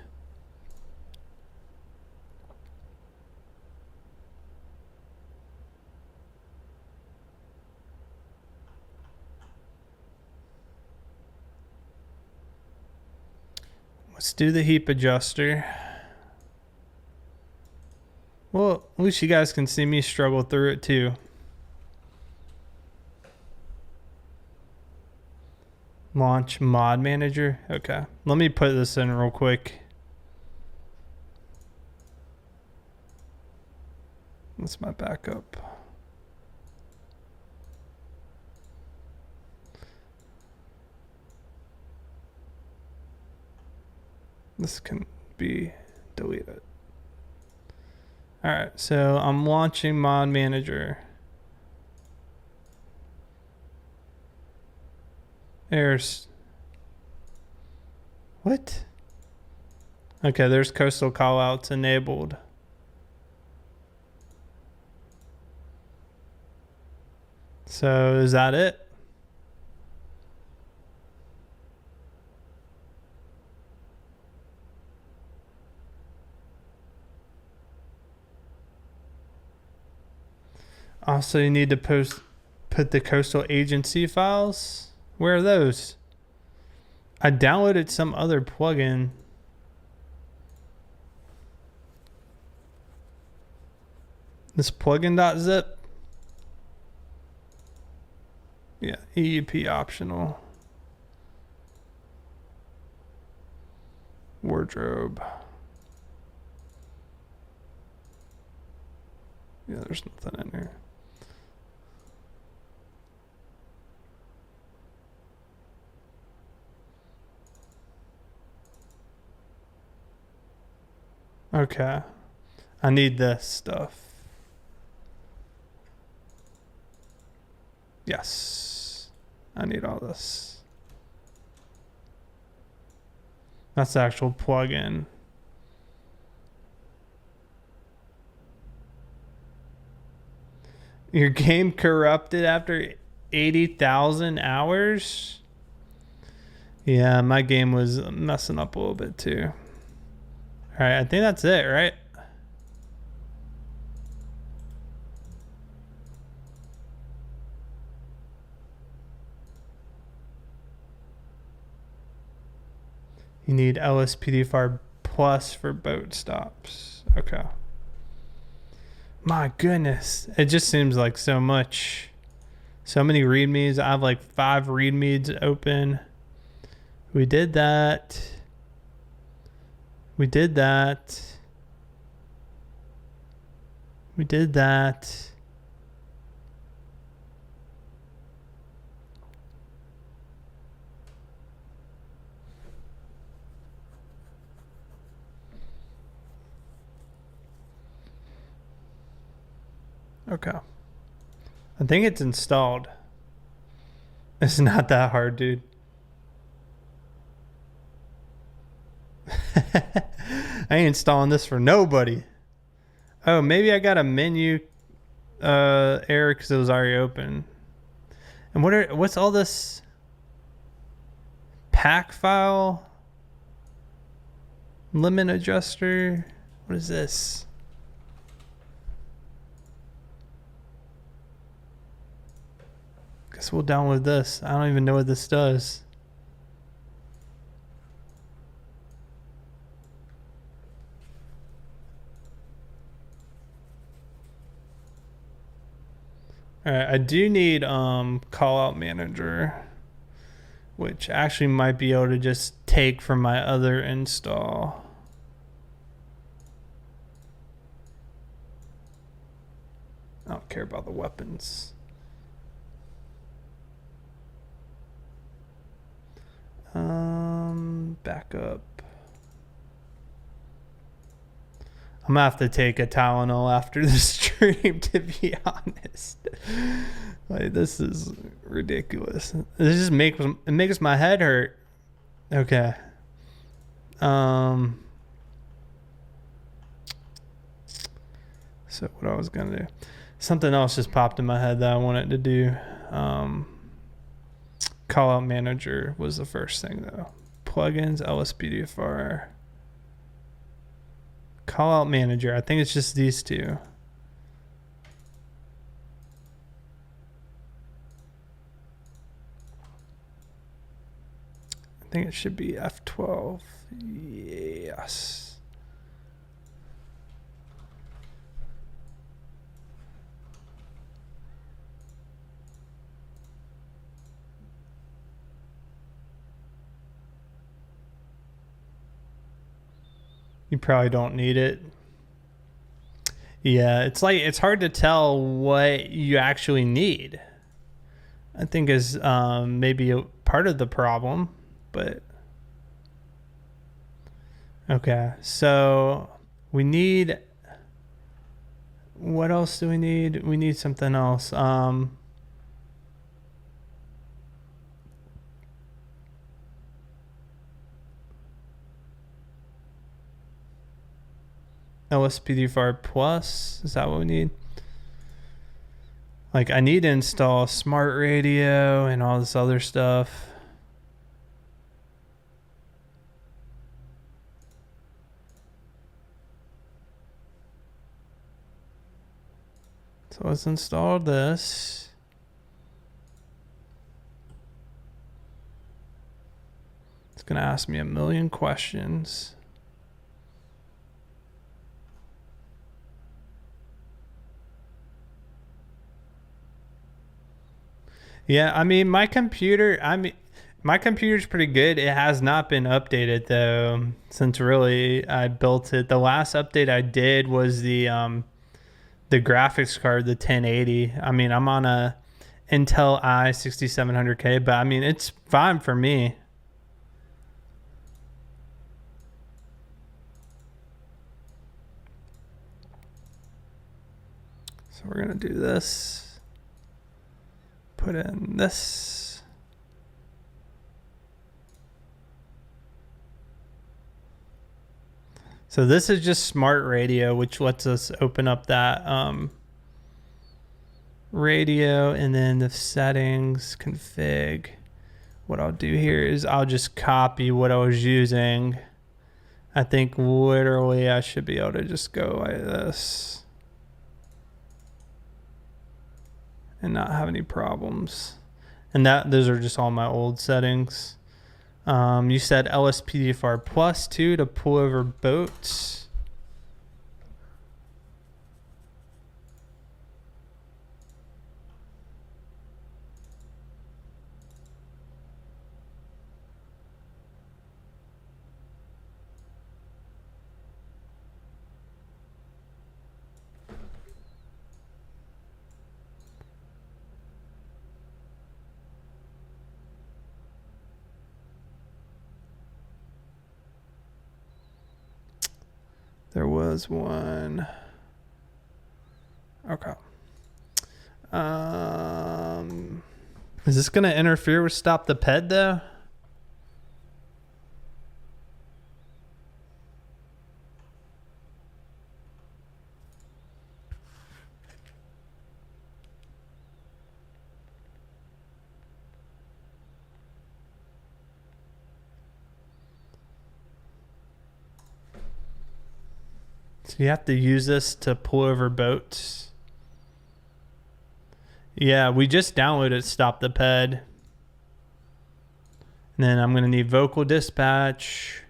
Let's do the heap adjuster. Well, at least you guys can see me struggle through it too. Launch mod manager. Okay, let me put this in real quick. That's my backup. This can be deleted. All right, so I'm launching mod manager. There's what? Okay, there's Coastal Callouts enabled. So is that it? Also, you need to put the coastal agency files. Where are those? I downloaded some other plugin. This plugin.zip. Yeah, EUP optional. Wardrobe. Yeah, there's nothing in there. Okay. I need this stuff. Yes. I need all this. That's the actual plugin. Your game corrupted after 80,000 hours? Yeah, my game was messing up a little bit too. All right, I think that's it, right? You need LSPDFR plus for boat stops. Okay. My goodness. It just seems like so much. So many readmes. I have like 5 readmes open. We did that. We did that. We did that. Okay. I think it's installed. It's not that hard, dude. I ain't installing this for nobody. Oh, maybe I got a menu error because it was already open. And what's all this pack file? Limit adjuster? What is this? Guess we'll download this. I don't even know what this does. Alright, I do need call out manager, which actually might be able to just take from my other install. I don't care about the weapons. Backup. I'm gonna have to take a Tylenol after the stream, to be honest. Like, this is ridiculous. This just makes my head hurt. Okay. So what I was gonna do, something else just popped in my head that I wanted to do. Callout manager was the first thing though. Plugins, LSPDFR. Callout manager. I think it's just these two. I think it should be F12. Yes. You probably don't need it. Yeah, it's like it's hard to tell what you actually need. I think is maybe a part of the problem, but okay. So we need, what else do we need? We need something else. LSPDFR plus, is that what we need? Like I need to install smart radio and all this other stuff. So let's install this. It's gonna ask me a million questions. Yeah, I mean my computer's pretty good. It has not been updated though since really I built it. The last update I did was the graphics card, the 1080. I mean, I'm on a Intel i6700K, but I mean it's fine for me. So we're gonna do this. Put in this. So this is just smart radio, which lets us open up that radio, and then the settings, config. What I'll do here is I'll just copy what I was using. I think literally I should be able to just go like this and not have any problems. And those are just all my old settings. You said LSPDFR plus 2 to pull over boats. There was one. Okay. Is this going to interfere with stop the ped though? So you have to use this to pull over boats. Yeah, we just downloaded Stop the Ped. And then I'm going to need vocal dispatch.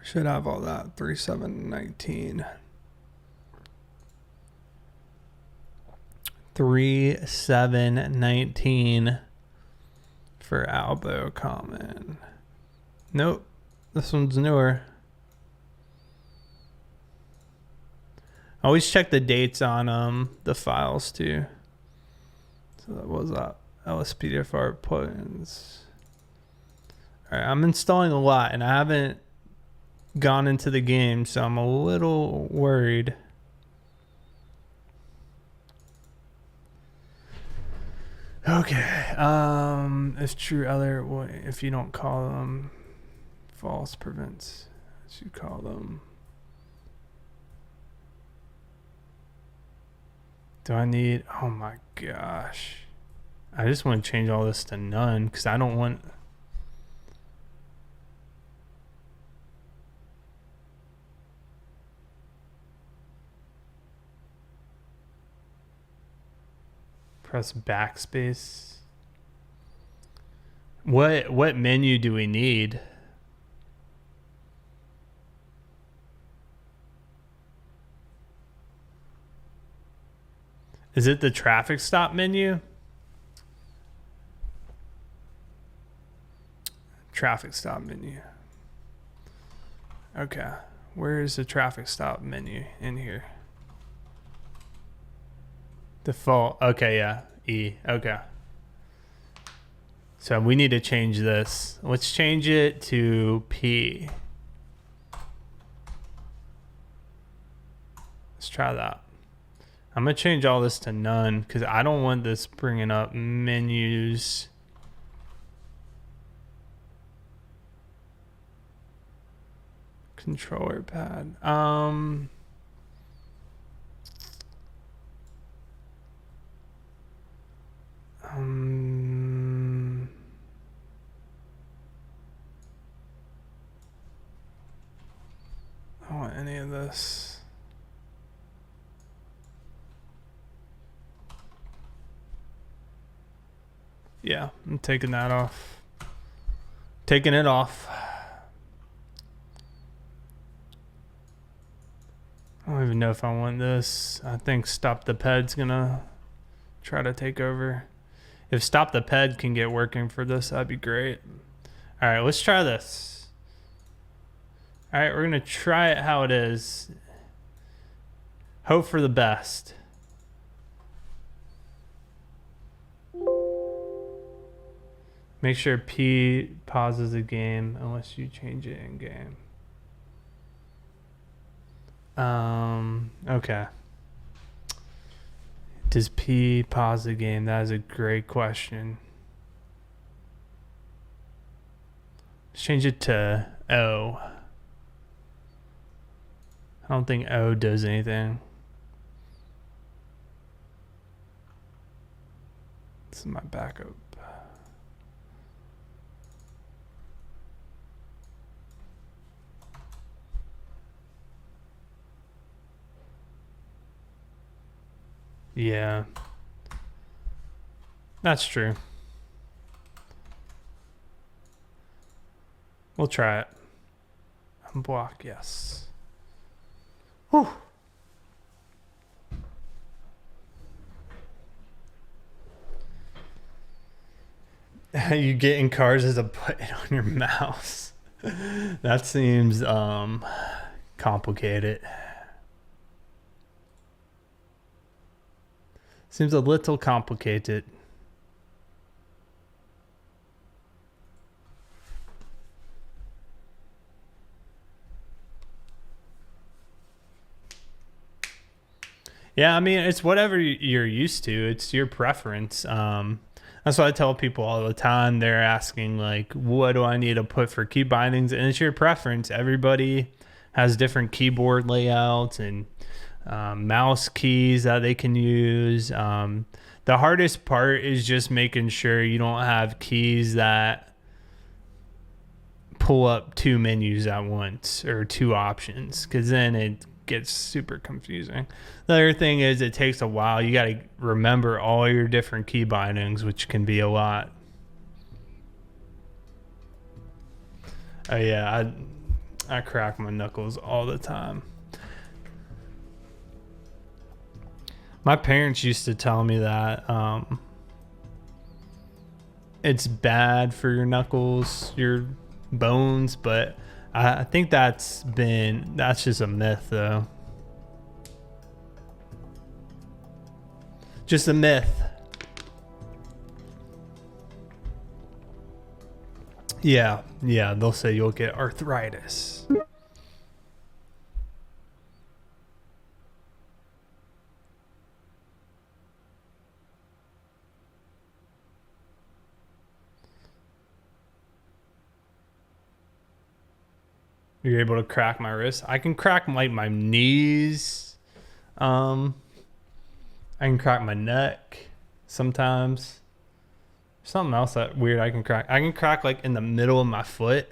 Should have all that. 3719. 3719 for Albo Common. Nope, this one's newer. Always check the dates on the files too. So that was LSPDFR plugins. All right, I'm installing a lot and I haven't gone into the game, so I'm a little worried. Okay, if true other, if you don't call them false prevents, as you call them. Do I need, oh my gosh. I just want to change all this to none because I don't want. Press backspace. What menu do we need? Is it the traffic stop menu? Traffic stop menu. Okay. Where is the traffic stop menu in here? Default. Okay, yeah. E. Okay. So we need to change this. Let's change it to P. Let's try that. I'm going to change all this to none because I don't want this bringing up menus. Controller pad. I don't want any of this. Yeah, I'm taking that off. Taking it off. I don't even know if I want this. I think Stop the Ped's gonna try to take over. If Stop the Ped can get working for this, that'd be great. All right, let's try this. All right, we're gonna try it how it is. Hope for the best. Make sure P pauses the game unless you change it in game. Okay. Does P pause the game? That is a great question. Let's change it to O. I don't think O does anything. This is my backup. Yeah, that's true. We'll try it. Unblock, yes. Whew. You get in cars as a button on your mouse. That seems complicated. Seems a little complicated. Yeah, I mean, it's whatever you're used to. It's your preference. That's what I tell people all the time. They're asking, like, what do I need to put for key bindings? And it's your preference. Everybody has different keyboard layouts and mouse keys that they can use. The hardest part is just making sure you don't have keys that pull up two menus at once or two options, because then it gets super confusing. The other thing is it takes a while. You got to remember all your different key bindings, which can be a lot. Oh yeah, I crack my knuckles all the time. My parents used to tell me that it's bad for your knuckles, your bones, but I think that's just a myth, though. Just a myth. Yeah, they'll say you'll get arthritis. You're able to crack my wrist. I can crack my knees. I I can crack my neck sometimes. Something else that weird I can crack. I can crack like in the middle of my foot.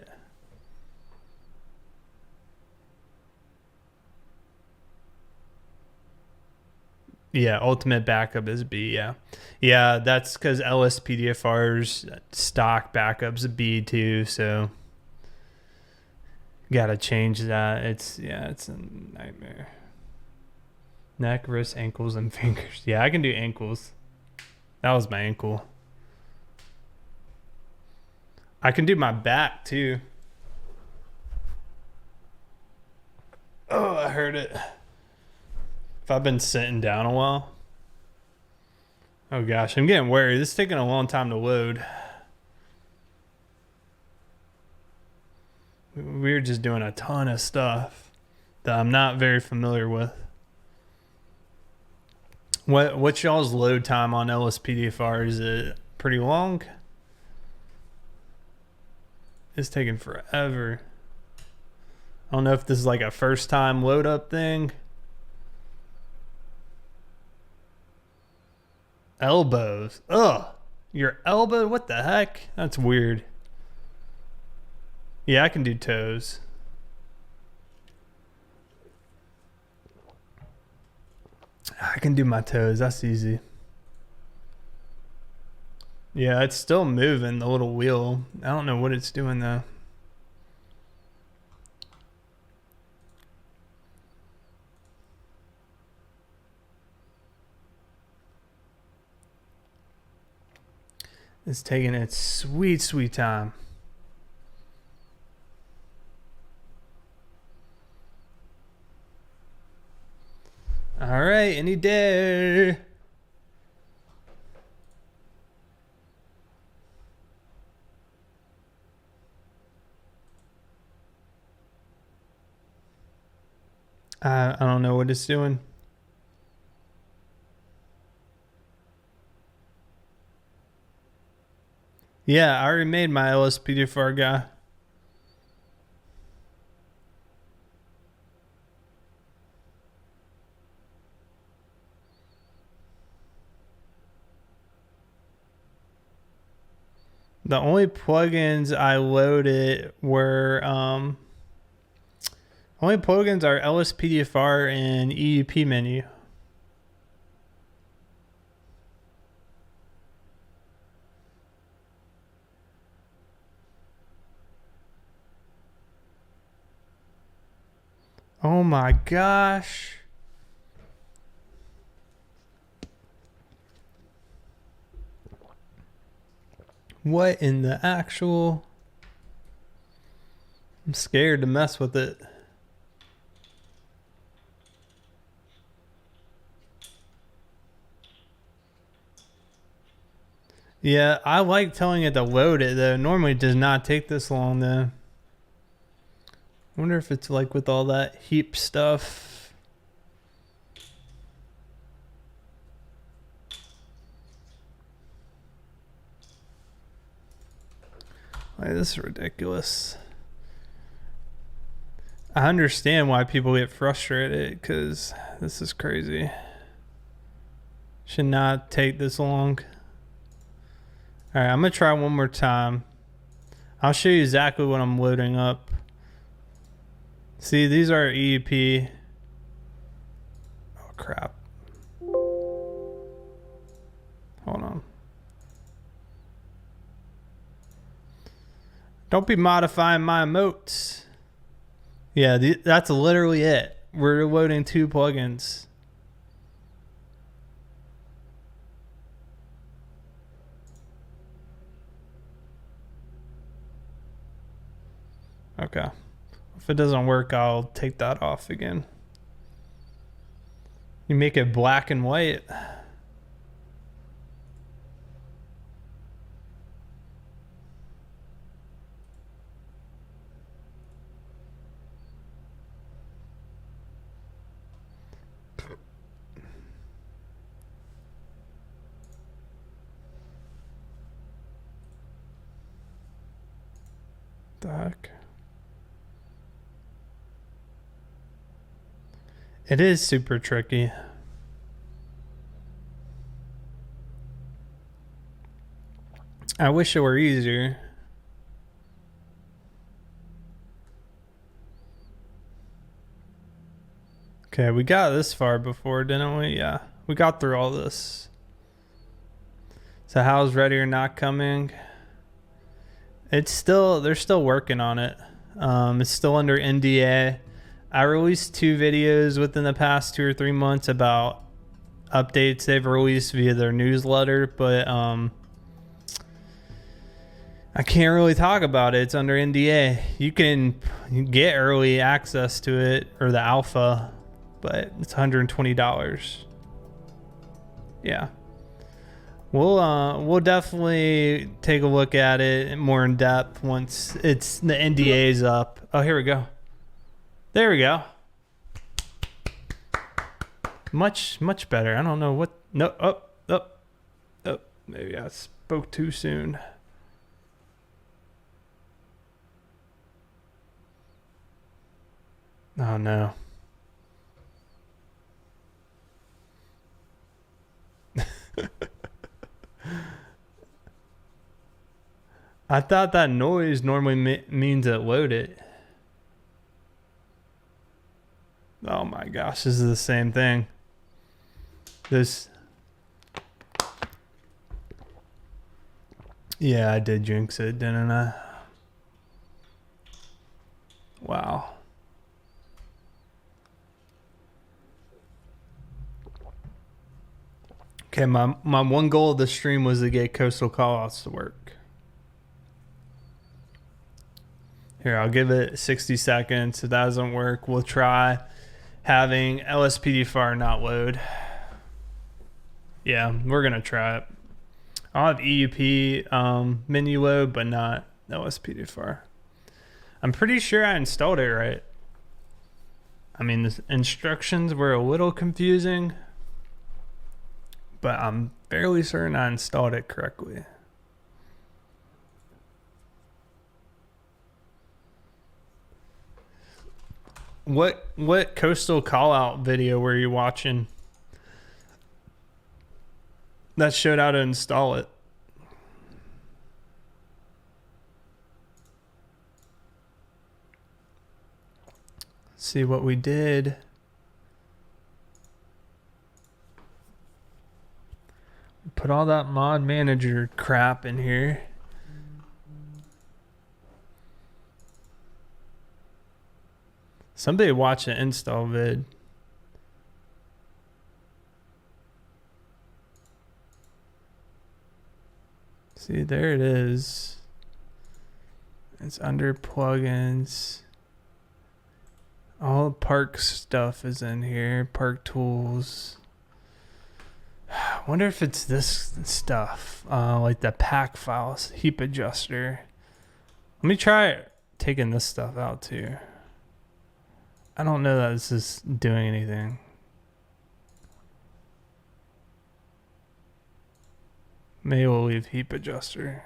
Yeah, ultimate backup is B. Yeah, yeah, that's because LSPDFR's stock backup's a B too. So gotta change that. It's a nightmare. Neck, wrist, ankles, and fingers. Yeah, I can do ankles. That was my ankle. I can do my back too. Oh, I heard it. If I've been sitting down a while. Oh gosh, I'm getting worried. This is taking a long time to load. We're just doing a ton of stuff that I'm not very familiar with. What's y'all's load time on LSPDFR? Is it pretty long? It's taking forever. I don't know if this is like a first time load up thing. Elbows. Ugh. Your elbow? What the heck? That's weird. Yeah, I can do toes. I can do my toes. That's easy. Yeah, it's still moving, the little wheel. I don't know what it's doing though. It's taking its sweet, sweet time. All right, any day. I don't know what it's doing. Yeah, I already made my LSPDFR guy. The only plugins I loaded were only plugins are LSPDFR and EUP menu. Oh my gosh. What in the actual? I'm scared to mess with it. Yeah, I like telling it to load it though. Normally it does not take this long though. Wonder if it's like with all that heap stuff. Like, this is ridiculous. I understand why people get frustrated because this is crazy. Should not take this long. All right, I'm gonna try one more time. I'll show you exactly what I'm loading up. See, these are EUP. Oh crap. Hold on. Don't be modifying my emotes. Yeah, that's literally it. We're loading 2 plugins. Okay. If it doesn't work, I'll take that off again. You make it black and white. The heck? It is super tricky. I wish it were easier. Okay, we got this far before, didn't we? Yeah, we got through all this. So how's Ready or Not coming? It's still, they're still working on it. It's still under NDA. I released 2 videos within the past 2 or 3 months about updates they've released via their newsletter, but I can't really talk about it. It's under NDA. You can get early access to it, or the alpha, but it's $120. Yeah. We'll definitely take a look at it more in depth once it's the NDA's up. Oh, here we go. There we go. Much better. I don't know what. No. Oh. Maybe I spoke too soon. Oh no. I thought that noise normally means it loaded. Oh my gosh, this is the same thing. Yeah, I did jinx it, didn't I? Wow. Okay, my one goal of the stream was to get Coastal Callouts to work. Here, I'll give it 60 seconds. If that doesn't work, we'll try having LSPDFR not load. Yeah, we're going to try it. I'll have EUP menu load, but not LSPDFR. I'm pretty sure I installed it right. I mean, the instructions were a little confusing, but I'm fairly certain I installed it correctly. What Coastal Callout video were you watching that showed how to install it? See what we did. Put all that mod manager crap in here. Somebody watch an install vid. See, there it is. It's under plugins. All park stuff is in here. Park tools. I wonder if it's this stuff. Like the pack files, heap adjuster. Let me try taking this stuff out too. I don't know that this is doing anything. Maybe we'll leave heap adjuster.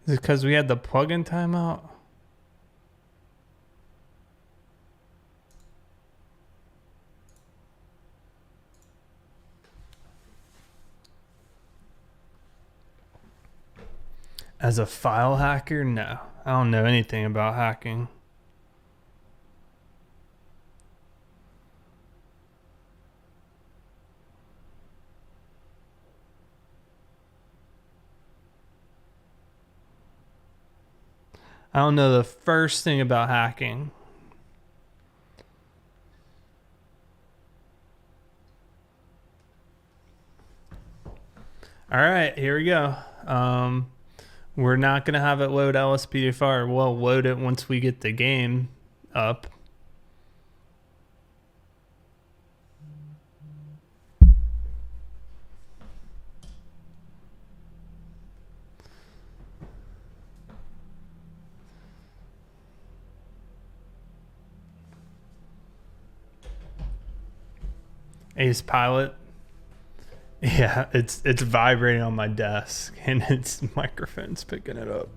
Is it because we had the plugin timeout? As a file hacker? No. I don't know anything about hacking. I don't know the first thing about hacking. All right, here we go. We're not going to have it load LSPDFR. We'll load it once we get the game up. Ace Pilot. Yeah, it's vibrating on my desk and its microphone's picking it up.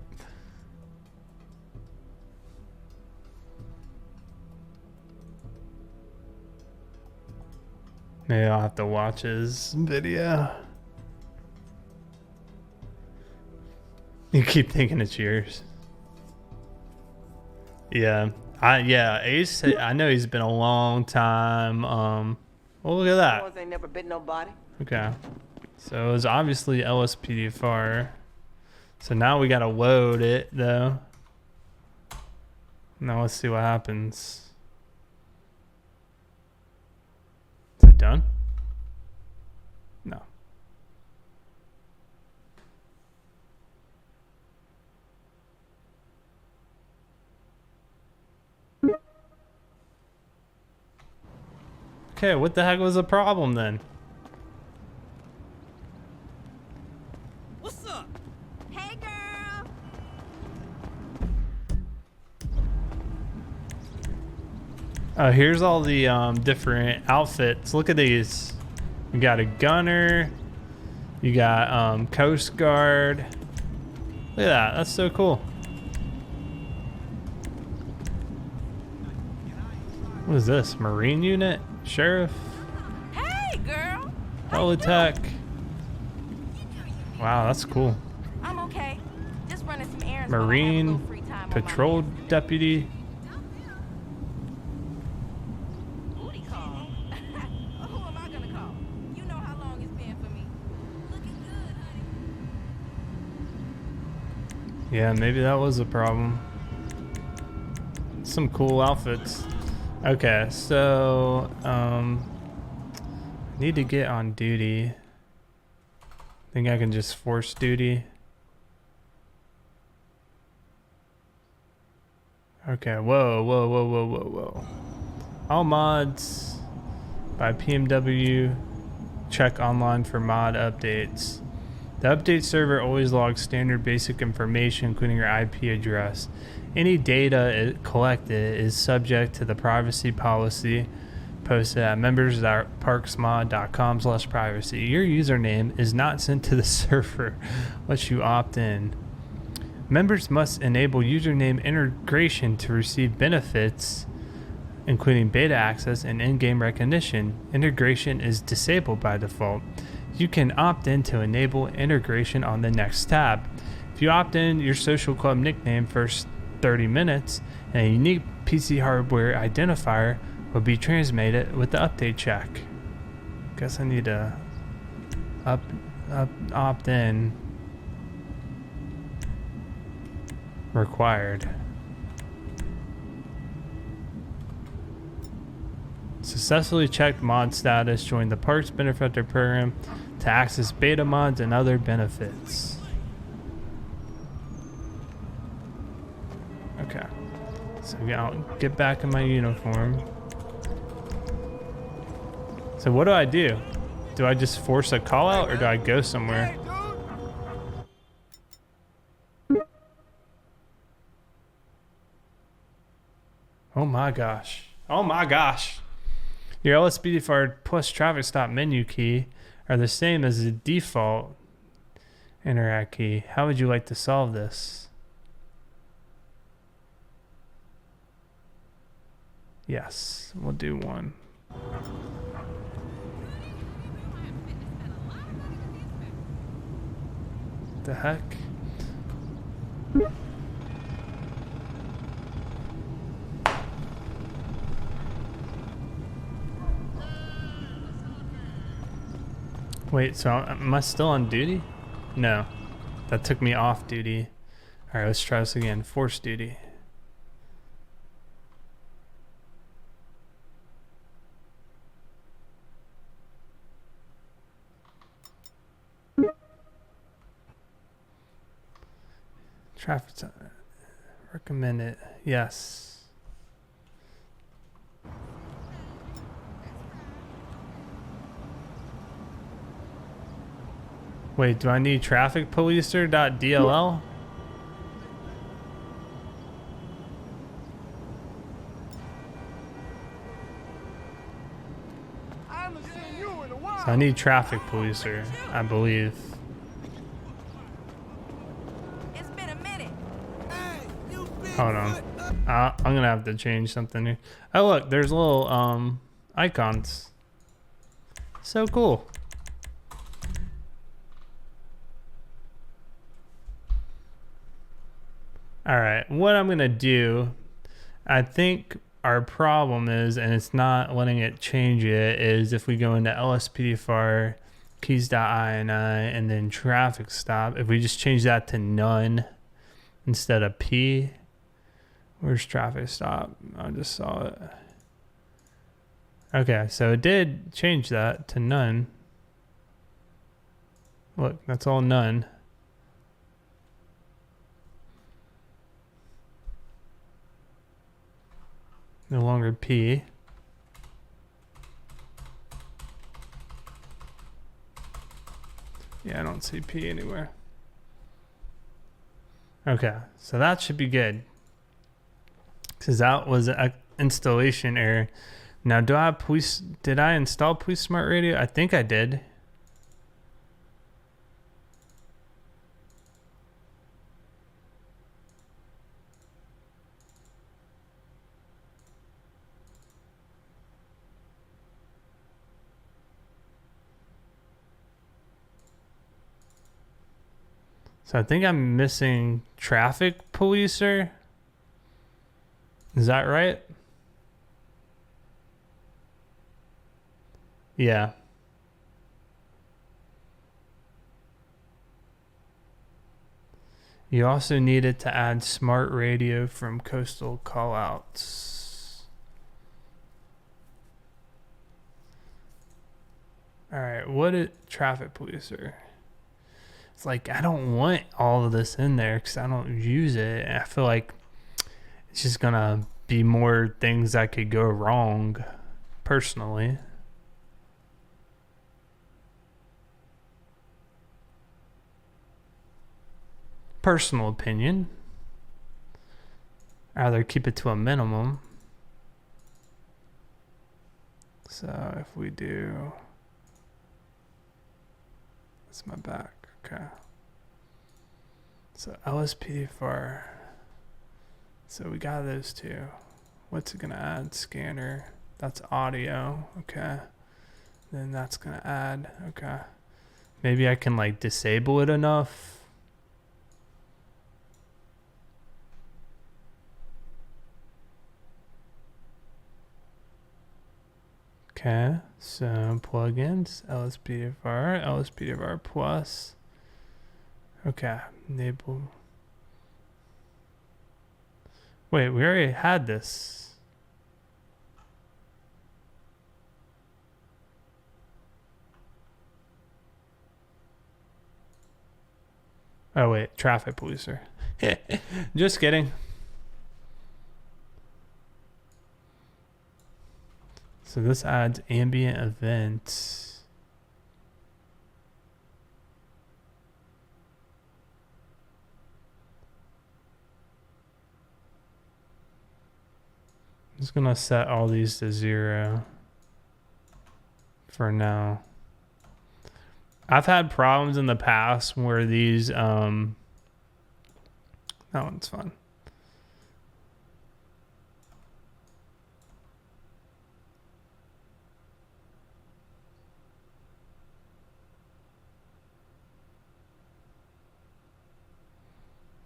Maybe I'll have to watch his video. You keep thinking it's yours. Yeah. Ace, I know he's been a long time. Well, look at that. Ain't never bit nobody. Okay. So it was obviously LSPDFR. So now we gotta load it though. Now let's see what happens. Is it done? No. Okay, what the heck was the problem then? What's up? Hey, girl. Here's all the different outfits. Look at these. You got a gunner. You got Coast Guard. Look at that. That's so cool. What is this? Marine unit? Sheriff? Hey, girl. Holotech. Wow, that's cool. I'm okay. Just running some errands. while I have a Marine little free time on my Patrol hands. Deputy. Booty call. Who am I gonna call? You know how long it's been for me. Looking good, honey. Yeah, maybe that was a problem. Some cool outfits. Okay, so need to get on duty. Think I can just force duty. Okay, whoa. All mods by PMW. Check online for mod updates. The update server always logs standard basic information, including your IP address. Any data collected is subject to the privacy policy posted at members.parksmod.com/privacy. Your username is not sent to the server unless you opt in. Members must enable username integration to receive benefits, including beta access and in-game recognition. Integration is disabled by default. You can opt in to enable integration on the next tab. If you opt in, your social club nickname first 30 minutes and a unique PC hardware identifier will be transmitted with the update check. Guess I need to opt in. Required. Successfully checked mod status. Join the Parks Benefactor Program to access beta mods and other benefits. Okay. So I'll get back in my uniform. So what do I do? Do I just force a call out or do I go somewhere? Oh my gosh. Oh my gosh. Your LSPDFR plus traffic stop menu key are the same as the default interact key. How would you like to solve this? Yes, we'll do one. The heck? Wait, so am I still on duty? No, that took me off duty. All right, let's try this again. Force duty. Traffic recommended. Yes. Wait, do I need traffic policer.dll? I haven't seen you in a while. So I need traffic policer, I believe. It's been a minute. Hold on. I'm gonna have to change something here. Oh look, there's little icons. So cool. All right, what I'm gonna do, I think our problem is, and it's not letting it change it, is if we go into LSPDFR keys.ini and then traffic stop, if we just change that to none instead of P. Where's traffic stop? I just saw it. Okay, so it did change that to none. Look, that's all none. No longer P. Yeah, I don't see P anywhere. Okay, so that should be good. Because that was an installation error. Now, do I have police? Did I install Police Smart Radio? I think I did. So I think I'm missing traffic policer. Is that right? Yeah. You also needed to add smart radio from Coastal Callouts. All right, what is traffic policer? It's like, I don't want all of this in there because I don't use it. I feel like it's just gonna be more things that could go wrong, personally. Personal opinion. I'd rather keep it to a minimum. So if we do, that's my back. Okay. So LSPDFR. So we got those two. What's it gonna add? Scanner. That's audio. Okay. Then that's gonna add. Okay. Maybe I can like disable it enough. Okay. So plugins. LSPDFR. LSPDFR plus. Okay. Enable. Wait, we already had this. Oh wait, traffic policer. Just kidding. So this adds ambient events. I'm just gonna set all these to 0 for now. I've had problems in the past where these that one's fun.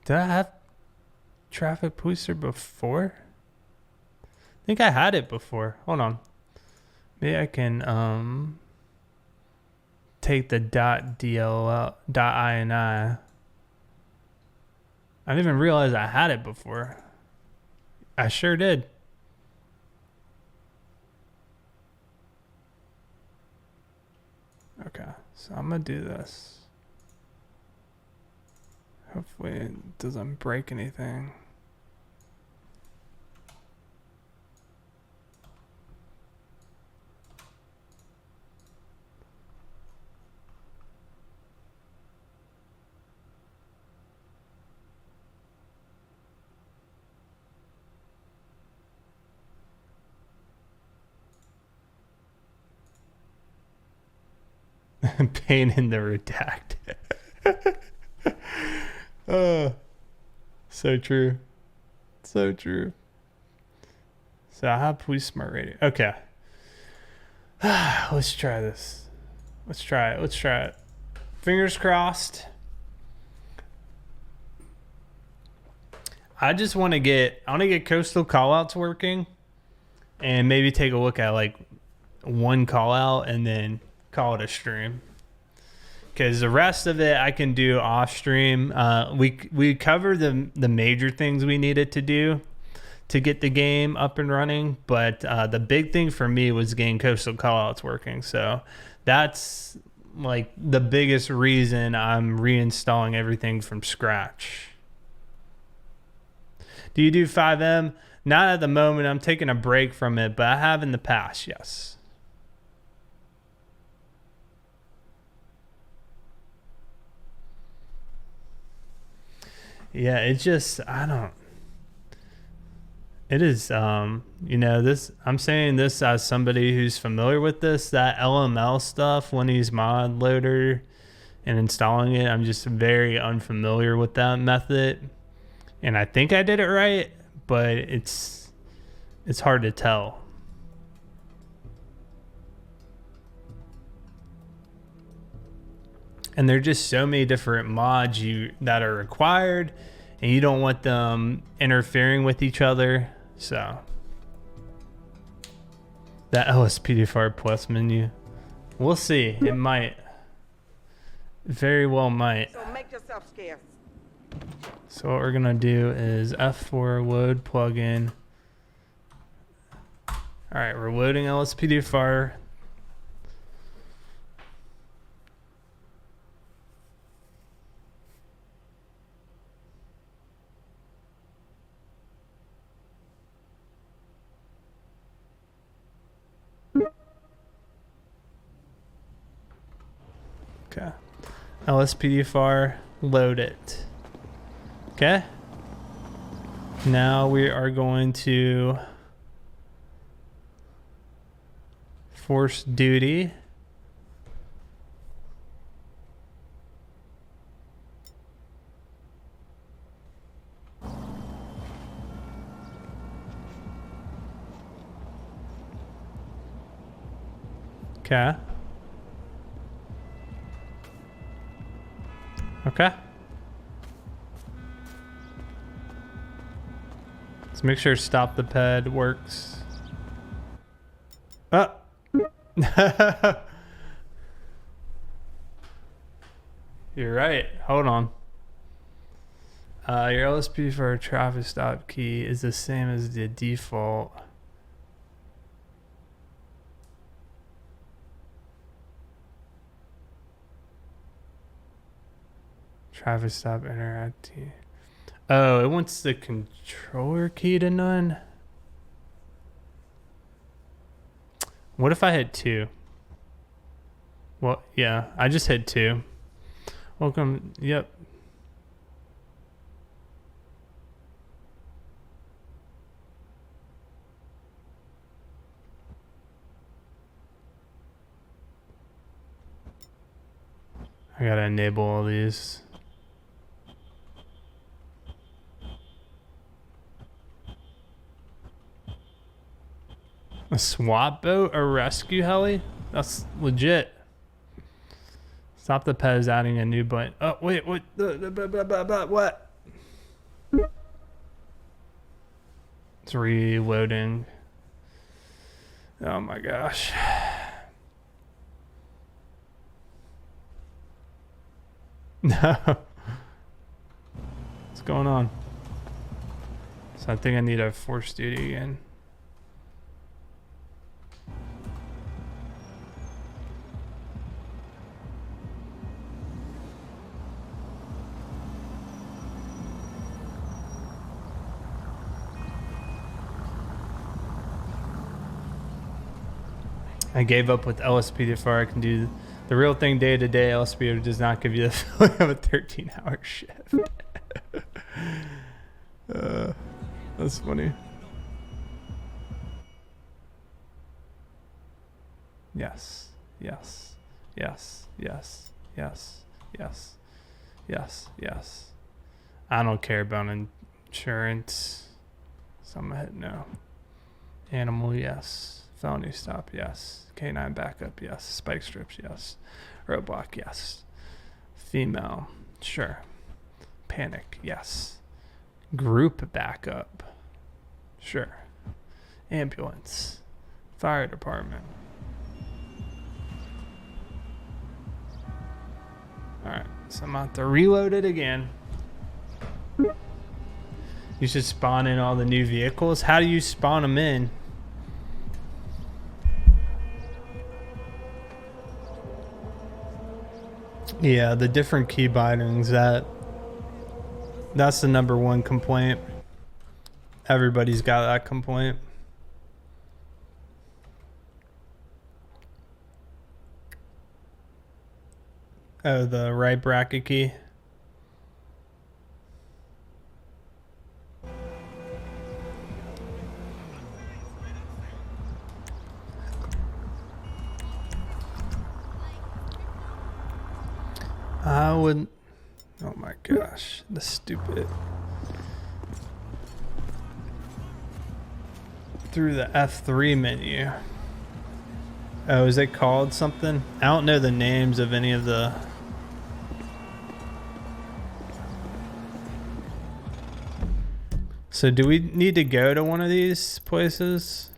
Did I have traffic policer before? I think I had it before. Hold on. Maybe I can take the .dll .ini. I didn't even realize I had it before. I sure did. Okay, so I'm gonna do this. Hopefully it doesn't break anything. Pain in the redact. So true. So true. So I have police smart rating. Okay. Let's try this. Let's try it. Let's try it. Fingers crossed. I just want to get Coastal Callouts working and maybe take a look at like one call out and then call it a stream. Because the rest of it I can do off stream. We covered the major things we needed to do to get the game up and running, but the big thing for me was getting Coastal Callouts working. So that's like the biggest reason I'm reinstalling everything from scratch. Do you do 5M? Not at the moment. I'm taking a break from it, but I have in the past, yes. Yeah, it's just, it is, you know, this, I'm saying this as somebody who's familiar with this, that LML stuff, Winnie's mod loader and installing it. I'm just very unfamiliar with that method. And I think I did it right, but it's hard to tell. And there are just so many different mods that are required, and you don't want them interfering with each other. So that LSPDFR plus menu, we'll see. It might, very well might. So make yourself scarce. So what we're gonna do is F4 load plugin. All right, we're loading LSPDFR. Okay, LSPDFR, load it. Okay, now we are going to force duty. Okay. Okay. Let's make sure stop the ped works. Oh. You're right. Hold on. Your LSP for a traffic stop key is the same as the default. Traffic stop interactive. Oh, it wants the controller key to none. What if I hit 2? Well, yeah, I just hit 2. Welcome. Yep. I gotta enable all these. A SWAT boat or rescue heli? That's legit. Stop the pez adding a new button. Oh, wait, what? What? It's reloading. Oh my gosh. No. What's going on? So I think I need a force duty again. I gave up with LSPDFR. I can do the real thing day to day. LSPDFR does not give you the feeling of a 13-hour shift. That's funny. Yes, yes, yes, Yes. Yes. Yes. Yes. Yes. I don't care about insurance. So I'm gonna hit no. Animal, yes. Felony stop, yes. Canine backup, yes. Spike strips, yes. Roadblock, yes. Female, sure. Panic, yes. Group backup, sure. Ambulance, fire department. Alright, so I'm about to reload it again. You should spawn in all the new vehicles. How do you spawn them in? Yeah, the different key bindings, that's the number one complaint. Everybody's got that complaint. Oh, the right bracket key. I would. Oh my gosh, the stupid. Through the F3 menu. Oh, is it called something? I don't know the names of any of the. So do we need to go to one of these places?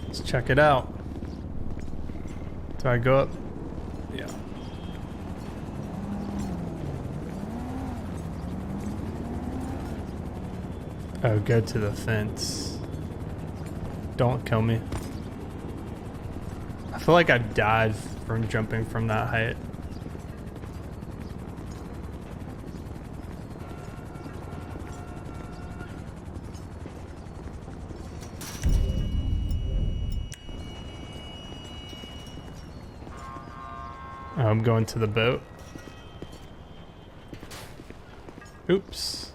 Let's check it out. Do I go up? Yeah. Oh, go to the fence. Don't kill me. I feel like I've died from jumping from that height. Oh, I'm going to the boat. Oops.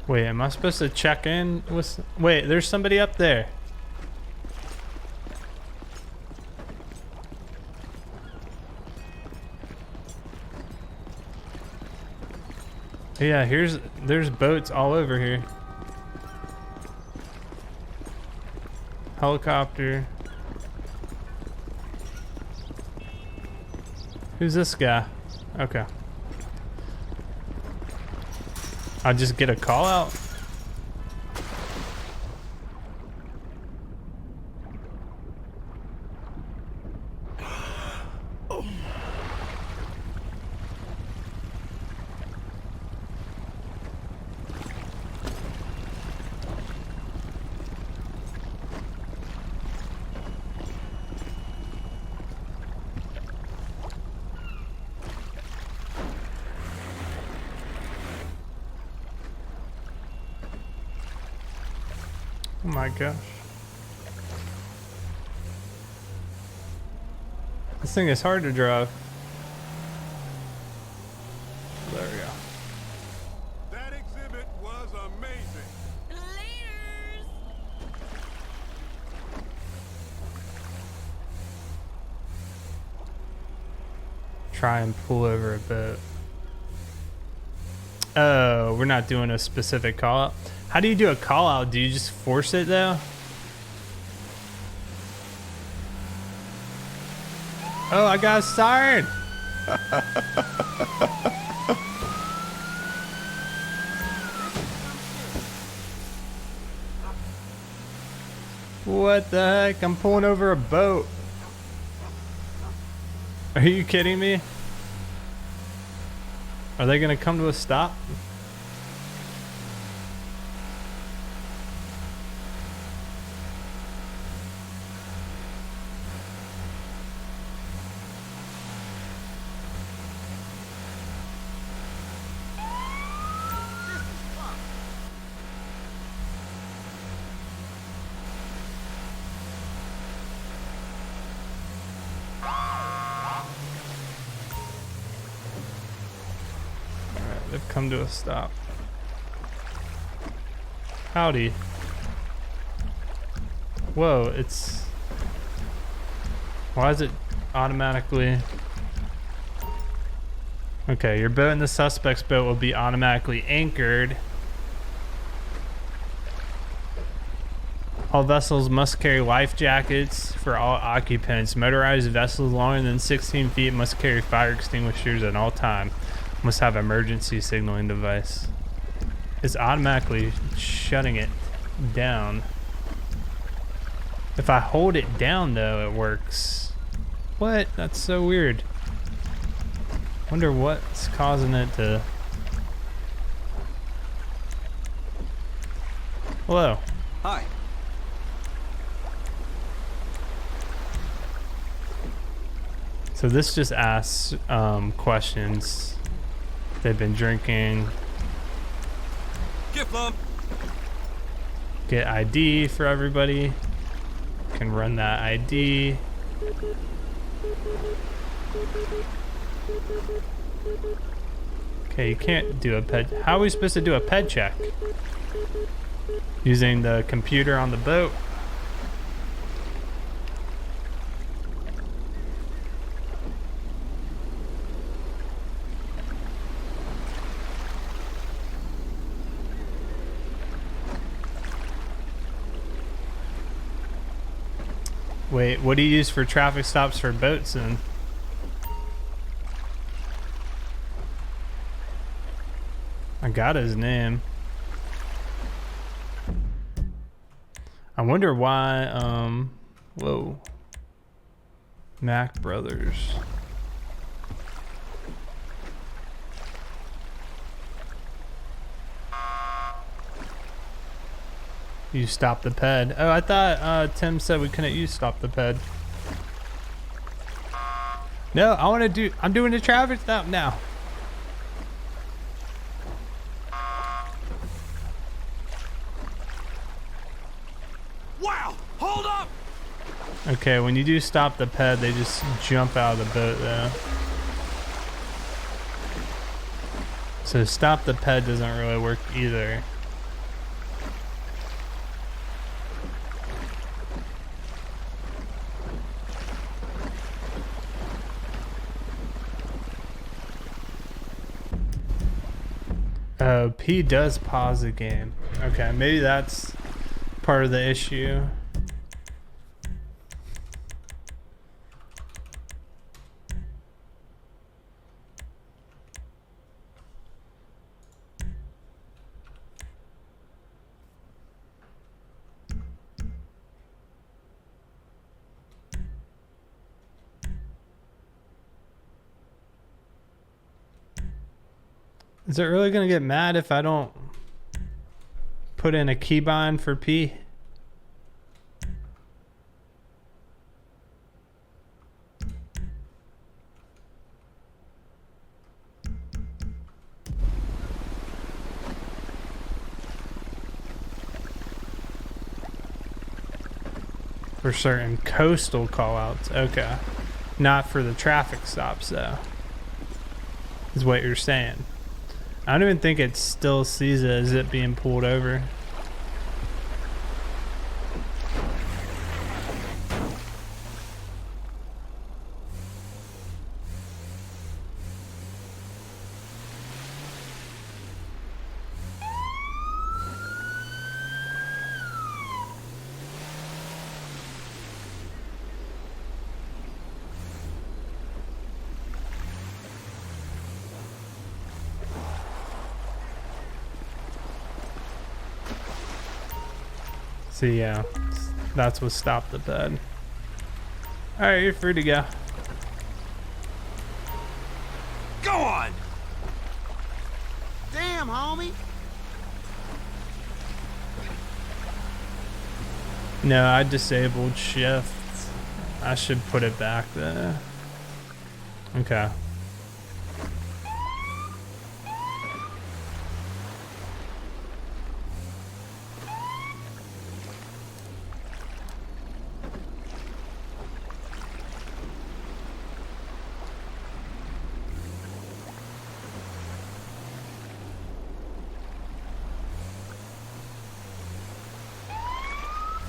Wait, am I supposed to check in with... Wait, there's somebody up there. Yeah, there's boats all over here. Helicopter. Who's this guy? Okay. I'll just get a call out. Oh my gosh. This thing is hard to drive. There we go. That exhibit was amazing. Laters. Try and pull over a boat. Oh, we're not doing a specific call out. How do you do a call out? Do you just force it though? Oh, I got a siren. What the heck? I'm pulling over a boat. Are you kidding me? Are they gonna come to a stop? They've come to a stop. Howdy. Whoa, it's... Why is it automatically... Okay, your boat and the suspect's boat will be automatically anchored. All vessels must carry life jackets for all occupants. Motorized vessels longer than 16 feet must carry fire extinguishers at all times. Must have emergency signaling device. It's automatically shutting it down. If I hold it down though, it works. What? That's so weird. Wonder what's causing it to... Hello. Hi. So this just asks questions. They've been drinking. Gift lump. Get ID for everybody. Can run that ID. Okay, you can't do a ped. How are we supposed to do a ped check? Using the computer on the boat. Wait, what do you use for traffic stops for boats then? I got his name. I wonder why, whoa. Mac Brothers. You stop the ped. Oh, I thought Tim said we couldn't use stop the ped. No, I'm doing the traffic stop now. Wow! Hold up! Okay, when you do stop the ped, they just jump out of the boat though. So stop the ped doesn't really work either. Oh, P does pause the game. Okay, maybe that's part of the issue. Is it really gonna get mad if I don't put in a keybind for P? For certain coastal callouts, okay. Not for the traffic stops though, is what you're saying. I don't even think it still sees it as it being pulled over. So yeah, that's what stopped the ped. Alright, you're free to go. Damn, homie. No, I disabled shift. I should put it back there. Okay.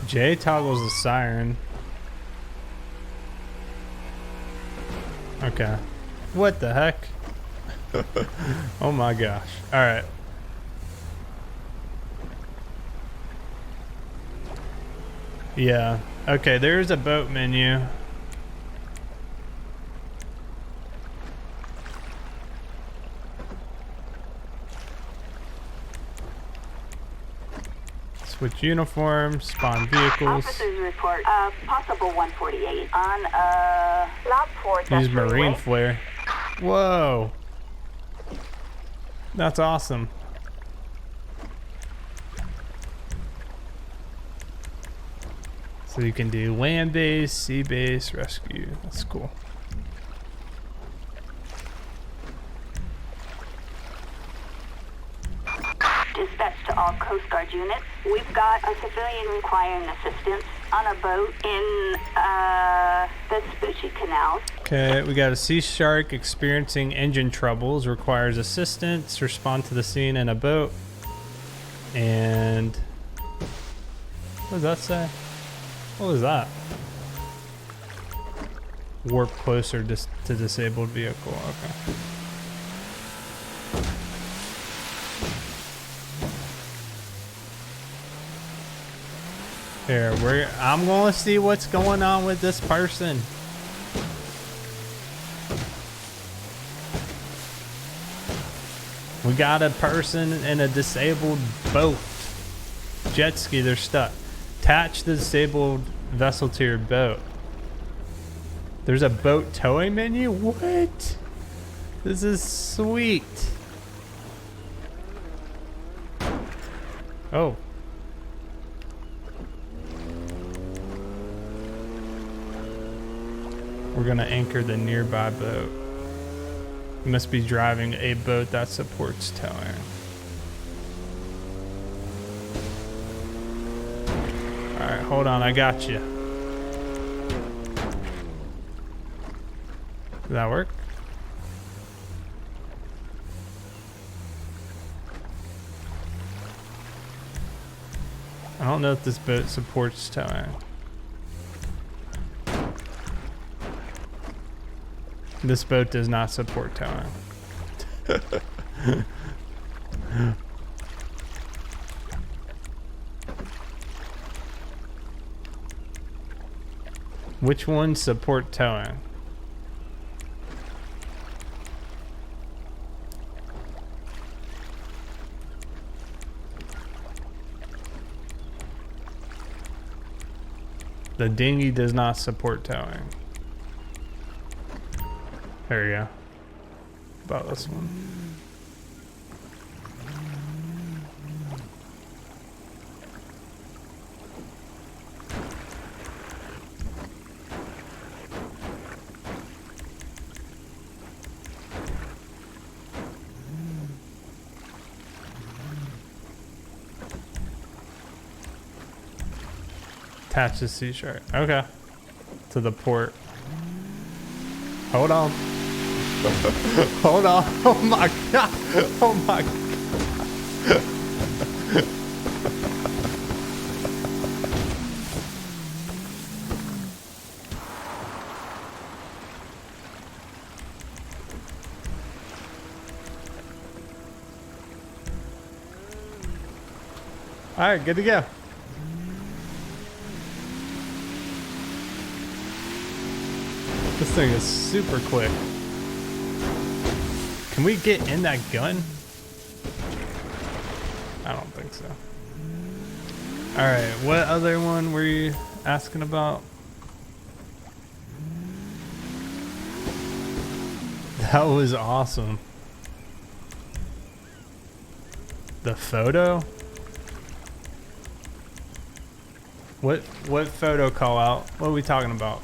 J toggles the siren. Okay. What the heck? Oh my gosh. All right. Yeah. Okay, there's a boat menu. Switch uniforms, spawn vehicles. Officers report possible 148 on Lockport. Use marine flare. Whoa. That's awesome. So you can do land base, sea base, rescue. That's cool. Dispatch to all Coast Guard units. We've got a civilian requiring assistance on a boat in Vespucci Canal. Okay, we got a sea shark experiencing engine troubles, requires assistance, respond to the scene in a boat. And what does that say? What was that? Warp closer to disabled vehicle. Okay. Here, I'm gonna see what's going on with this person. We got a person in a disabled boat. Jet ski, they're stuck. Attach the disabled vessel to your boat. There's a boat towing menu? What? This is sweet. Oh. We're gonna anchor the nearby boat. You must be driving a boat that supports towing. Alright, hold on, I got you. Did that work? I don't know if this boat supports towing. This boat does not support towing. Which ones support towing? The dinghy does not support towing. There you go. About this one. Attach the sea shark. Okay. To the port. Hold on. Hold on. Oh my god. Oh my god. All right, good to go. This thing is super quick. Can we get in that gun? I don't think so. Alright, what other one were you asking about? That was awesome. The photo? What photo call out? What are we talking about?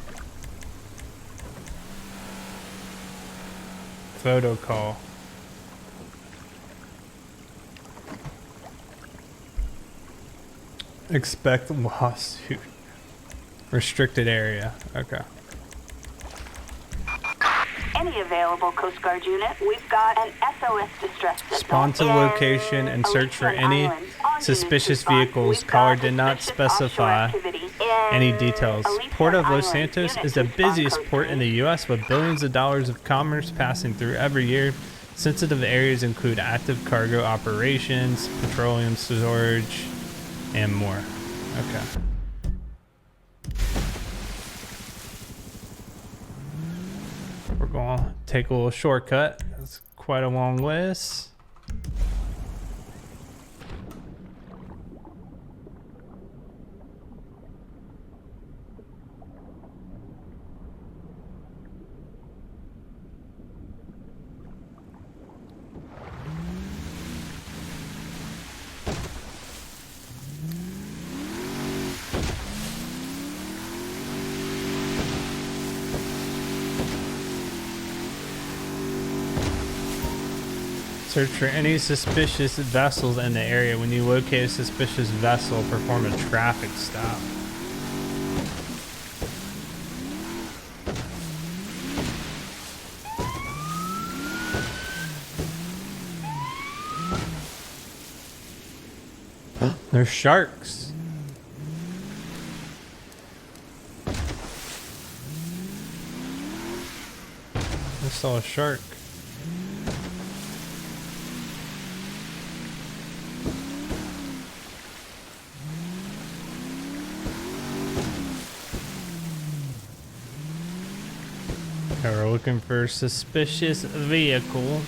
Photo call. Expect lawsuit. Restricted area. Okay. Any available Coast Guard unit, we've got an SOS distress signal. Spawn to the location and search for any suspicious vehicles. Caller did not specify any details. Port of Los Santos is the busiest port in the U.S. with billions of dollars of commerce passing through every year. Sensitive areas include active cargo operations, petroleum storage, and more. Okay. We're going to take a little shortcut. That's quite a long ways. Search for any suspicious vessels in the area. When you locate a suspicious vessel, perform a traffic stop. There's sharks. I saw a shark. Okay, we're looking for a suspicious vehicle.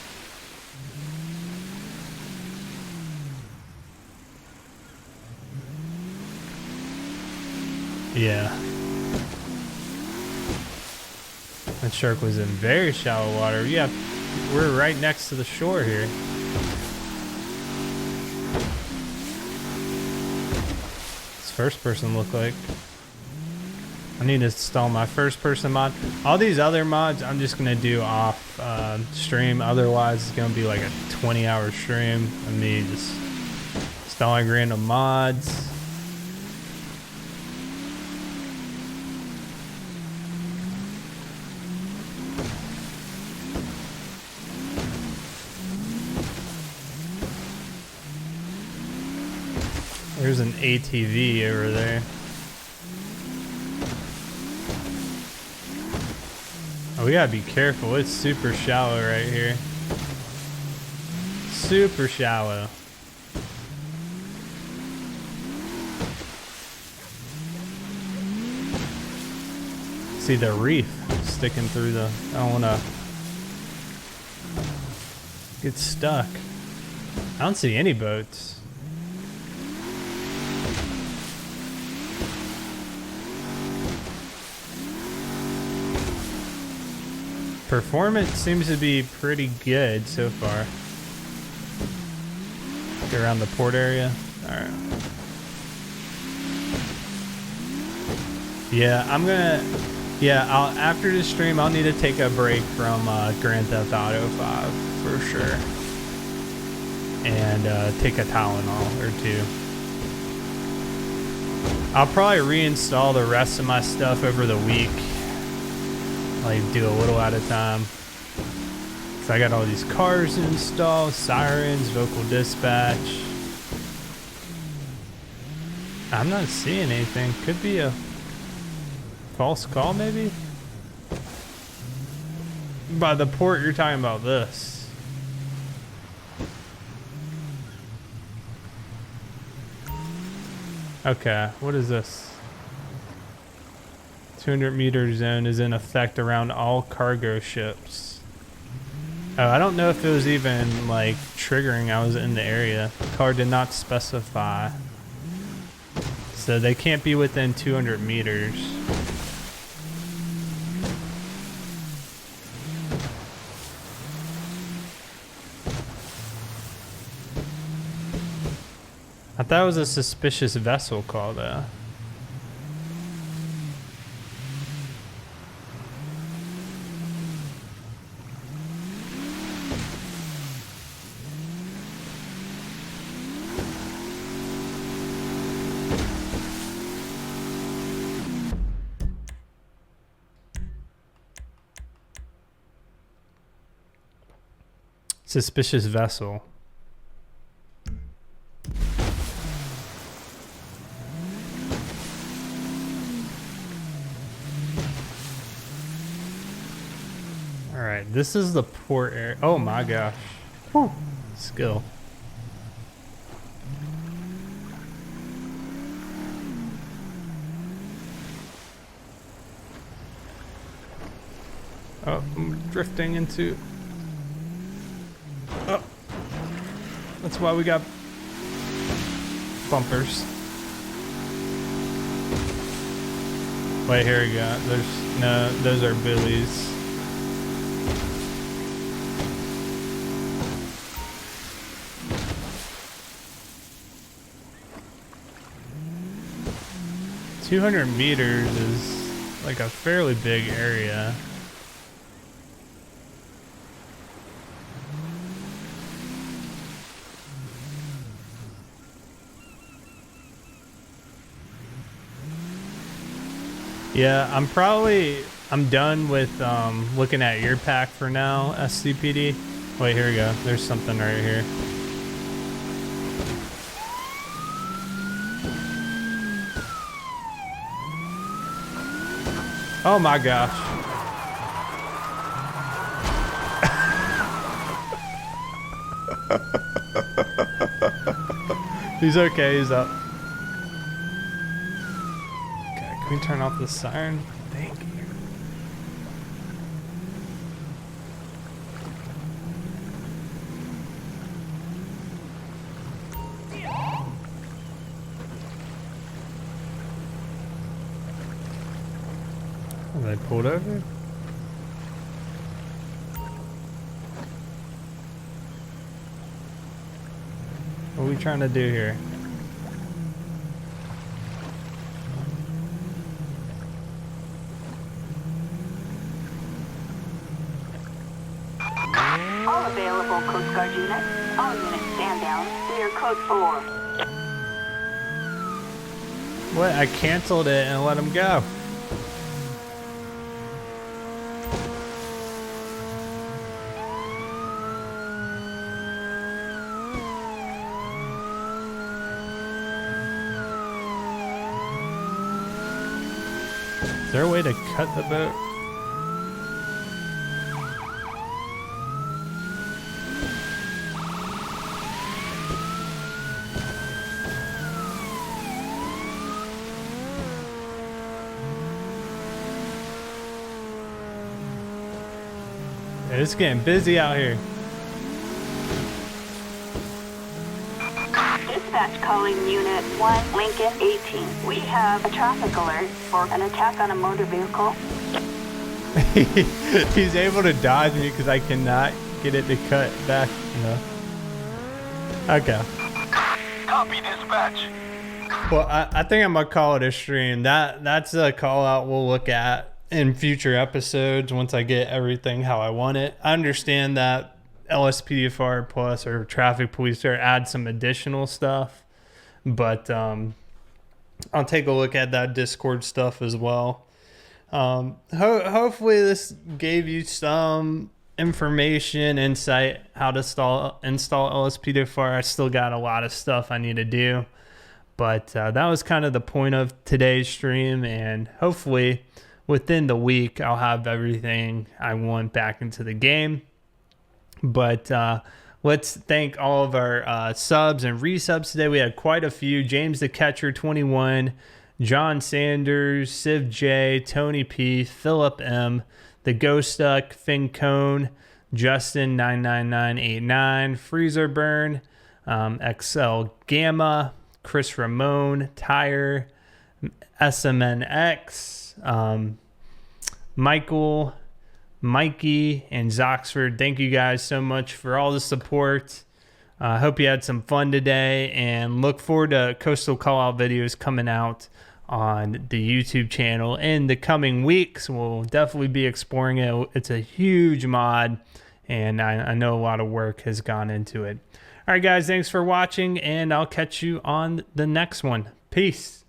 Yeah. That shark was in very shallow water. Yeah, we're right next to the shore here. This first person looked like. I need to install my first person mod. All these other mods I'm just gonna do off stream. Otherwise it's gonna be like a 20-hour stream of me just installing random mods. There's an ATV over there. Oh, we gotta be careful. It's super shallow right here. Super shallow. See the reef sticking through the... I don't wanna get stuck. I don't see any boats. Performance seems to be pretty good so far. Get around the port area. Alright. Yeah, I'm gonna... Yeah, after this stream, I'll need to take a break from Grand Theft Auto 5 for sure. And take a Tylenol or two. I'll probably reinstall the rest of my stuff over the week. Like do a little at a time. So I got all these cars installed, sirens, vocal dispatch. I'm not seeing anything. Could be a false call maybe? By the port you're talking about this. Okay, what is this? 200-meter zone is in effect around all cargo ships. Oh, I don't know if it was even like triggering I was in the area. The car did not specify. So they can't be within 200 meters. I thought it was a suspicious vessel call though. Suspicious vessel. All right, this is the port area. Oh my gosh. Whew. Skill. Oh, I'm drifting into... Oh. That's why we got bumpers. Wait, here we go. There's no, those are Billy's. "200 meters is like a fairly big area." Yeah, I'm done with looking at your pack for now, SCPD. Wait, here we go. There's something right here. Oh my gosh. He's okay, he's up. Can we turn off the siren? Thank you. Oh, they pulled over? What are we trying to do here? All available Coast Guard units. All units stand down. Clear code 4. What? I canceled it and let him go. Is there a way to cut the boat? It's getting busy out here. Dispatch calling Unit 1, Lincoln 18. We have a traffic alert for an attack on a motor vehicle. He's able to dodge me because I cannot get it to cut back, you know. Okay. Copy, dispatch. Well, I think I'm gonna call it a stream. That's a call out we'll look at in future episodes once I get everything how I want it. I understand that LSPDFR Plus or Traffic Police there add some additional stuff, but I'll take a look at that Discord stuff as well. Hopefully this gave you some information, insight how to install LSPDFR. I still got a lot of stuff I need to do, but that was kind of the point of today's stream, and hopefully within the week I'll have everything I want back into the game. But let's thank all of our subs and resubs today. We had quite a few. James the Catcher 21, John Sanders, Civ J, Tony P, Philip M, The Ghost Duck, Finn Cone, Justin 99989, Freezer Burn, XL Gamma, Chris Ramone, Tyre, SMNX, Michael, Mikey, and Zoxford. Thank you guys so much for all the support. I hope you had some fun today, and look forward to Coastal Callout videos coming out on the YouTube channel in the coming weeks. We'll definitely be exploring it. It's a huge mod, and I know a lot of work has gone into it. All right, guys, thanks for watching, and I'll catch you on the next one. Peace.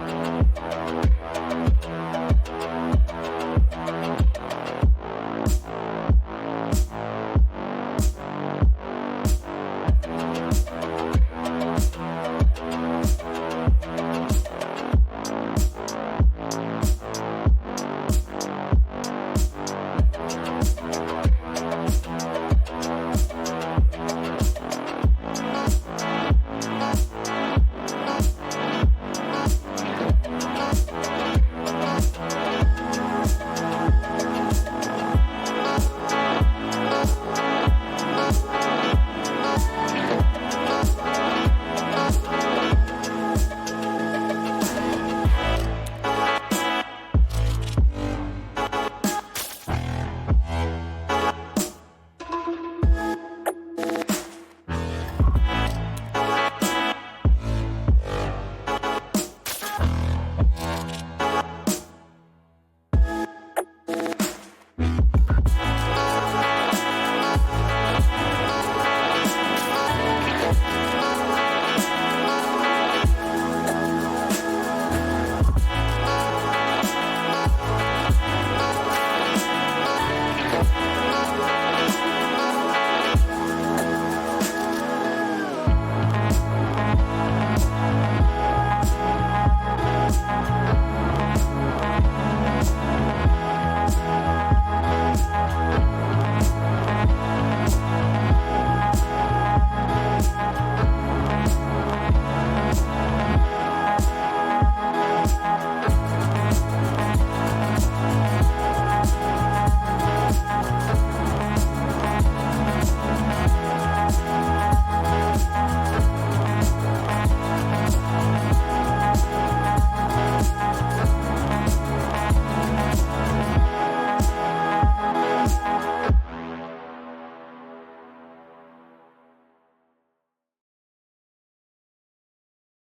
Thank you.